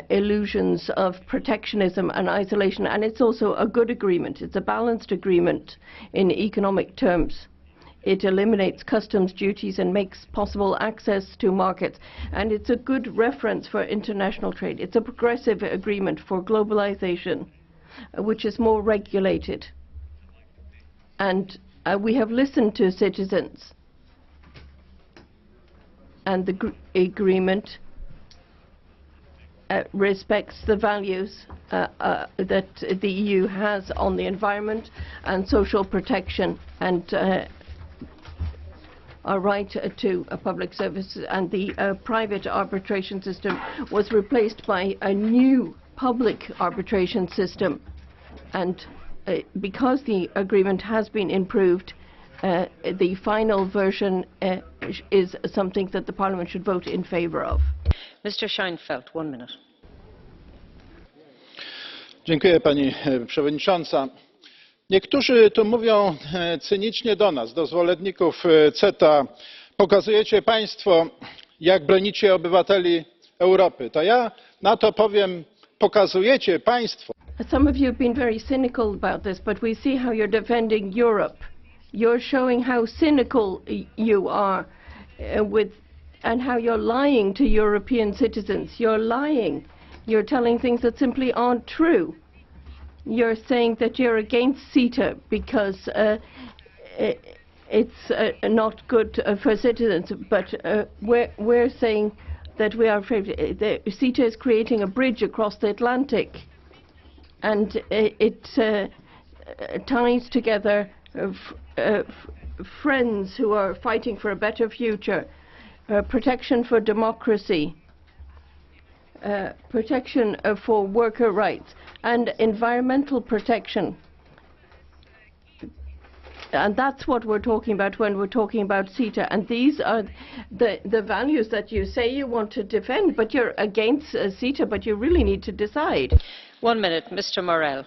illusions of protectionism and isolation. And it's also a good agreement. It's a balanced agreement in economic terms. It eliminates customs duties and makes possible access to markets. And it's a good reference for international trade. It's a progressive agreement for globalization, which is more regulated. And we have listened to citizens. And the agreement respects the values that the EU has on the environment and social protection, and our right to public services. And the private arbitration system was replaced by a new public arbitration system. And because the agreement has been improved, the final version is something that the Parliament should vote in favour of. Mr. Scheinfeld, 1 minute. Dziękuję, Pani Przewodnicząca. Niektórzy tu mówią cynicznie do nas, do zwolenników CETA. Pokazujecie Państwo, jak bronicie obywateli Europy. To ja na to powiem, pokazujecie Państwo. Some of you have been very cynical about this, but we see how you're defending Europe. You're showing how cynical you are and how you're lying to European citizens. You're lying. You're telling things that simply aren't true. You're saying that you're against CETA because it's not good for citizens, but we're saying that we are afraid. CETA is creating a bridge across the Atlantic, and it ties together friends who are fighting for a better future, protection for democracy, protection for worker rights, and environmental protection. And that's what we're talking about when we're talking about CETA. And these are the values that you say you want to defend, but you're against CETA, but you really need to decide. 1 minute, Mr. Morel.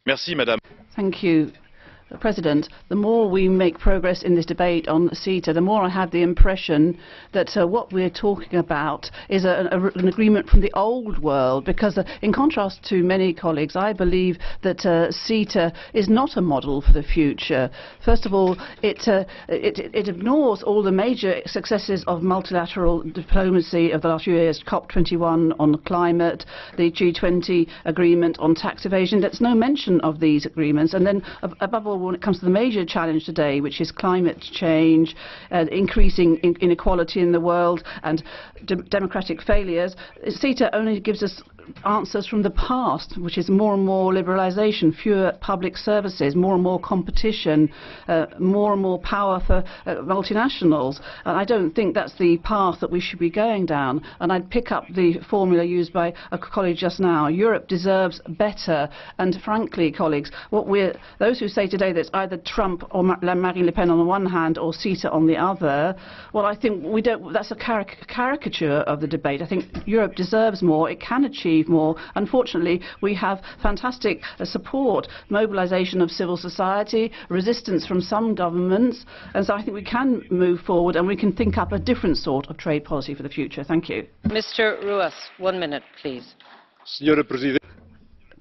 Merci, Madame. Thank you, President. The more we make progress in this debate on CETA, the more I have the impression that what we're talking about is an agreement from the old world, because in contrast to many colleagues, I believe that CETA is not a model for the future. First of all, it ignores all the major successes of multilateral diplomacy of the last few years, COP21 on climate, the G20 agreement on tax evasion. There's no mention of these agreements. And then, above all, when it comes to the major challenge today, which is climate change, increasing inequality in the world, and democratic failures, CETA only gives us answers from the past, which is more and more liberalisation, fewer public services, more and more competition, more and more power for multinationals. And I don't think that's the path that we should be going down. And I'd pick up the formula used by a colleague just now. Europe deserves better. And frankly, colleagues, those who say today that it's either Trump or Marine Le Pen on the one hand or CETA on the other, well, I think that's a caricature of the debate. I think Europe deserves more. It can achieve more. Unfortunately, we have fantastic support, mobilisation of civil society, resistance from some governments, and so I think we can move forward and we can think up a different sort of trade policy for the future. Thank you. Mr. Ruas, 1 minute, please.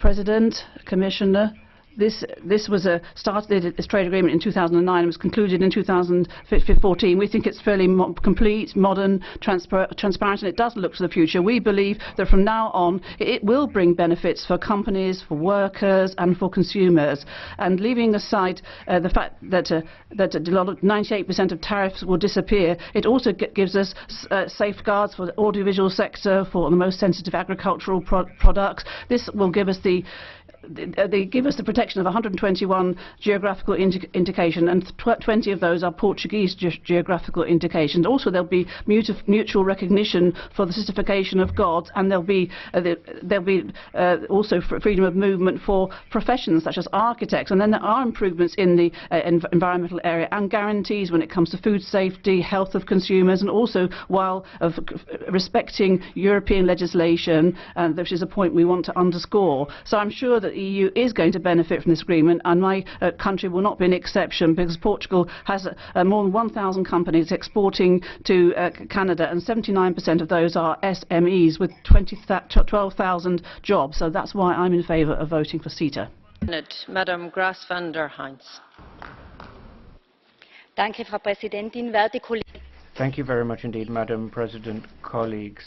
President, Commissioner, this was started this trade agreement in 2009 and was concluded in 2014. We think it's fairly complete, modern, transparent, and it does look to the future. We believe that from now on it will bring benefits for companies, for workers, and for consumers. And leaving aside the fact that 98% of tariffs will disappear, it also gives us safeguards for the audiovisual sector, for the most sensitive agricultural products. This will give us the they give us the protection of 121 geographical indications, and 20 of those are Portuguese geographical indications. Also, there'll be mutual recognition for the certification of gods, and there'll be also freedom of movement for professions such as architects. And then there are improvements in the environmental area and guarantees when it comes to food safety, health of consumers, and also while respecting European legislation, which is a point we want to underscore. So I'm sure that the EU is going to benefit from this agreement, and my country will not be an exception, because Portugal has more than 1,000 companies exporting to Canada, and 79% of those are SMEs with 12,000 jobs. So that's why I'm in favour of voting for CETA. Madam Grass van der Heinz. Danke, Frau Präsidentin, werte Kollegen. Thank you very much indeed, Madam President, colleagues.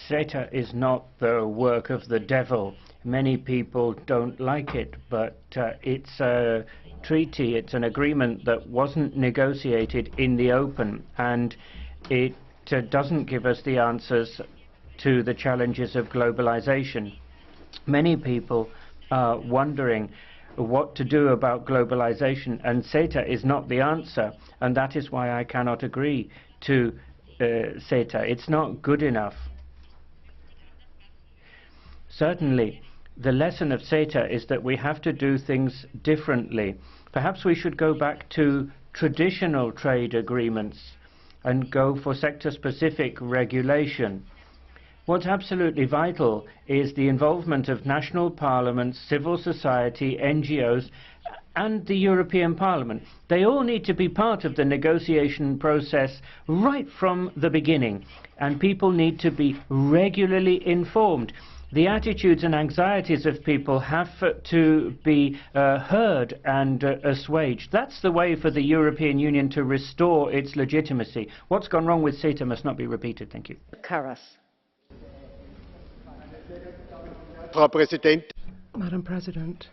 CETA is not the work of the devil. Many people don't like it, but it's a treaty, it's an agreement that wasn't negotiated in the open, and it doesn't give us the answers to the challenges of globalization. Many people are wondering what to do about globalization, and CETA is not the answer, and that is why I cannot agree to CETA. It's not good enough. Certainly, the lesson of CETA is that we have to do things differently. Perhaps we should go back to traditional trade agreements and go for sector-specific regulation. What's absolutely vital is the involvement of national parliaments, civil society, NGOs, and the European Parliament. They all need to be part of the negotiation process right from the beginning, and people need to be regularly informed. The attitudes and anxieties of people have to be heard and assuaged. That's the way for the European Union to restore its legitimacy. What's gone wrong with CETA must not be repeated. Thank you. Karas. Madam President,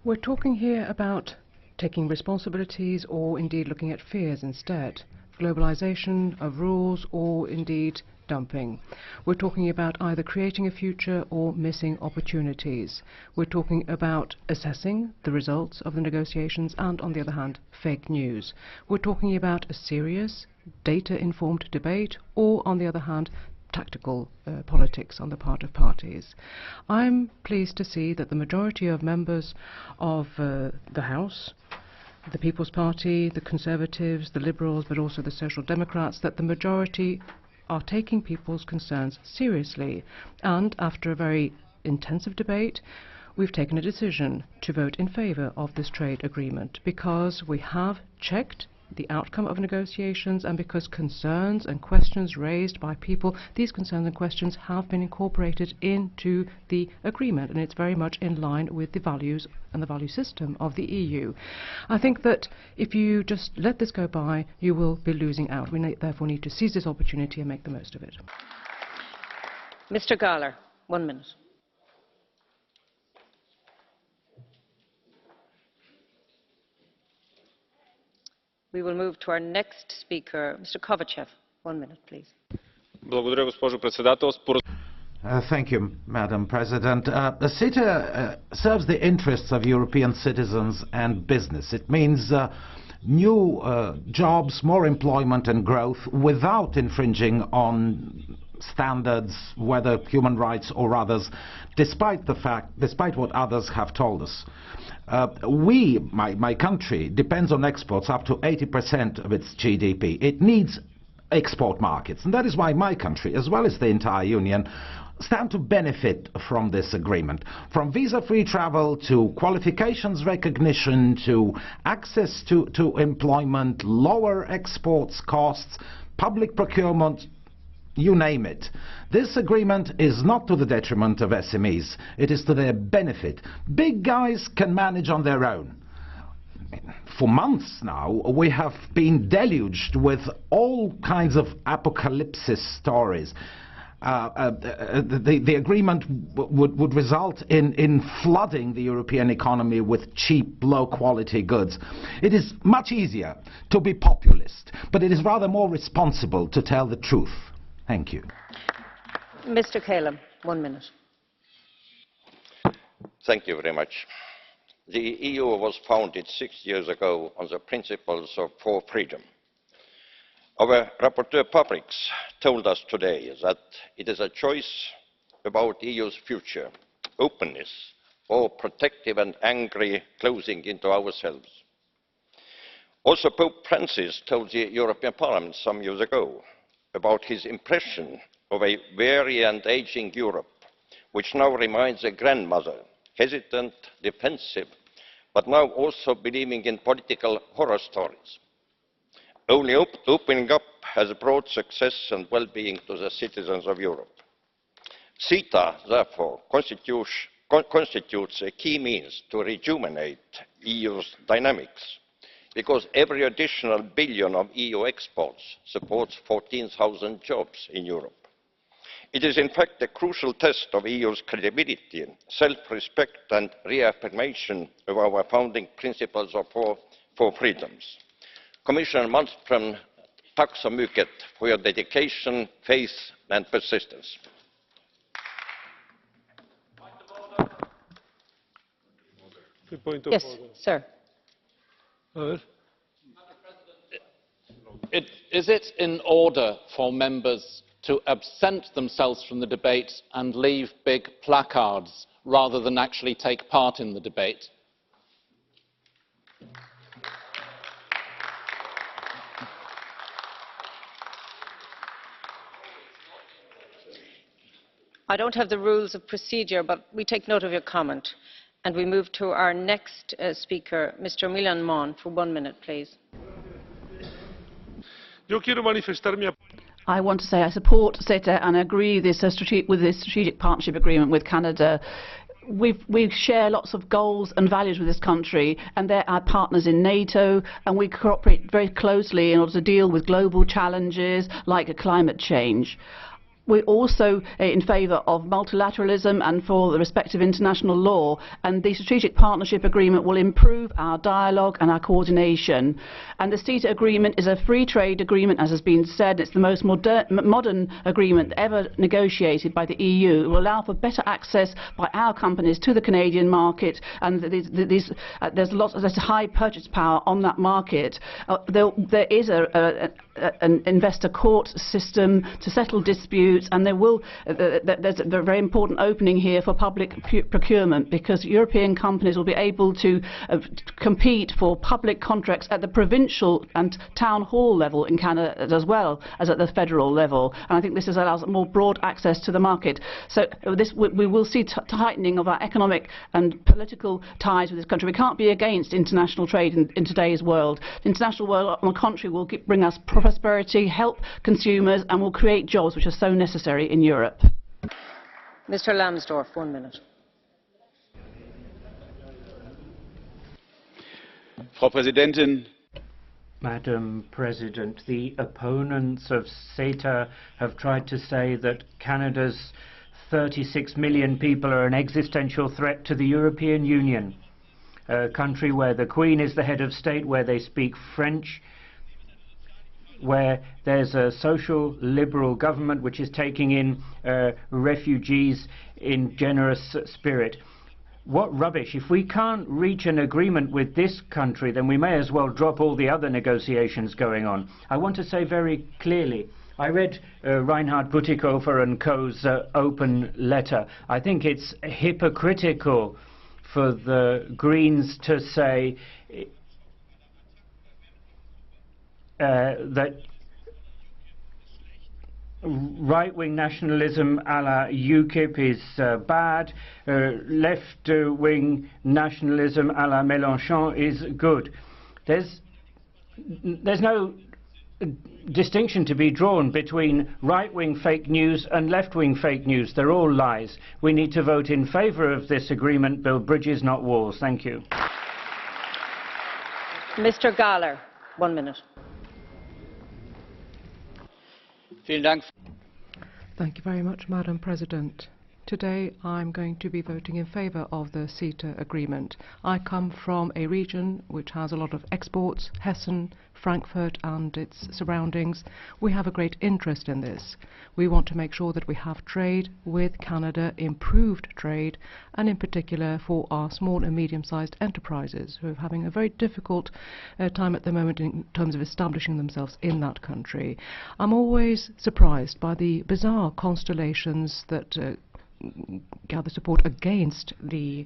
we're talking here about taking responsibilities, or indeed looking at fears instead. Globalization of rules, or indeed dumping. We're talking about either creating a future or missing opportunities. We're talking about assessing the results of the negotiations and, on the other hand, fake news. We're talking about a serious, data-informed debate, or, on the other hand, tactical politics on the part of parties. I'm pleased to see that the majority of members of the House, the People's Party, the Conservatives, the Liberals, but also the Social Democrats, that the majority are taking people's concerns seriously. And after a very intensive debate, we've taken a decision to vote in favour of this trade agreement, because we have checked the outcome of negotiations, and because concerns and questions raised by people, these concerns and questions have been incorporated into the agreement, and it's very much in line with the values and the value system of the EU. I think that if you just let this go by, you will be losing out. We therefore need to seize this opportunity and make the most of it. Mr. Gahler, 1 minute. We will move to our next speaker, Mr. Kovachev. 1 minute, please. Thank you, Madam President. CETA serves the interests of European citizens and business. It means new jobs, more employment and growth without infringing on standards, whether human rights or others, despite what others have told us. My country, depends on exports up to 80% of its GDP. It needs export markets, and that is why my country, as well as the entire Union, stand to benefit from this agreement. From visa-free travel to qualifications recognition to access to employment, lower exports costs, public procurement, you name it. This agreement is not to the detriment of SMEs. It is to their benefit. Big guys can manage on their own. For months now, we have been deluged with all kinds of apocalypse stories. The agreement would result in flooding the European economy with cheap, low-quality goods. It is much easier to be populist, but it is rather more responsible to tell the truth. Thank you. Mr. Kalem, 1 minute. Thank you very much. The EU was founded 6 years ago on the principles of four freedom. Our rapporteur Pabriks told us today that it is a choice about the EU's future, openness, or protective and angry closing into ourselves. Also, Pope Francis told the European Parliament some years ago about his impression of a weary and aging Europe, which now reminds a grandmother, hesitant, defensive, but now also believing in political horror stories. Only opening up has brought success and well-being to the citizens of Europe. CETA, therefore, constitutes a key means to rejuvenate EU's dynamics, because every additional billion of EU exports supports 14,000 jobs in Europe. It is in fact a crucial test of EU's credibility, self-respect and reaffirmation of our founding principles of four freedoms. Commissioner Malmström, tack så mycket for your dedication, faith and persistence. Yes, sir. Is it in order for members to absent themselves from the debate and leave big placards rather than actually take part in the debate? I don't have the rules of procedure, but we take note of your comment. And we move to our next speaker, Mr. Milan Mon, for 1 minute, please. I want to say I support CETA and agree with this strategic partnership agreement with Canada. We share lots of goals and values with this country, and they're our partners in NATO, and we cooperate very closely in order to deal with global challenges like climate change. We're also in favour of multilateralism and for the respect of international law, and the strategic partnership agreement will improve our dialogue and our coordination. And the CETA agreement is a free trade agreement, as has been said. It's the most modern agreement ever negotiated by the EU. It will allow for better access by our companies to the Canadian market, and there's a high purchase power on that market. There is an investor court system to settle disputes, and there's a very important opening here for public procurement, because European companies will be able to compete for public contracts at the provincial and town hall level in Canada, as well as at the federal level. And I think this allows more broad access to the market. So we will see tightening of our economic and political ties with this country. We can't be against international trade in today's world. The international world, on the contrary, will bring us prosperity, help consumers, and will create jobs, which are so necessary in Europe. Mr. Lambsdorff, 1 minute. Frau Präsidentin! Madam President, the opponents of CETA have tried to say that Canada's 36 million people are an existential threat to the European Union, a country where the Queen is the head of state, where they speak French, where there's a social liberal government which is taking in refugees in generous spirit. What rubbish. If we can't reach an agreement with this country, then we may as well drop all the other negotiations going on. I want to say very clearly, I read Reinhard Bütikofer and Co.'s open letter. I think it's hypocritical for the Greens to say that right-wing nationalism a la UKIP is bad, left-wing nationalism a la Mélenchon is good. There's no distinction to be drawn between right-wing fake news and left-wing fake news. They're all lies. We need to vote in favour of this agreement, build bridges, not walls. Thank you. Mr. Gahler, 1 minute. Thank you very much, Madam President. Today I'm going to be voting in favour of the CETA agreement. I come from a region which has a lot of exports, Hessen, Frankfurt and its surroundings. We have a great interest in this. We want to make sure that we have trade with Canada, improved trade, and in particular for our small and medium-sized enterprises who are having a very difficult time at the moment in terms of establishing themselves in that country. I'm always surprised by the bizarre constellations that gather support against the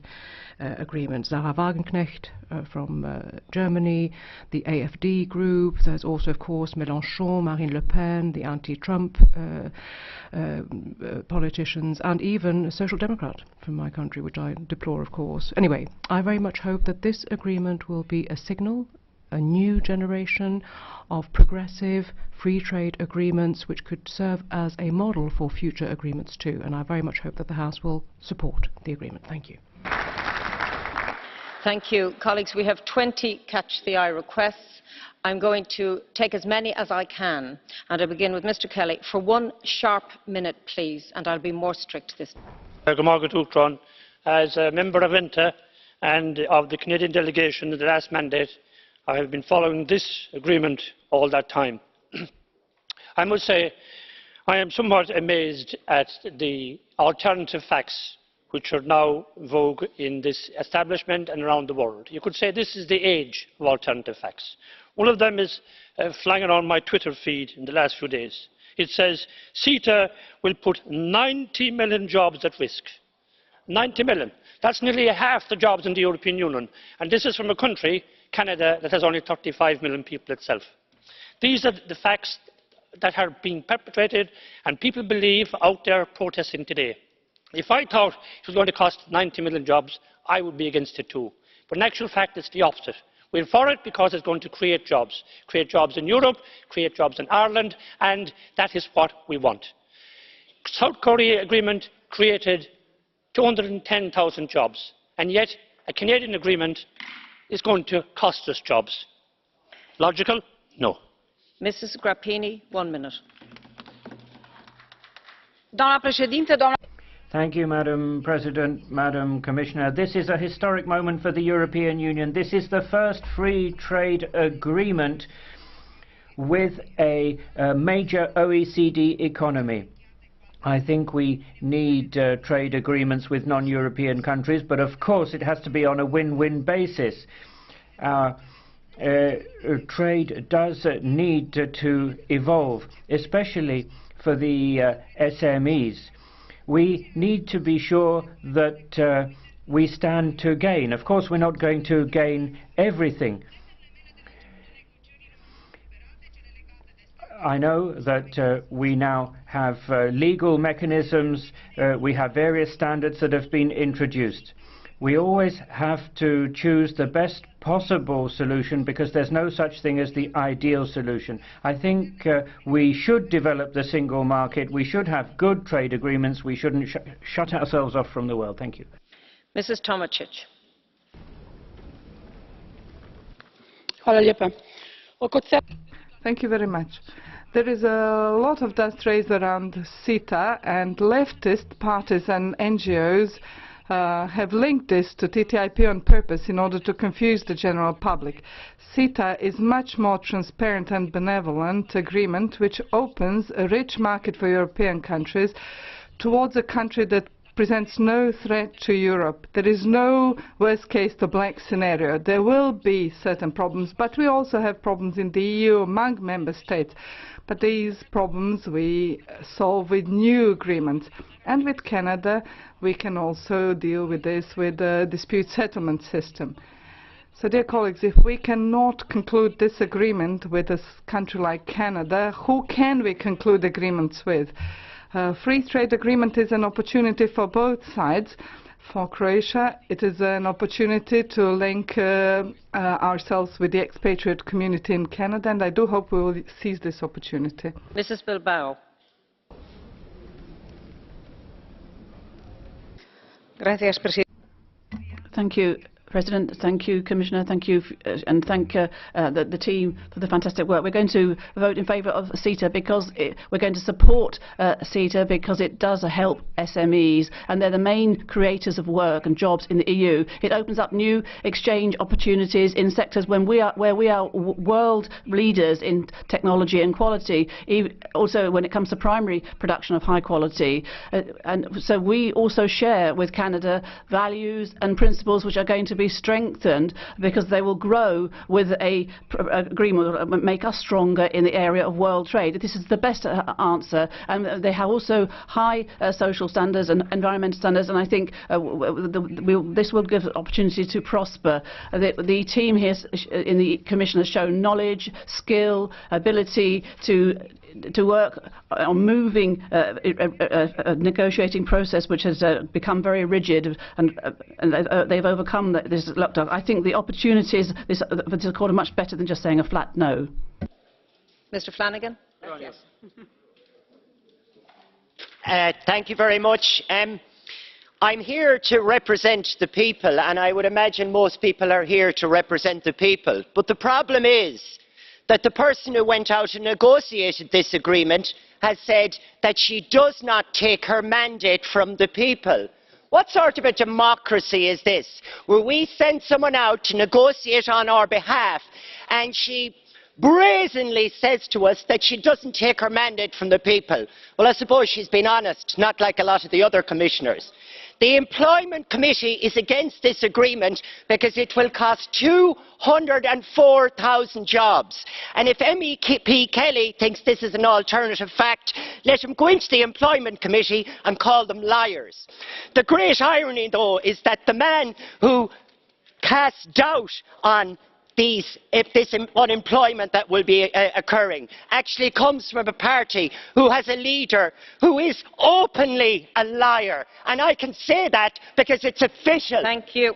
agreement. Sarah Wagenknecht from Germany, the AfD group, there's also of course Mélenchon, Marine Le Pen, the anti-Trump politicians, and even a Social Democrat from my country, which I deplore of course. Anyway, I very much hope that this agreement will be a signal, a new generation of progressive free trade agreements which could serve as a model for future agreements too, and I very much hope that the House will support the agreement. Thank you. Thank you. Colleagues, we have 20 catch the eye requests. I'm going to take as many as I can, and I begin with Mr. Kelly for 1 sharp minute please, and I'll be more strict this time. As a member of INTA and of the Canadian delegation in the last mandate, I have been following this agreement all that time. I must say I am somewhat amazed at the alternative facts which are now vogue in this establishment and around the world. You could say this is the age of alternative facts. One of them is flying around my Twitter feed in the last few days. It says CETA will put 90 million jobs at risk. 90 million. That's nearly half the jobs in the European Union. And this is from a country, Canada, that has only 35 million people itself. These are the facts that are being perpetrated and people believe out there protesting today. If I thought it was going to cost 90 million jobs, I would be against it too. But in actual fact, it's the opposite. We're for it because it's going to create jobs in Europe, create jobs in Ireland, and that is what we want. South Korea agreement created 210,000 jobs, and yet a Canadian agreement is going to cost us jobs. Logical? No. Mrs. Grappini, 1 minute. Thank you, Madam President, Madam Commissioner. This is a historic moment for the European Union. This is the first free trade agreement with a major OECD economy. I think we need trade agreements with non-European countries, but of course it has to be on a win-win basis. Our trade does need to evolve, especially for the SMEs. We need to be sure that we stand to gain. Of course, we're not going to gain everything. I know that we now have legal mechanisms, we have various standards that have been introduced. We always have to choose the best possible solution because there's no such thing as the ideal solution. I think we should develop the single market, we should have good trade agreements, we shouldn't shut ourselves off from the world. Thank you. Mrs. Tomašić. Thank you very much. There is a lot of dust raised around CETA, and leftist parties and NGOs have linked this to TTIP on purpose in order to confuse the general public. CETA is much more transparent and benevolent agreement which opens a rich market for European countries towards a country that presents no threat to Europe. There is no worst case to black scenario. There will be certain problems, but we also have problems in the EU among member states. But these problems we solve with new agreements. And with Canada, we can also deal with this with the dispute settlement system. So, dear colleagues, if we cannot conclude this agreement with a country like Canada, who can we conclude agreements with? Free trade agreement is an opportunity for both sides. For Croatia, it is an opportunity to link ourselves with the expatriate community in Canada, and I do hope we will seize this opportunity. Mrs. Bilbao. Thank you President, thank you, Commissioner, thank you, and thank the team for the fantastic work. We're going to vote in favour of CETA because we're going to support CETA because it does help SMEs, and they're the main creators of work and jobs in the EU. It opens up new exchange opportunities in sectors where we are world leaders in technology and quality, also when it comes to primary production of high quality. And so we also share with Canada values and principles which are going to be strengthened because they will grow with a agreement, make us stronger in the area of world trade. This is the best answer, and they have also high social standards and environmental standards, and I think this will give opportunity to prosper. The team here in the Commission has shown knowledge, skill, ability to work on moving a negotiating process which has become very rigid, and they've overcome this lockdown. I think the opportunities this accord are much better than just saying a flat no. Mr. Flanagan. Yes. Thank you very much. I'm here to represent the people, and I would imagine most people are here to represent the people. But the problem is that the person who went out and negotiated this agreement has said that she does not take her mandate from the people. What sort of a democracy is this, where we send someone out to negotiate on our behalf and she brazenly says to us that she doesn't take her mandate from the people? Well, I suppose she's been honest, not like a lot of the other commissioners. The Employment Committee is against this agreement because it will cost 204,000 jobs. And if MEP Kelly thinks this is an alternative fact, let him go into the Employment Committee and call them liars. The great irony, though, is that the man who casts doubt on this unemployment that will be occurring actually comes from a party who has a leader who is openly a liar, and I can say that because it's official. Thank you.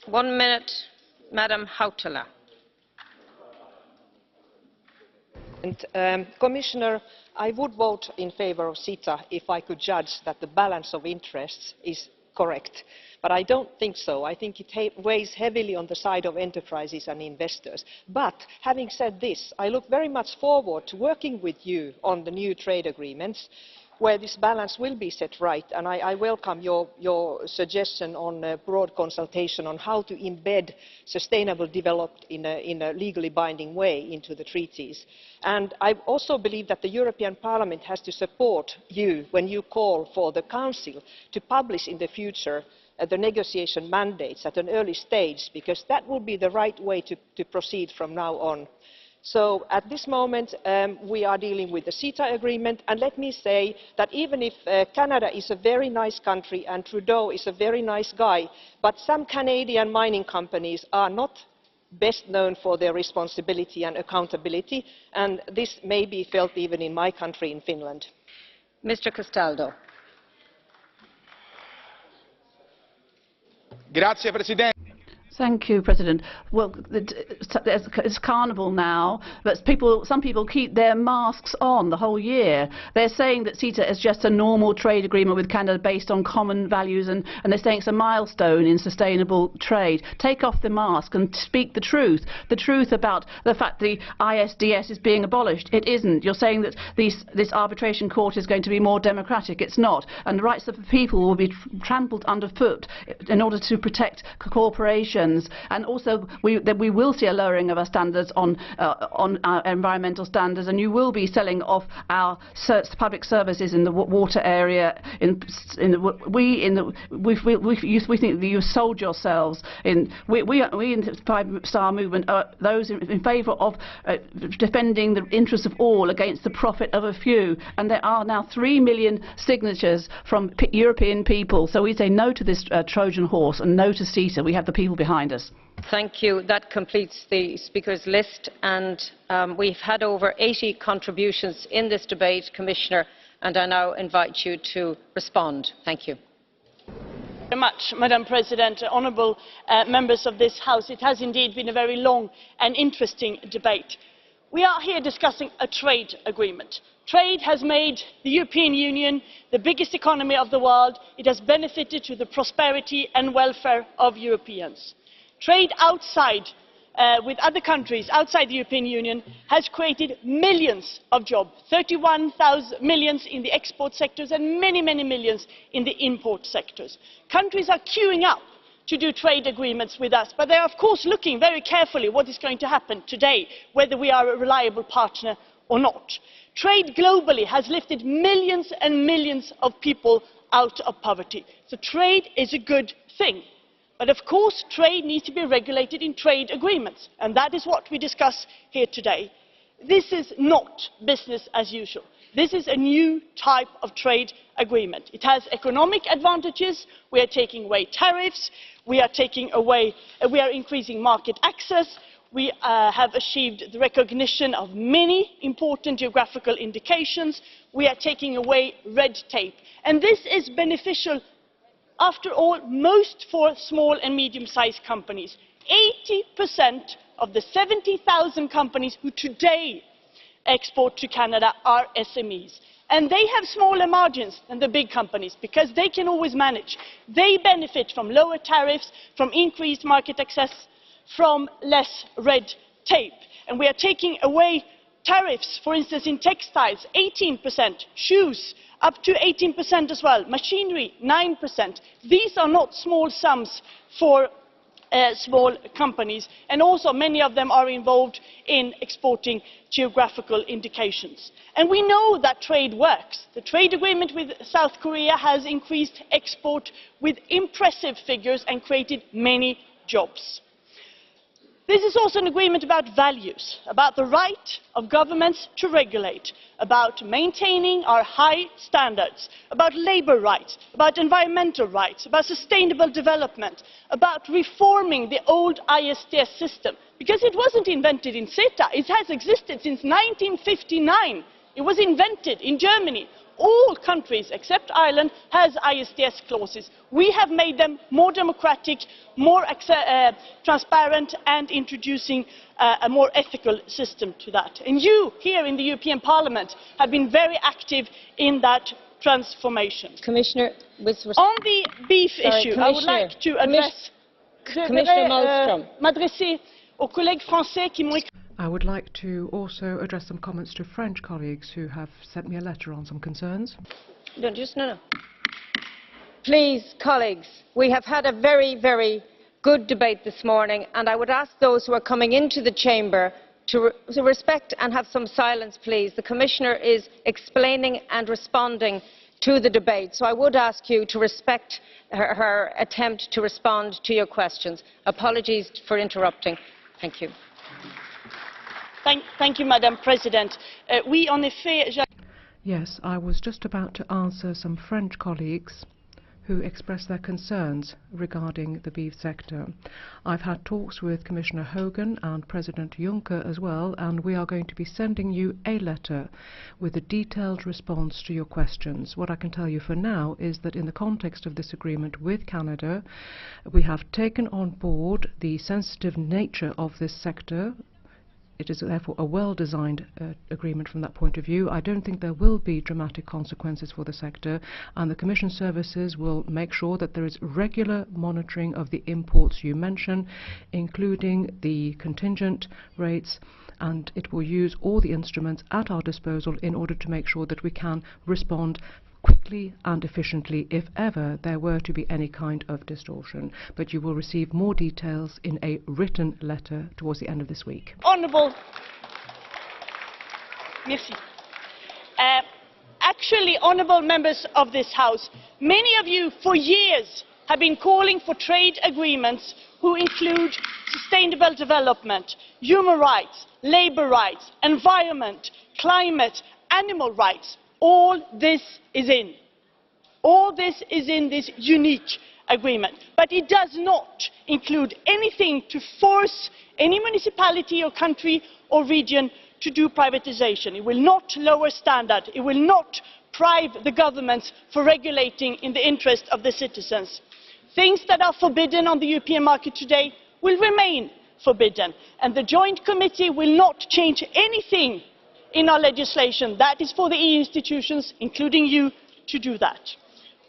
1 minute, Madam Hautala. And, Commissioner, I would vote in favour of CETA if I could judge that the balance of interests is correct. But I don't think so. I think it weighs heavily on the side of enterprises and investors. But having said this, I look very much forward to working with you on the new trade agreements where this balance will be set right. And I welcome your suggestion on a broad consultation on how to embed sustainable development in a legally binding way into the treaties. And I also believe that the European Parliament has to support you when you call for the Council to publish in the future the negotiation mandates at an early stage, because that will be the right way to proceed from now on. So at this moment we are dealing with the CETA agreement, and let me say that even if Canada is a very nice country and Trudeau is a very nice guy, but some Canadian mining companies are not best known for their responsibility and accountability, and this may be felt even in my country, in Finland. Mr. Castaldo. Grazie, Presidente. Thank you, President. Well, it's carnival now, but some people keep their masks on the whole year. They're saying that CETA is just a normal trade agreement with Canada based on common values, and they're saying it's a milestone in sustainable trade. Take off the mask and speak the truth about the fact the ISDS is being abolished. It isn't. You're saying that this arbitration court is going to be more democratic. It's not. And the rights of the people will be trampled underfoot in order to protect corporations. And also we will see a lowering of our standards on our environmental standards, and you will be selling off our public services in the water area. We think that you sold yourselves. We in the 5-star movement are those in favour of defending the interests of all against the profit of a few, and there are now 3 million signatures from European people. So we say no to this Trojan horse and no to CETA. We have the people behind us. Thank you. That completes the speakers list, and we've had over 80 contributions in this debate, Commissioner, and I now invite you to respond. Thank you. Very much, Madam President, honourable members of this House. It has indeed been a very long and interesting debate. We are here discussing a trade agreement. Trade has made the European Union the biggest economy of the world. It has benefited to the prosperity and welfare of Europeans. Trade outside with other countries outside the European Union has created millions of jobs, 31 million in the export sectors and many, many millions in the import sectors. Countries are queuing up to do trade agreements with us, but they are of course looking very carefully at what is going to happen today, whether we are a reliable partner or not. Trade globally has lifted millions and millions of people out of poverty. So trade is a good thing. But of course, trade needs to be regulated in trade agreements, and that is what we discuss here today. This is not business as usual. This is a new type of trade agreement. It has economic advantages. We are taking away tariffs. We are increasing market access. We have achieved the recognition of many important geographical indications. We are taking away red tape. And this is beneficial, after all, most for small and medium-sized companies. 80% of the 70,000 companies who today export to Canada are SMEs. And they have smaller margins than the big companies because they can always manage. They benefit from lower tariffs, from increased market access, from less red tape. And we are taking away tariffs, for instance, in textiles, 18%, shoes, up to 18% as well, machinery, 9%. These are not small sums for small companies, and also many of them are involved in exporting geographical indications. And we know that trade works. The trade agreement with South Korea has increased export with impressive figures and created many jobs. This is also an agreement about values, about the right of governments to regulate, about maintaining our high standards, about labour rights, about environmental rights, about sustainable development, about reforming the old ISDS system. Because it wasn't invented in CETA, it has existed since 1959. It was invented in Germany. All countries except Ireland has ISDS clauses. We have made them more democratic, more transparent, and introducing a more ethical system to that. And you, here in the European Parliament, have been very active in that transformation. Commissioner, on the beef issue, I would like to address m'adresser aux collègues français qui m'ont. I would like to also address some comments to French colleagues who have sent me a letter on some concerns. No. Please, colleagues, we have had a very, very good debate this morning, and I would ask those who are coming into the chamber to respect and have some silence, please. The Commissioner is explaining and responding to the debate, so I would ask you to respect her attempt to respond to your questions. Apologies for interrupting. Thank you. Thank you, Madam President. Yes, I was just about to answer some French colleagues who expressed their concerns regarding the beef sector. I've had talks with Commissioner Hogan and President Juncker as well, and we are going to be sending you a letter with a detailed response to your questions. What I can tell you for now is that in the context of this agreement with Canada, we have taken on board the sensitive nature of this sector. It is therefore a well-designed agreement from that point of view. I don't think there will be dramatic consequences for the sector, and the Commission services will make sure that there is regular monitoring of the imports you mention, including the contingent rates, and it will use all the instruments at our disposal in order to make sure that we can respond quickly and efficiently if ever there were to be any kind of distortion. But you will receive more details in a written letter towards the end of this week. Actually, honourable members of this House, many of you for years have been calling for trade agreements who include sustainable development, human rights, labour rights, environment, climate, animal rights. All this is in. All this is in this unique agreement. But it does not include anything to force any municipality or country or region to do privatisation. It will not lower standards. It will not bribe the governments for regulating in the interest of the citizens. Things that are forbidden on the European market today will remain forbidden. And the Joint Committee will not change anything in our legislation. That is for the EU institutions, including you, to do that.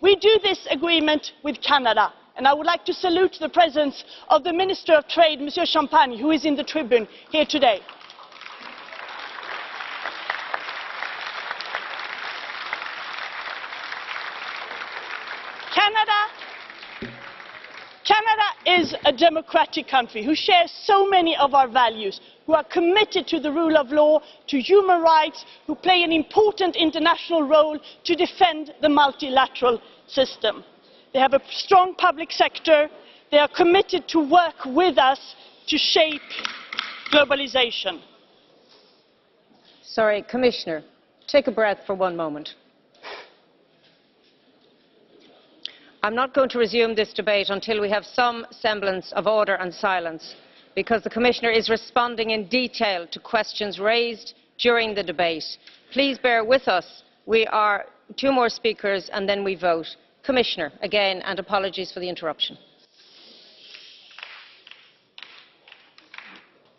We do this agreement with Canada And I would like to salute the presence of the Minister of Trade, Monsieur Champagne, who is in the tribune here today. Canada is a democratic country who shares so many of our values, who are committed to the rule of law, to human rights, who play an important international role to defend the multilateral system. They have a strong public sector. They are committed to work with us to shape globalization. Sorry, Commissioner, take a breath for one moment. I'm not going to resume this debate until we have some semblance of order and silence, because the Commissioner is responding in detail to questions raised during the debate. Please bear with us. We are 2 more speakers and then we vote. Commissioner, again, and apologies for the interruption.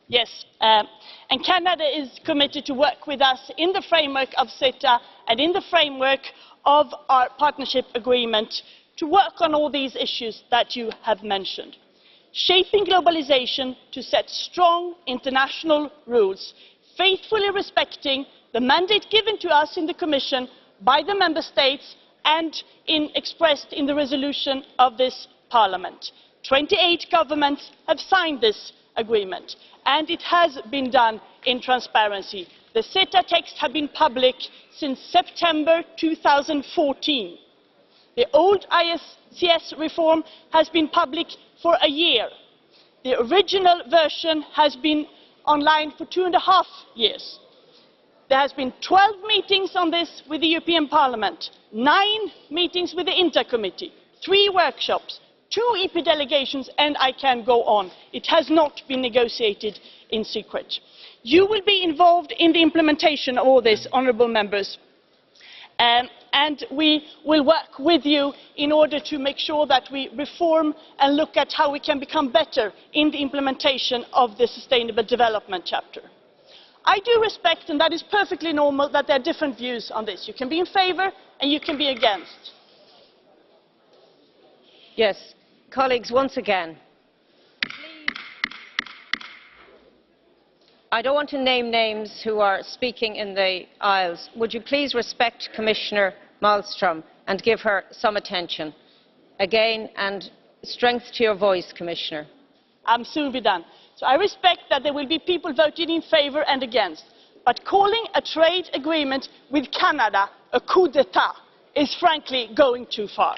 Yes, and Canada is committed to work with us in the framework of CETA and in the framework of our partnership agreement to work on all these issues that you have mentioned. Shaping globalization to set strong international rules, faithfully respecting the mandate given to us in the Commission by the Member States and expressed in the resolution of this Parliament. 28 governments have signed this agreement, and it has been done in transparency. The CETA text has been public since September 2014. The old ISCS reform has been public for a year. The original version has been online for 2.5 years. There has been 12 meetings on this with the European Parliament, 9 meetings with the INTA Committee, 3 workshops, 2 EP delegations, and I can go on. It has not been negotiated in secret. You will be involved in the implementation of all this, honourable members. And we will work with you in order to make sure that we reform and look at how we can become better in the implementation of the Sustainable Development chapter. I do respect, and that is perfectly normal, that there are different views on this. You can be in favour and you can be against. Yes, colleagues, once again, I don't want to name names who are speaking in the aisles. Would you please respect Commissioner Malmström and give her some attention? Again, and strength to your voice, Commissioner. I'm soon be done. So I respect that there will be people voting in favour and against. But calling a trade agreement with Canada a coup d'etat is frankly going too far.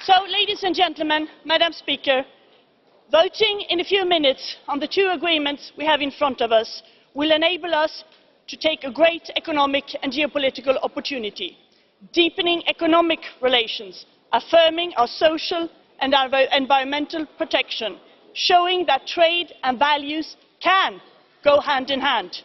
So, ladies and gentlemen, Madam Speaker, voting in a few minutes on the 2 agreements we have in front of us will enable us to take a great economic and geopolitical opportunity, deepening economic relations, affirming our social and our environmental protection, showing that trade and values can go hand in hand,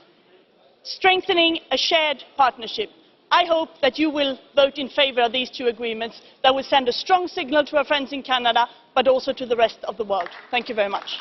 strengthening a shared partnership. I hope that you will vote in favour of these 2 agreements that will send a strong signal to our friends in Canada, but also to the rest of the world. Thank you very much.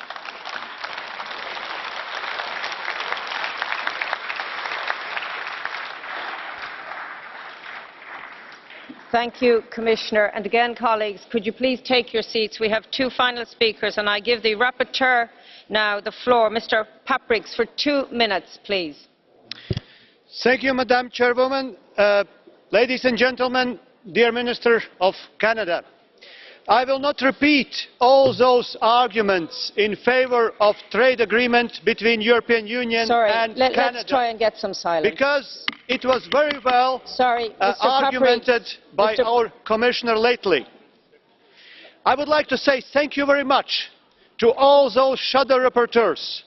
Thank you, Commissioner. And again, colleagues, could you please take your seats? We have 2 final speakers, and I give the rapporteur now the floor. Mr. Pabriks, for 2 minutes, please. Thank you, Madam Chairwoman. Ladies and gentlemen, dear Minister of Canada, I will not repeat all those arguments in favour of trade agreement between European Union and Canada. Let's try and get some silence. Because it was very well argumented by our Commissioner lately. I would like to say thank you very much to all those shadow rapporteurs,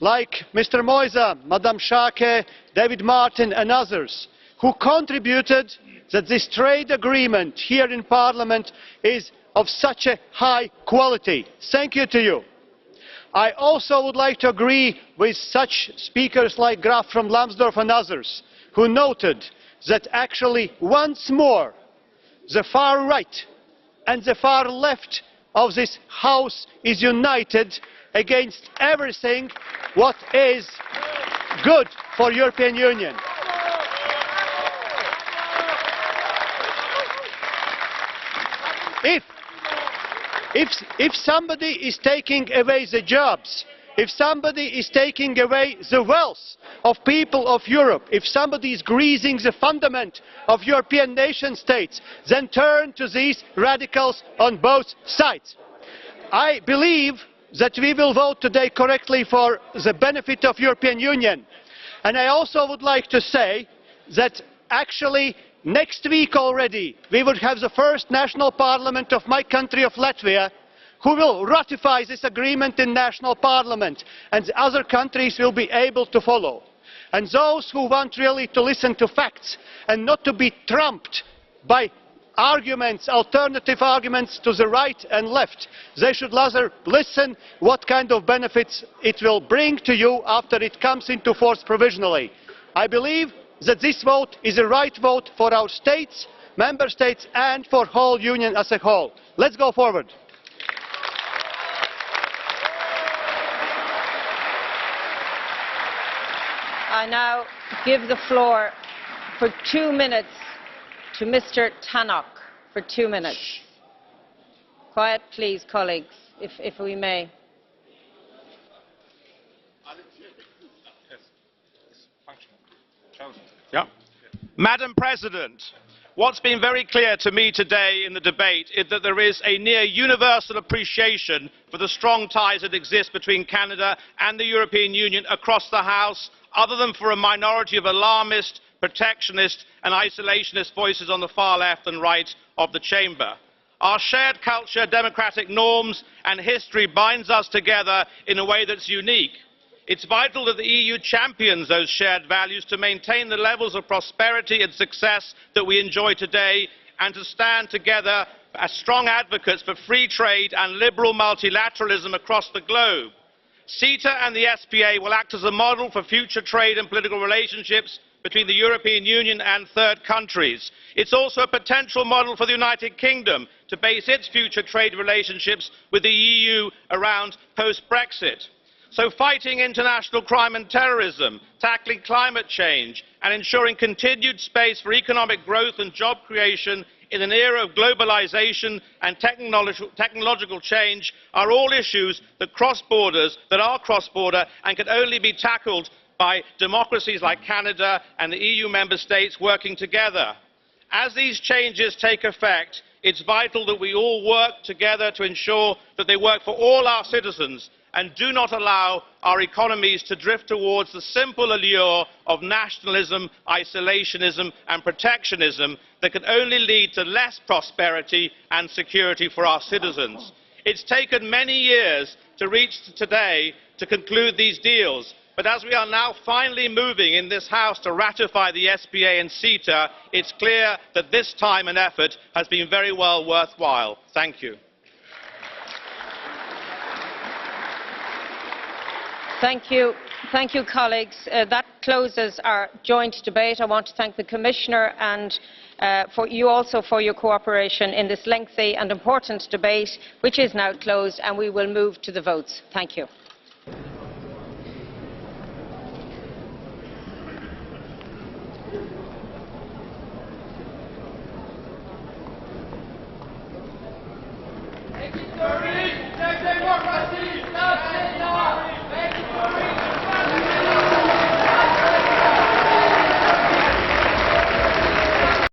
like Mr. Moisa, Madam Schaake, David Martin and others, who contributed that this trade agreement here in Parliament is of such a high quality. Thank you to you. I also would like to agree with such speakers like Graf from Lambsdorff and others, who noted that actually once more the far right and the far left of this House is united against everything what is good for the European Union. If somebody is taking away the jobs, if somebody is taking away the wealth of people of Europe, if somebody is greasing the fundament of European nation states, then turn to these radicals on both sides. I believe that we will vote today correctly for the benefit of the European Union. And I also would like to say that actually next week already we will have the first national parliament of my country, of Latvia, who will ratify this agreement in national parliament, and the other countries will be able to follow. And those who want really to listen to facts and not to be trumped by arguments, alternative arguments to the right and left, they should rather listen what kind of benefits it will bring to you after it comes into force provisionally. I believe that this vote is the right vote for our states, member states, and for the whole Union as a whole. Let's go forward. I now give the floor for 2 minutes to Mr. Tannock for 2 minutes. Quiet, please, colleagues, if we may. Yeah. Madam President, what's been very clear to me today in the debate is that there is a near universal appreciation for the strong ties that exist between Canada and the European Union across the House, other than for a minority of alarmist, protectionist and isolationist voices on the far left and right of the chamber. Our shared culture, democratic norms and history binds us together in a way that's unique. It's vital that the EU champions those shared values to maintain the levels of prosperity and success that we enjoy today, and to stand together as strong advocates for free trade and liberal multilateralism across the globe. CETA and the SPA will act as a model for future trade and political relationships between the European Union and third countries. It's also a potential model for the United Kingdom to base its future trade relationships with the EU around post-Brexit. So fighting international crime and terrorism, tackling climate change and ensuring continued space for economic growth and job creation in an era of globalisation and technological change are all issues that are cross-border and can only be tackled by democracies like Canada and the EU member states working together. As these changes take effect, it's vital that we all work together to ensure that they work for all our citizens and do not allow our economies to drift towards the simple allure of nationalism, isolationism and protectionism that can only lead to less prosperity and security for our citizens. It's taken many years to reach today to conclude these deals, but as we are now finally moving in this House to ratify the SPA and CETA, it's clear that this time and effort has been very well worthwhile. Thank you. Thank you, colleagues. That closes our joint debate. I want to thank the Commissioner and for you also for your cooperation in this lengthy and important debate, which is now closed, and we will move to the votes. Thank you.